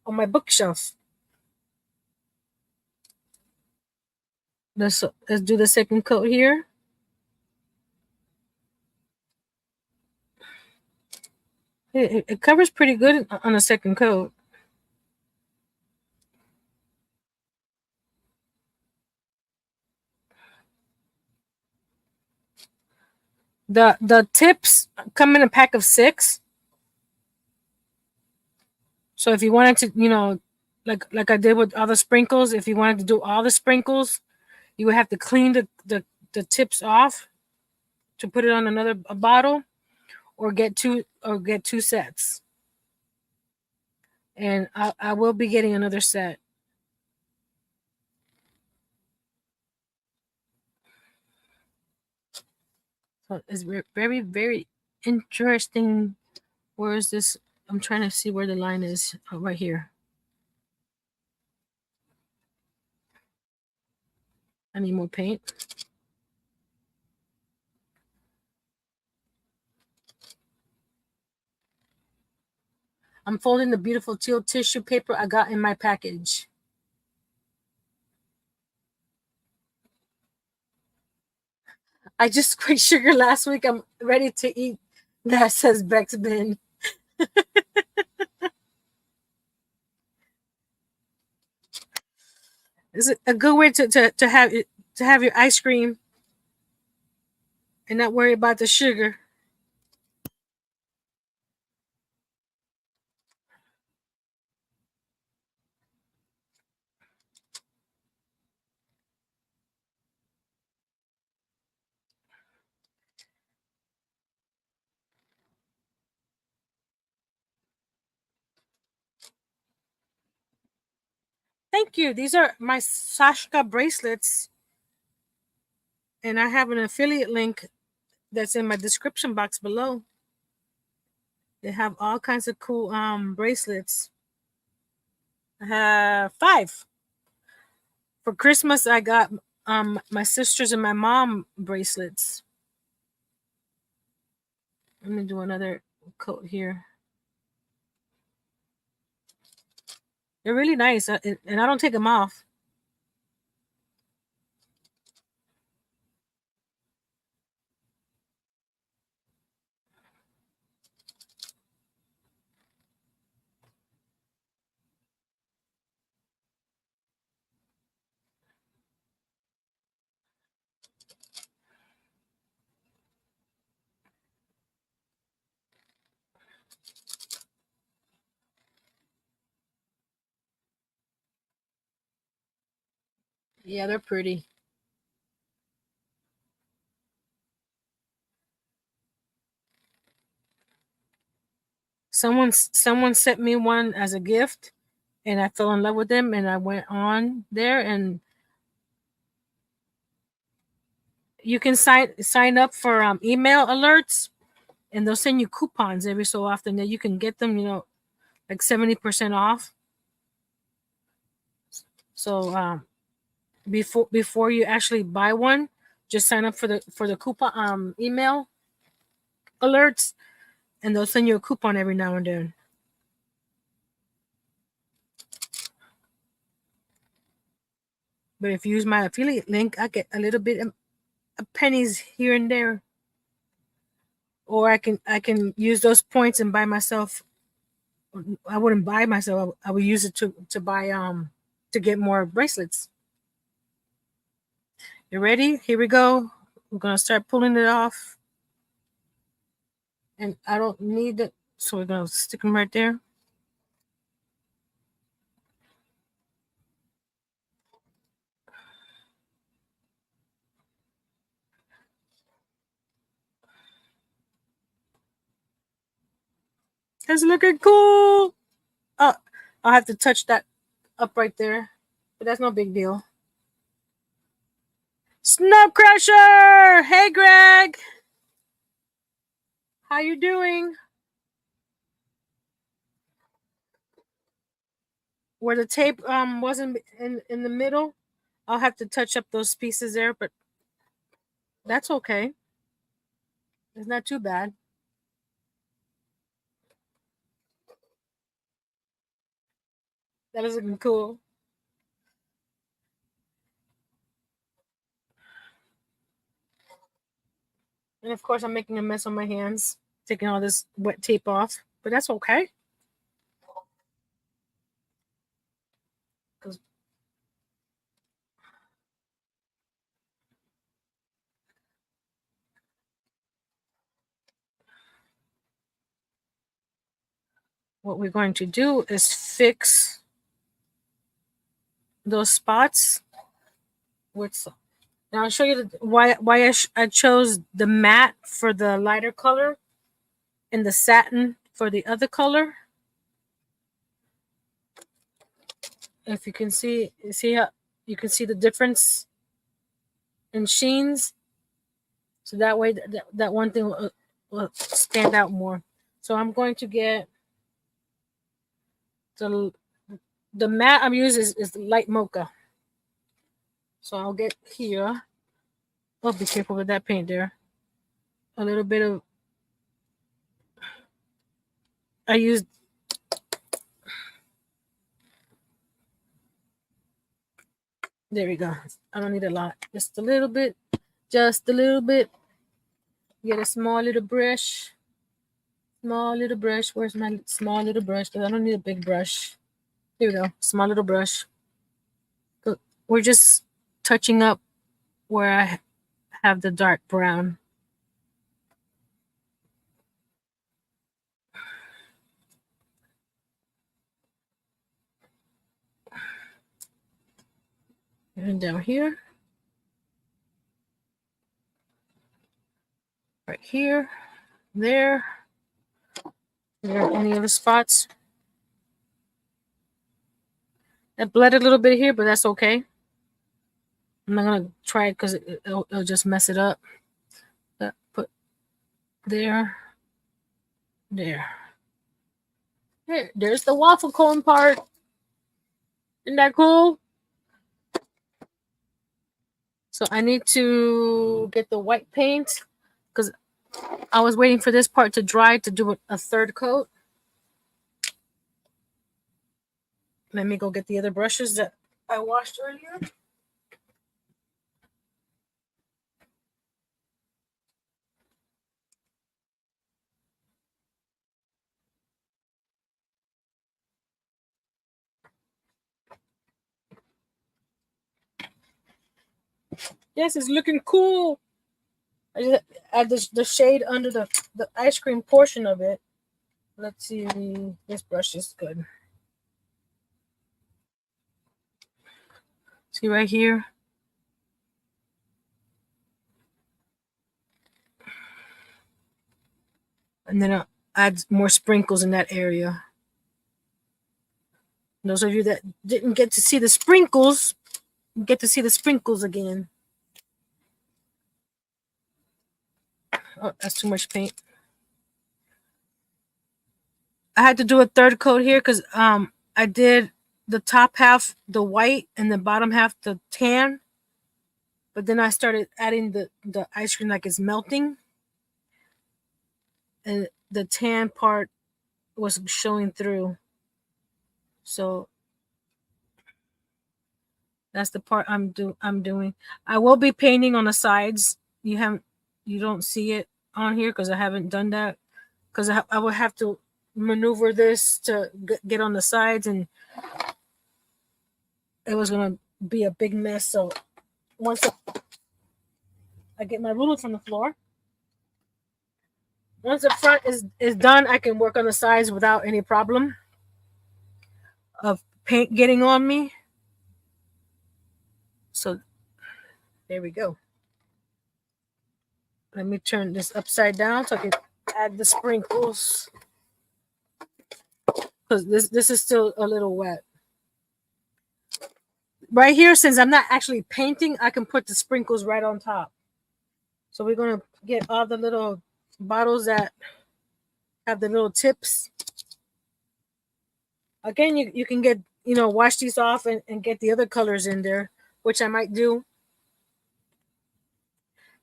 my bookshelf. Let's do the second coat here. It covers pretty good on the second coat. The tips come in a pack of 6. So if you wanted to, like I did with all the sprinkles, if you wanted to do all the sprinkles, you would have to clean the tips off to put it on another bottle, or get two sets. And I will be getting another set. So it's very, very interesting. Where is this? I'm trying to see where the line is. Oh, right here. I need more paint. I'm folding the beautiful teal tissue paper I got in my package. I just squeezed sugar last week. I'm ready to eat. That says Beck's Bin. Is it a good way to have your ice cream and not worry about the sugar? Thank you. These are my Sashka bracelets, and I have an affiliate link that's in my description box below. They have all kinds of cool bracelets. I have 5. For Christmas, I got my sisters and my mom bracelets. Let me do another coat here. They're really nice, and I don't take them off. Yeah, they're pretty. Someone sent me one as a gift, and I fell in love with them, and I went on there, and you can sign up for email alerts, and they'll send you coupons every so often that you can get them, like 70% off. So before you actually buy one, just sign up for the coupon email alerts, and they'll send you a coupon every now and then. But if you use my affiliate link, I get a little bit of pennies here and there. Or I can use those points and buy myself. I wouldn't buy myself. I would use it to buy to get more bracelets. You ready? Here we go. we're gonna start pulling it off. And I don't need it, so we're gonna stick them right there. It's looking cool. Oh, I'll have to touch that up right there, but that's no big deal. Snow Crusher! Hey, Greg! How you doing? Where the tape wasn't in the middle, I'll have to touch up those pieces there, but that's okay. It's not too bad. That is looking cool. And of course, I'm making a mess on my hands, taking all this wet tape off, but that's okay. Because what we're going to do is fix those spots with. Now I'll show you why I chose the matte for the lighter color and the satin for the other color. If you can see how you can see the difference in sheens, so that way that one thing will stand out more. So I'm going to get the matte I'm using is light mocha. So I'll get here. Oh, be careful with that paint there. A little bit of. I used. There we go. I don't need a lot. Just a little bit. Just a little bit. Get a small little brush. Small little brush. Where's my small little brush? Because I don't need a big brush. Here we go. Small little brush. But we're just touching up where I have the dark brown. And down here. Right here. There. There are any other spots? It bled a little bit here, but that's okay. I'm not gonna try it because it'll just mess it up. Put there, there. There's the waffle cone part. Isn't that cool? So I need to get the white paint because I was waiting for this part to dry to do a third coat. Let me go get the other brushes that I washed earlier. Yes, it's looking cool. I just add the shade under the ice cream portion of it. Let's see. This brush is good. See right here? And then I'll add more sprinkles in that area. Those of you that didn't get to see the sprinkles, get to see the sprinkles again. Oh, that's too much paint. I had to do a third coat here because I did the top half the white and the bottom half the tan. But then I started adding the ice cream like it's melting. And the tan part was showing through. So that's the part I'm doing. I will be painting on the sides. You don't see it on here because I haven't done that. Because I would have to maneuver this to get on the sides, and it was gonna be a big mess. So once I get my ruler from the floor. Once the front is done, I can work on the sides without any problem of paint getting on me. So there we go. Let me turn this upside down so I can add the sprinkles because this is still a little wet. Right here, since I'm not actually painting, I can put the sprinkles right on top. So we're gonna get all the little bottles that have the little tips. Again, you can get, wash these off and get the other colors in there, which I might do.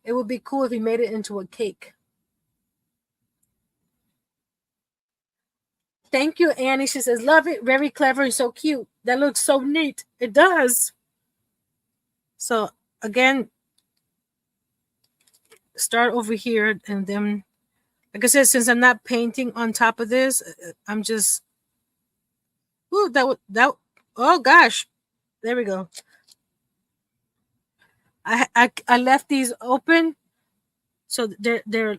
It would be cool if he made it into a cake. Thank you, Annie. She says, love it. Very clever and so cute. That looks so neat. It does. So again, start over here and then, like I said, since I'm not painting on top of this, I'm just, ooh, oh gosh. There we go. I left these open so they're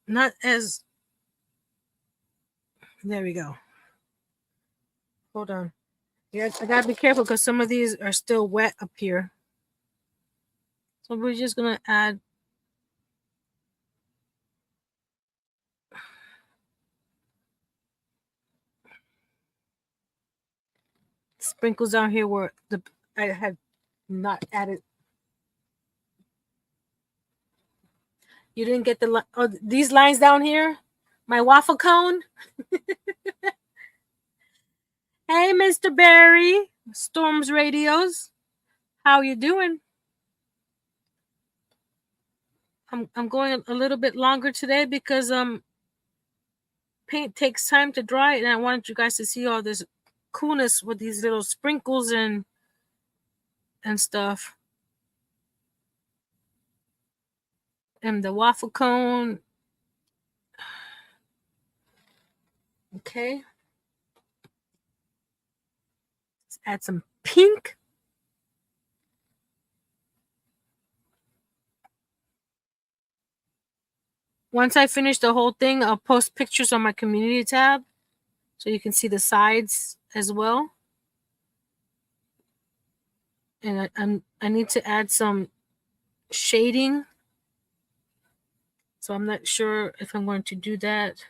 not as, there we go. Hold on. Yeah, I gotta be careful because some of these are still wet up here. So we're just gonna add sprinkles down here where I had not added. You didn't get these lines down here. My waffle cone. Hey, Mr. Barry, Storms Radios. How you doing? I'm going a little bit longer today because paint takes time to dry, and I wanted you guys to see all this coolness with these little sprinkles and stuff. And the waffle cone. Okay. Let's add some pink. Once I finish the whole thing, I'll post pictures on my community tab so you can see the sides as well. And I need to add some shading. So I'm not sure if I'm going to do that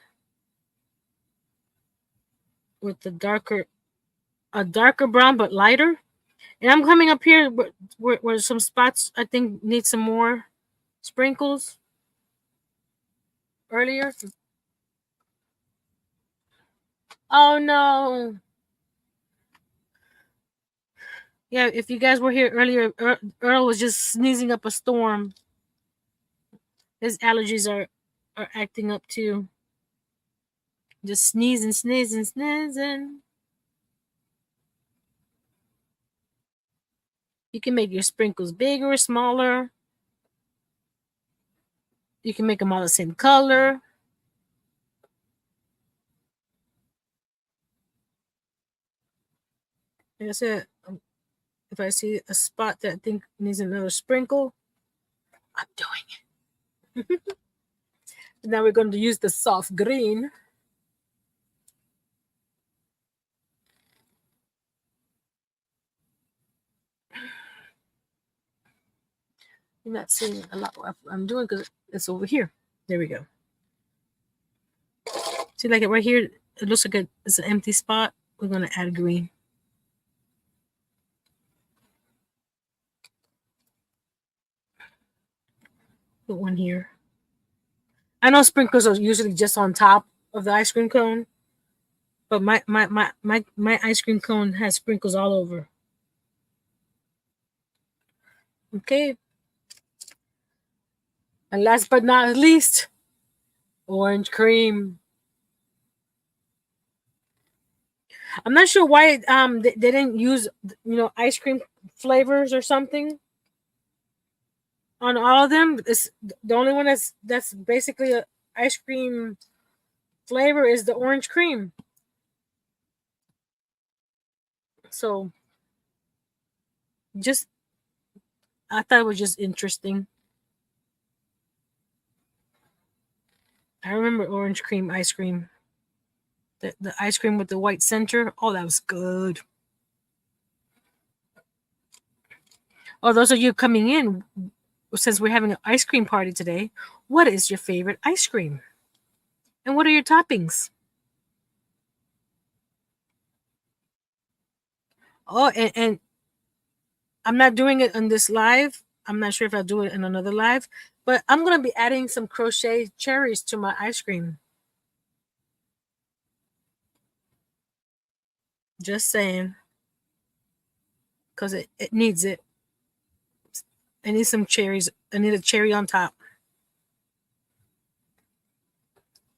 with a darker brown but lighter. And I'm coming up here where some spots I think need some more sprinkles earlier. Oh no. Yeah, if you guys were here earlier, Earl was just sneezing up a storm. His allergies are acting up too. Just sneezing, sneezing, sneezing. You can make your sprinkles bigger or smaller. You can make them all the same color. Like I said, if I see a spot that I think needs another sprinkle, I'm doing it. Now we're going to use the soft green. You're not seeing a lot what I'm doing because it's over here. There we go. See, like it right here, it looks like it's an empty spot. We're going to add green. Put one here. I know sprinkles are usually just on top of the ice cream cone, but my ice cream cone has sprinkles all over. Okay. And last but not least, orange cream. I'm not sure why they didn't use ice cream flavors or something on all of them. It's the only one that's basically a ice cream flavor is the orange cream. So just I thought it was just interesting. I remember orange cream ice cream. The ice cream with the white center. Oh, that was good. Oh, those of you coming in, since we're having an ice cream party today, what is your favorite ice cream? And what are your toppings? Oh, and I'm not doing it on this live. I'm not sure if I'll do it in another live, but I'm going to be adding some crochet cherries to my ice cream. Just saying, because it needs it. I need some cherries. I need a cherry on top.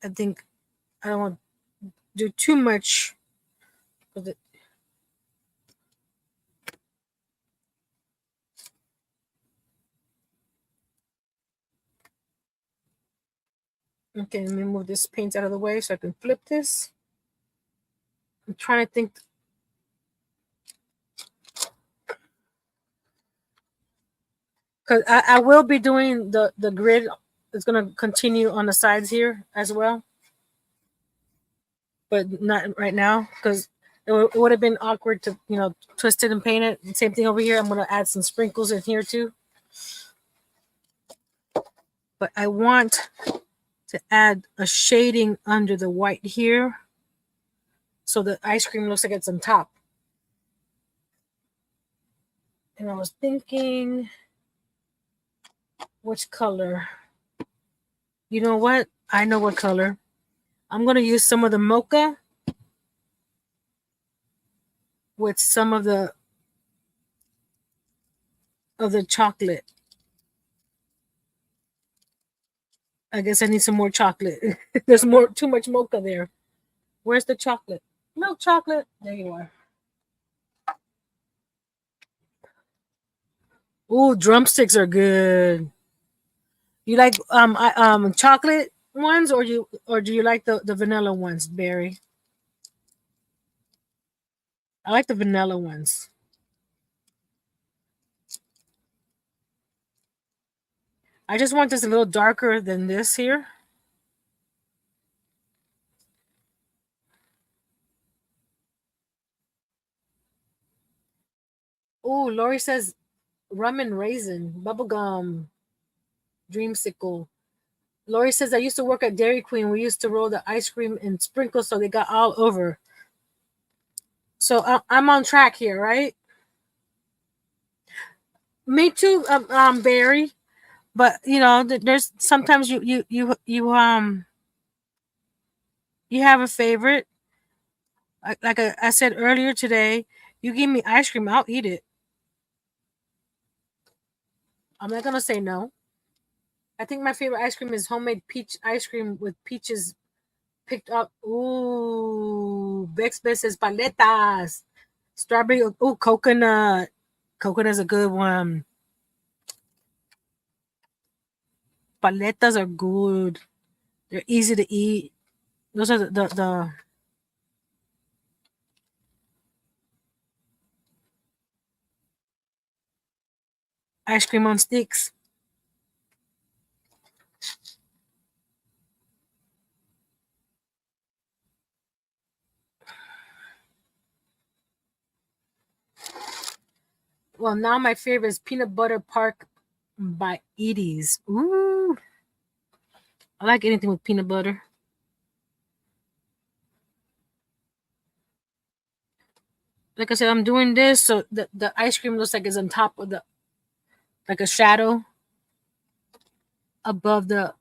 I think I don't want to do too much. Okay, let me move this paint out of the way so I can flip this. I'm trying to think. Because I will be doing the grid. It's going to continue on the sides here as well, but not right now because it would have been awkward to twist it and paint it. Same thing over here. I'm going to add some sprinkles in here too, but I want to add a shading under the white here so the ice cream looks like it's on top. And I was thinking, which color? You know what? I know what color. I'm going to use some of the mocha with some of the chocolate. I guess I need some more chocolate. There's too much mocha there. Where's the chocolate? Milk chocolate. There you are. Ooh, drumsticks are good. You like chocolate ones or do you like the vanilla ones, Barry? I like the vanilla ones. I just want this a little darker than this here. Ooh, Lori says rum and raisin, bubblegum, dreamsicle. Lori says I used to work at Dairy Queen. We used to roll the ice cream in sprinkles so they got all over. So I'm on track here, right? Me too, Barry. But there's sometimes you have a favorite. Like I said earlier today, you give me ice cream, I'll eat it. I'm not gonna say no. I think my favorite ice cream is homemade peach ice cream with peaches picked up. Ooh, Bex says paletas, strawberry. Ooh, coconut. Coconut is a good one. Paletas are good. They're easy to eat. Those are the ice cream on sticks. Well, now my favorite is peanut butter park by Edie's. Ooh, I like anything with peanut butter. Like I said, I'm doing this so the ice cream looks like it's on top of like a shadow above the.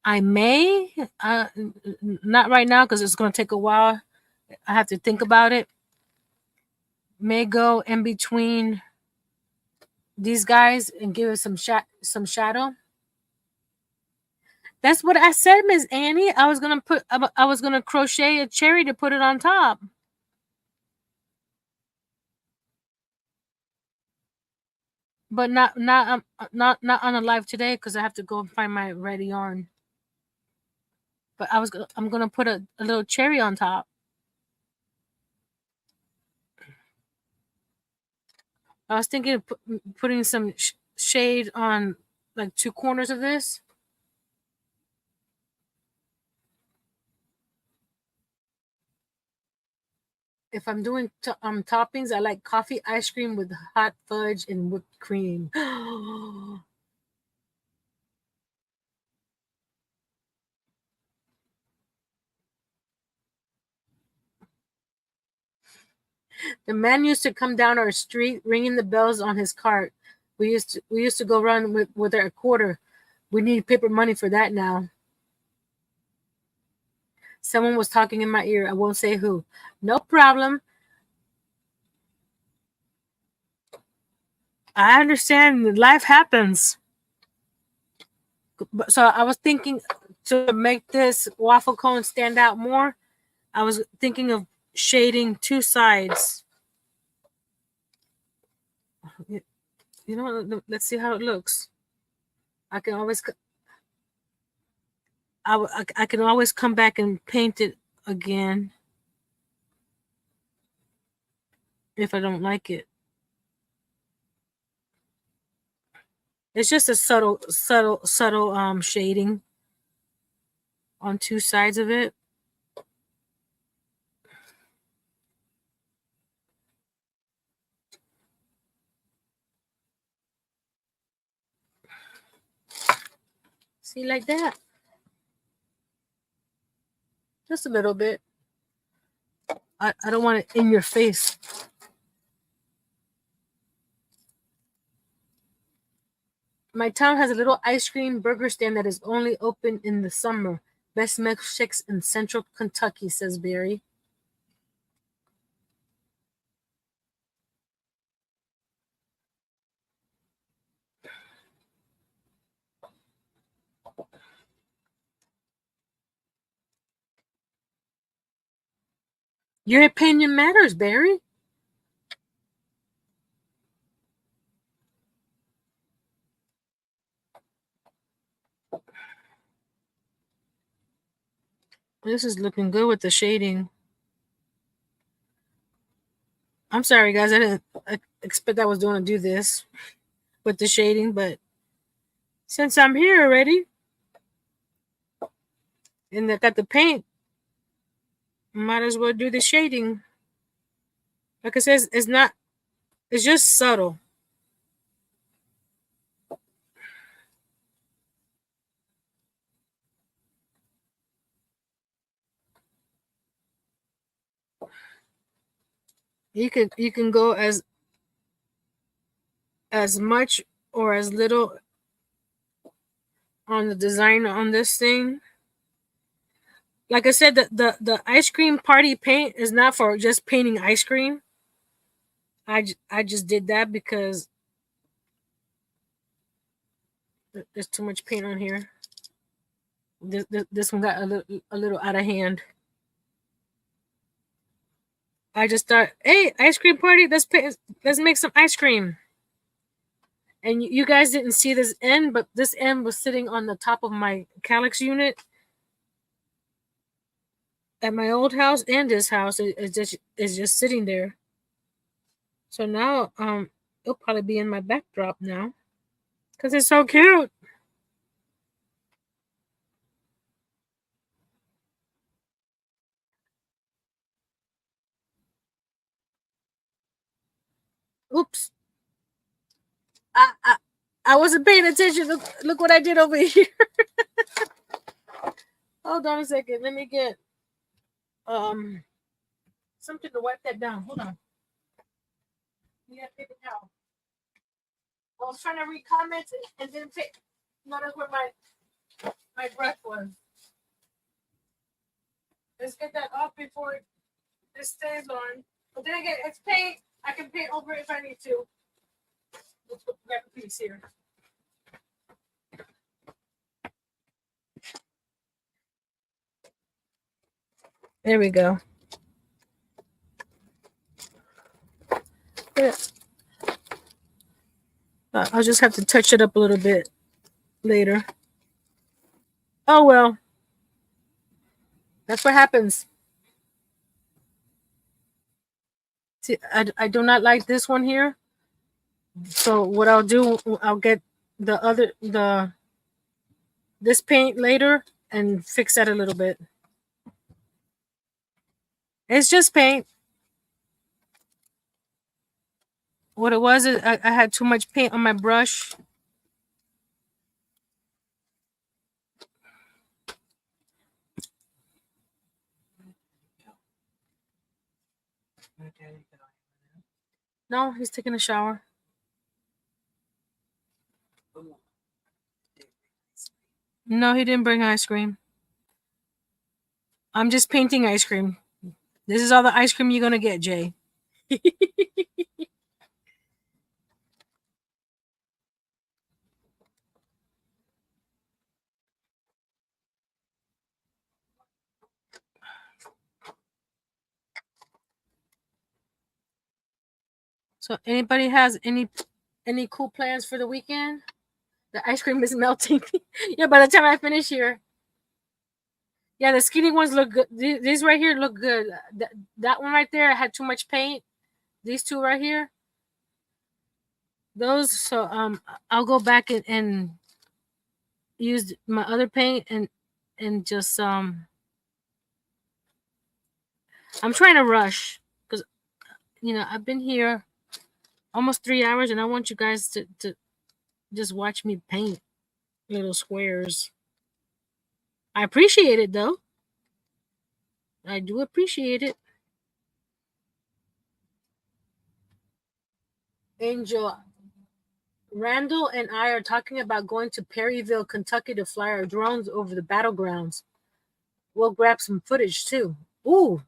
I may, not right now because it's going to take a while. I have to think about it. May go in between these guys and give it some shadow. That's what I said, Miss Annie. I was gonna crochet a cherry to put it on top. But not on a live today because I have to go and find my ready yarn. But I'm gonna put a little cherry on top. I was thinking of putting some shade on like 2 corners of this. If I'm doing toppings, I like coffee ice cream with hot fudge and whipped cream. The man used to come down our street ringing the bells on his cart. We used to go run with a quarter. We need paper money for that now. Someone was talking in my ear. I won't say who. No problem. I understand. Life happens. So I was thinking to make this waffle cone stand out more. I was thinking of shading 2 sides. You know, let's see how it looks. I can always, I can always come back and paint it again if I don't like it. It's just a subtle shading on 2 sides of it. See, like that. Just a little bit. I don't want it in your face. My town has a little ice cream burger stand that is only open in the summer. Best milkshakes in central Kentucky, says Barry. Your opinion matters, Barry. This is looking good with the shading. I'm sorry, guys. I didn't expect I was going to do this with the shading, but since I'm here already and I got the paint, might as well do the shading. Like I said, it's not. It's just subtle. You can go as much or as little on the design on this thing. Like I said, the ice cream party paint is not for just painting ice cream. I just did that because there's too much paint on here. This one got a little out of hand. I just thought, hey, ice cream party, let's make some ice cream. And you guys didn't see this end, but this end was sitting on the top of my calyx unit at my old house and this house. It's just sitting there. So now it'll probably be in my backdrop now because it's so cute. Oops, I wasn't paying attention. Look what I did over here. Hold on a second. Let me get something to wipe that down. Hold on. Yeah, paper towel. I was trying to read comments and then notice where my breath was. Let's get that off before it stays on. But then again, it's paint. I can paint over it if I need to. Let's grab a piece here. There we go. Yeah. I'll just have to touch it up a little bit later. Oh well. That's what happens. See, I do not like this one here. So what I'll do, I'll get the this paint later and fix that a little bit. It's just paint. What it was is I had too much paint on my brush. No, he's taking a shower. No, he didn't bring ice cream. I'm just painting ice cream. This is all the ice cream you're gonna get, Jay. So anybody has any cool plans for the weekend? The ice cream is melting. Yeah, by the time I finish here. Yeah, the skinny ones look good. These right here look good. That one right there had too much paint. These two right here, those. So I'll go back and use my other paint and just I'm trying to rush because I've been here almost 3 hours and I want you guys to just watch me paint little squares. I appreciate it though. I do appreciate it. Angel, Randall and I are talking about going to Perryville, Kentucky to fly our drones over the battlegrounds. We'll grab some footage too. Ooh.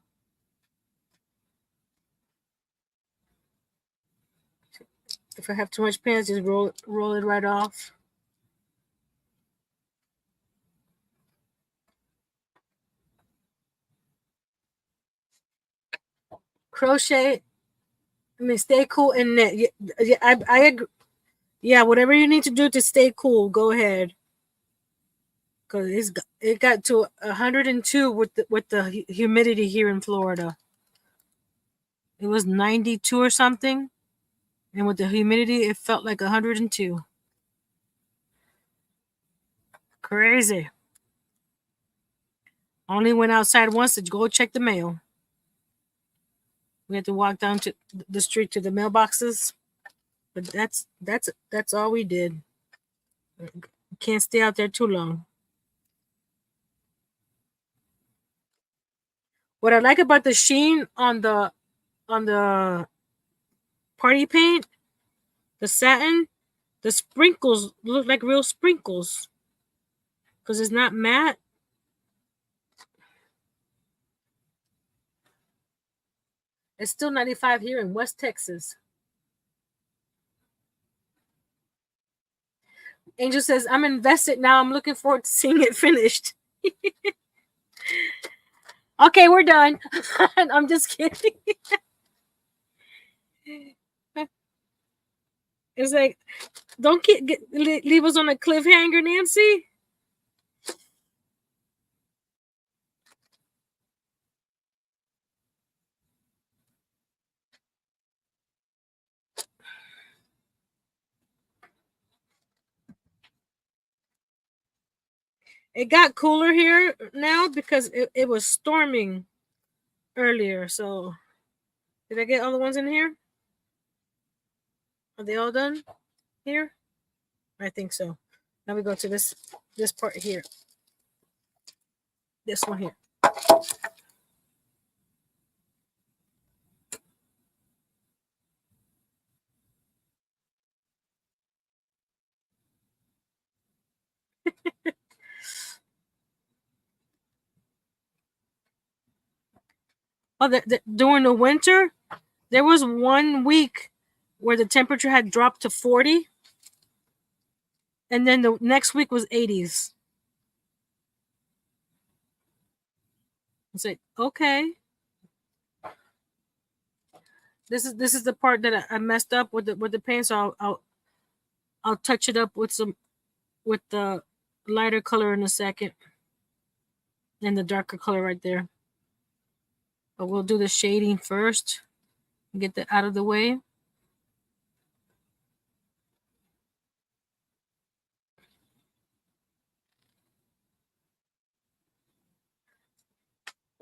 If I have too much paint, just roll it right off. Crochet. I mean, stay cool and knit. Yeah, I agree. Yeah, whatever you need to do to stay cool, go ahead. Cause it got to 102 with the humidity here in Florida. It was 92 or something, and with the humidity, it felt like 102. Crazy. Only went outside once to go check the mail. We had to walk down to the street to the mailboxes, but that's all we did. Can't stay out there too long. What I like about the sheen on the party paint, the satin, the sprinkles look like real sprinkles because it's not matte. It's still 95 here in West Texas. Angel says, I'm invested now. I'm looking forward to seeing it finished. Okay, we're done. I'm just kidding. It's like, don't leave us on a cliffhanger, Nancy. It got cooler here now because it was storming earlier. So, did I get all the ones in here? Are they all done here? I think so. Now we go to this part here. This one here. Oh, during the winter, there was 1 week where the temperature had dropped to 40, and then the next week was 80s. It's like, okay, this is the part that I messed up with the paint. So I'll touch it up with the lighter color in a second, and the darker color right there. But we'll do the shading first. Get that out of the way.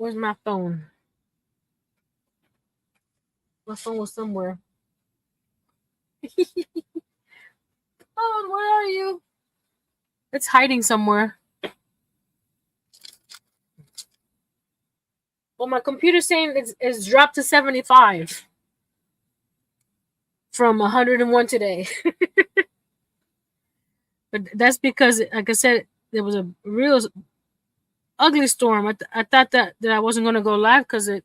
Where's my phone? My phone was somewhere. Oh, where are you? It's hiding somewhere. Well, my computer's saying it's dropped to 75 from 101 today. But that's because, like I said, there was a real ugly storm. I thought that I wasn't gonna go live because it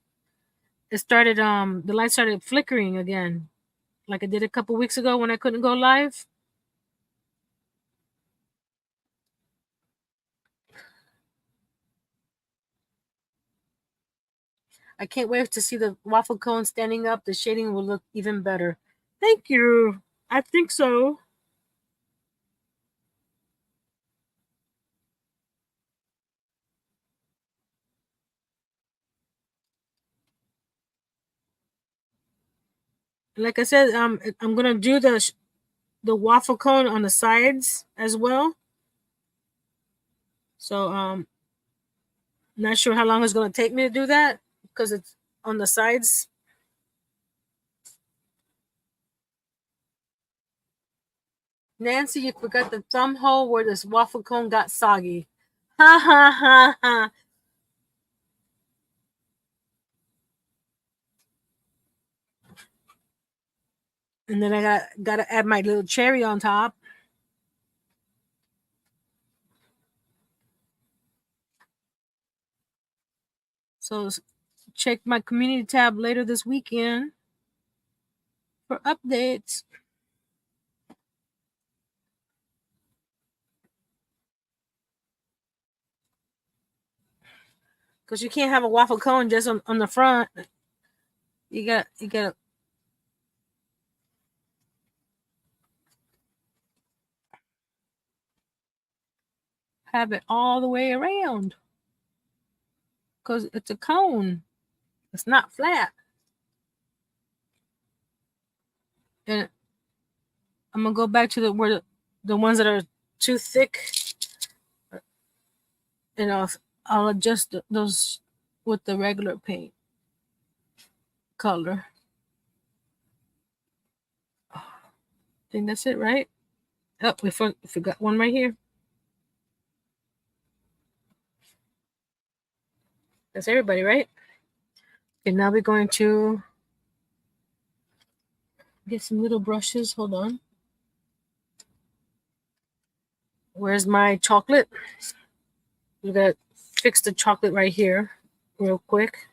started the light started flickering again, like it did a couple weeks ago when I couldn't go live. I can't wait to see the waffle cone standing up. The shading will look even better. Thank you. I think so. Like I said, I'm gonna do the waffle cone on the sides as well. So not sure how long it's gonna take me to do that because it's on the sides. Nancy, you forgot the thumb hole where this waffle cone got soggy. Ha ha ha ha. And then I gotta add my little cherry on top. So check my community tab later this weekend for updates. Because you can't have a waffle cone just on the front. You gotta have it all the way around. Because it's a cone. It's not flat. And I'm gonna go back to the ones that are too thick, and I'll adjust those with the regular paint color. I think that's it, right? Oh, we forgot one right here. That's everybody, right? Okay, now we're going to get some little brushes. Hold on. Where's my chocolate? We gotta fix the chocolate right here real quick.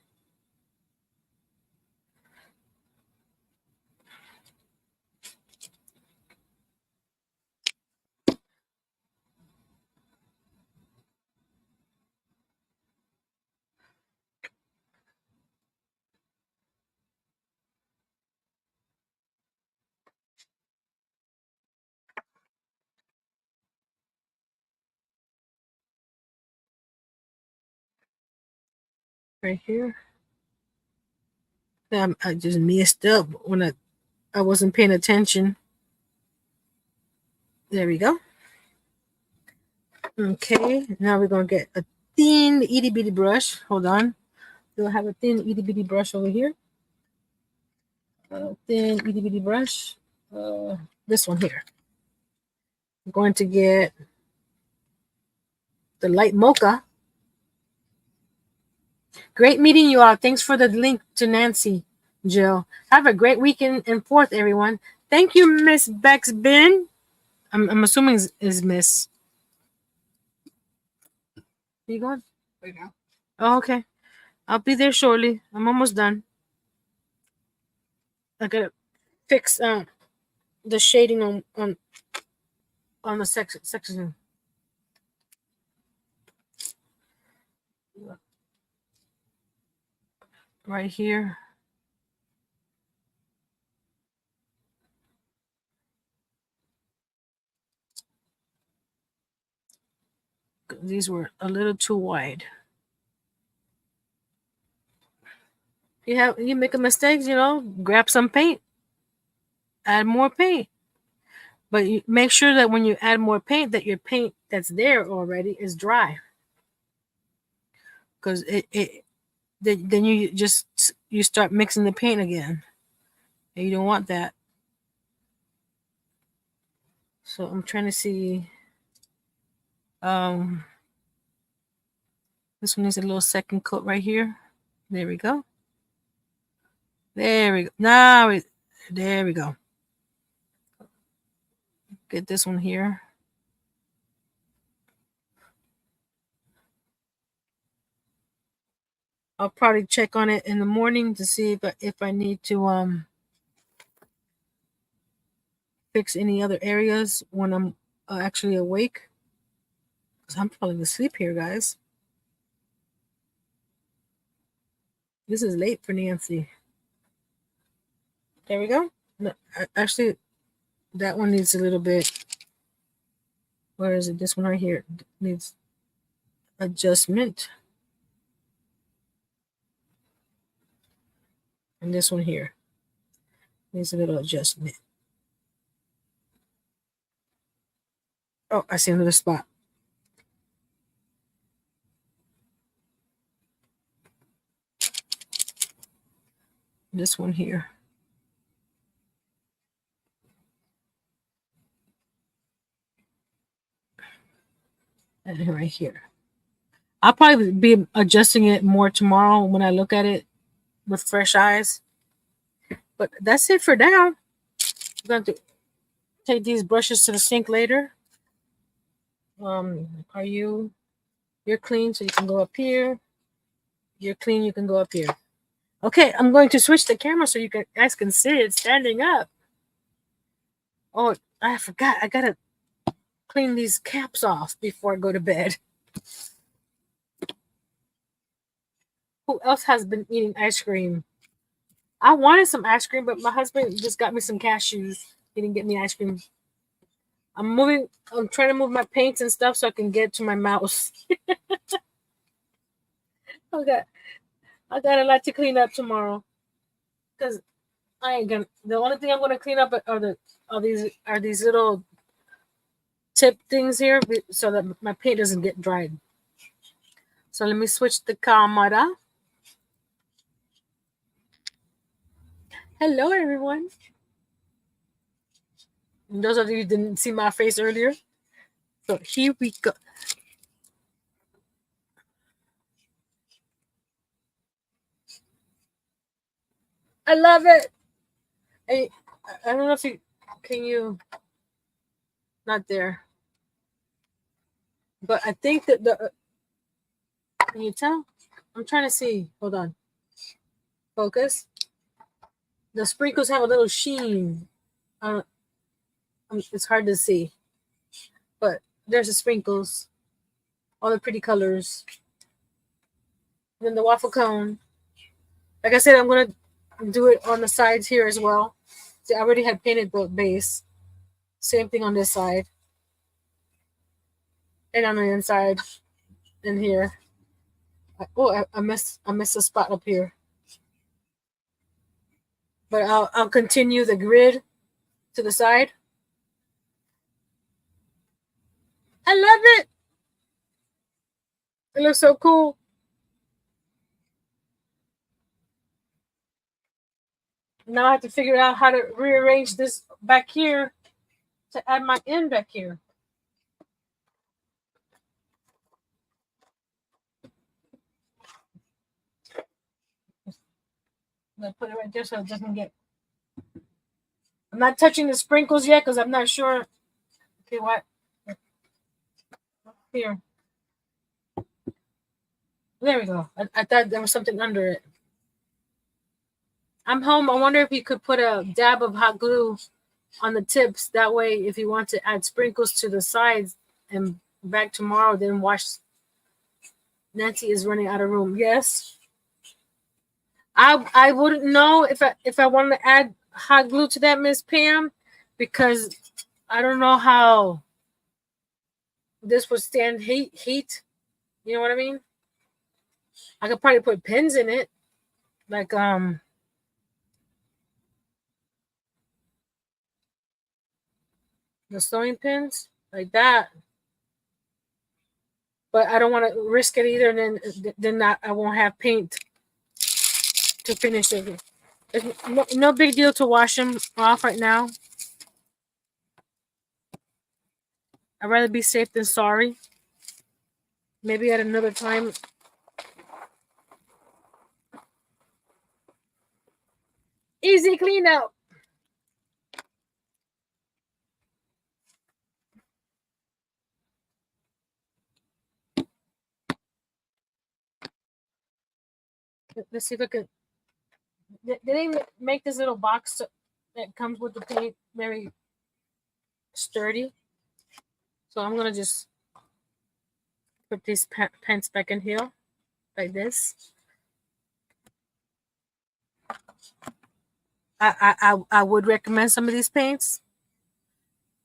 Right here. I just messed up when I wasn't paying attention. There we go. Okay, now we're gonna get a thin itty bitty brush. Hold on. Do I have a thin itty bitty brush over here? Thin itty bitty brush. This one here. I'm going to get the light mocha. Great meeting you all. Thanks for the link to Nancy, Jill. Have a great weekend in Fourth, everyone. Thank you, Miss Bex Bin. I'm assuming is Miss. You going? Right now. Oh, okay. I'll be there shortly. I'm almost done. I gotta fix the shading on the section. Right here. These were a little too wide. You make a mistake, grab some paint, add more paint. But you make sure that when you add more paint, that your paint that's there already is dry. Because then you start mixing the paint again. And you don't want that. So I'm trying to see. Um, this one needs a little second coat right here. There we go. There we go. There we go. Get this one here. I'll probably check on it in the morning to see if I need to fix any other areas when I'm actually awake. Cause I'm falling asleep here, guys. This is late for Nancy. There we go. No, actually, that one needs a little bit. Where is it? This one right here needs adjustment. And this one here needs a little adjustment. Oh, I see another spot. This one here. And right here. I'll probably be adjusting it more tomorrow when I look at it with fresh eyes. But that's it for now. I'm going to take these brushes to the sink later. You're clean, so you can go up here. You're clean, you can go up here. Okay, I'm going to switch the camera so guys can see it standing up. Oh, I forgot. I gotta clean these caps off before I go to bed. Who else has been eating ice cream? I wanted some ice cream, but my husband just got me some cashews. He didn't get me ice cream. I'm trying to move my paints and stuff so I can get to my mouse. Okay. I got a lot to clean up tomorrow. Because the only thing I'm gonna clean up are these little tip things here so that my paint doesn't get dried. So let me switch the camera. Hello, everyone. And those of you who didn't see my face earlier. So here we go. I love it. I don't know if you not there. But I think that can you tell? I'm trying to see. Hold on. Focus. The sprinkles have a little sheen. It's hard to see. But there's the sprinkles. All the pretty colors. And then the waffle cone. Like I said, I'm going to do it on the sides here as well. See, I already had painted both base. Same thing on this side. And on the inside. And here. I missed a spot up here. But I'll continue the grid to the side. I love it. It looks so cool. Now I have to figure out how to rearrange this back here to add my end back here. I'm gonna put it right there so it doesn't get. I'm not touching the sprinkles yet because I'm not sure. Okay, what? Here. There we go. I thought there was something under it. I'm home. I wonder if you could put a dab of hot glue on the tips. That way, if you want to add sprinkles to the sides and back tomorrow, then wash. Nancy is running out of room. Yes. I wouldn't know if I wanted to add hot glue to that, Miss Pam, because I don't know how this would stand heat. You know what I mean? I could probably put pins in it, like the sewing pins, like that. But I don't want to risk it either, and then I won't have paint to finish it. It's no big deal to wash them off right now. I'd rather be safe than sorry. Maybe at another time. Easy clean out. Let's see if I can. They didn't make this little box that comes with the paint very sturdy. So I'm gonna just put these pants back in here like this. I would recommend some of these paints.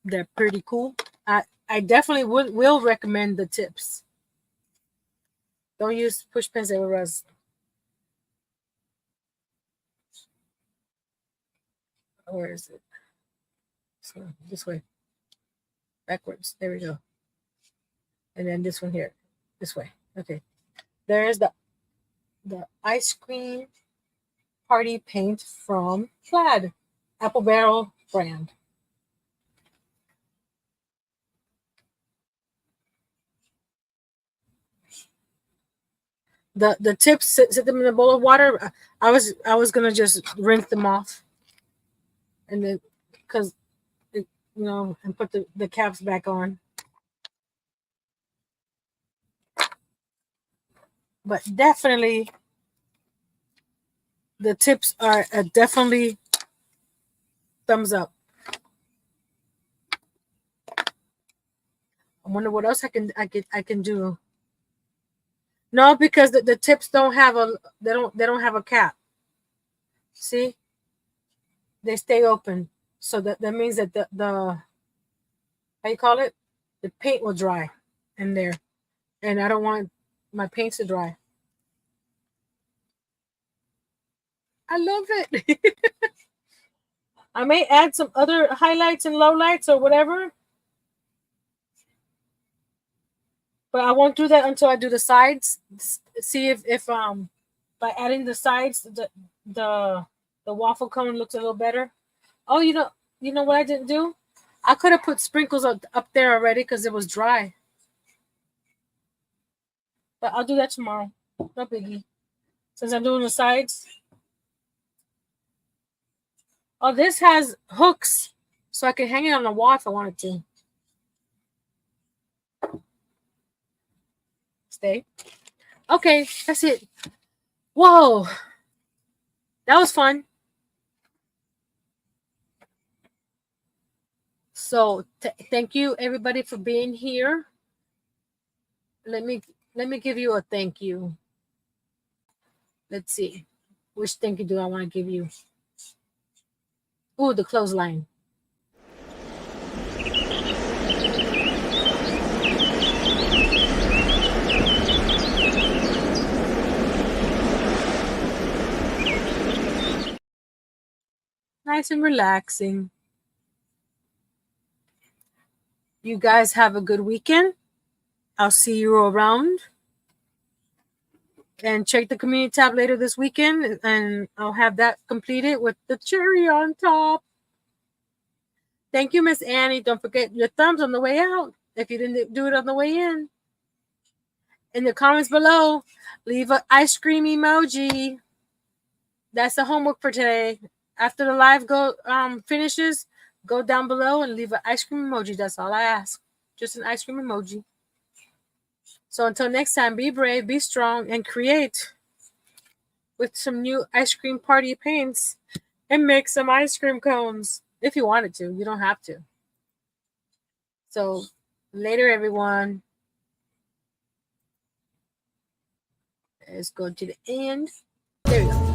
They're pretty cool. I definitely will recommend the tips. Don't use push pins that will rust. Where is it? So this way. Backwards. There we go. And then this one here. This way. Okay. There's the ice cream party paint from Plaid. Apple Barrel brand. The tips, sit them in a bowl of water. I was gonna just rinse them off, and then because and put the caps back on. But definitely, the tips are definitely thumbs up. I wonder what else I can do. No, because the tips don't have they don't have a cap. See, they stay open, so that means that the how you call it, the paint will dry in there, and I don't want my paints to dry. I love it. I may add some other highlights and lowlights or whatever, but I won't do that until I do the sides. See if by adding the sides the waffle cone looks a little better. Oh, you know what I didn't do? I could have put sprinkles up there already because it was dry. But I'll do that tomorrow. No biggie. Since I'm doing the sides. Oh, this has hooks, so I can hang it on the wall if I wanted to. Stay. Okay, that's it. Whoa. That was fun. So thank you everybody for being here. Let me give you a thank you. Let's see. Which thank you do I want to give you? Ooh, the clothesline. Nice and relaxing. You guys have a good weekend. I'll see you around. And check the community tab later this weekend, and I'll have that completed with the cherry on top. Thank you, Miss Annie. Don't forget your thumbs on the way out if you didn't do it on the way in. In the comments below, leave an ice cream emoji. That's the homework for today. After the live finishes, go down below and leave an ice cream emoji. That's all I ask. Just an ice cream emoji. So until next time, be brave, be strong, and create with some new ice cream party paints and make some ice cream cones. If you wanted to, you don't have to. So later, everyone. Let's go to the end. There we go.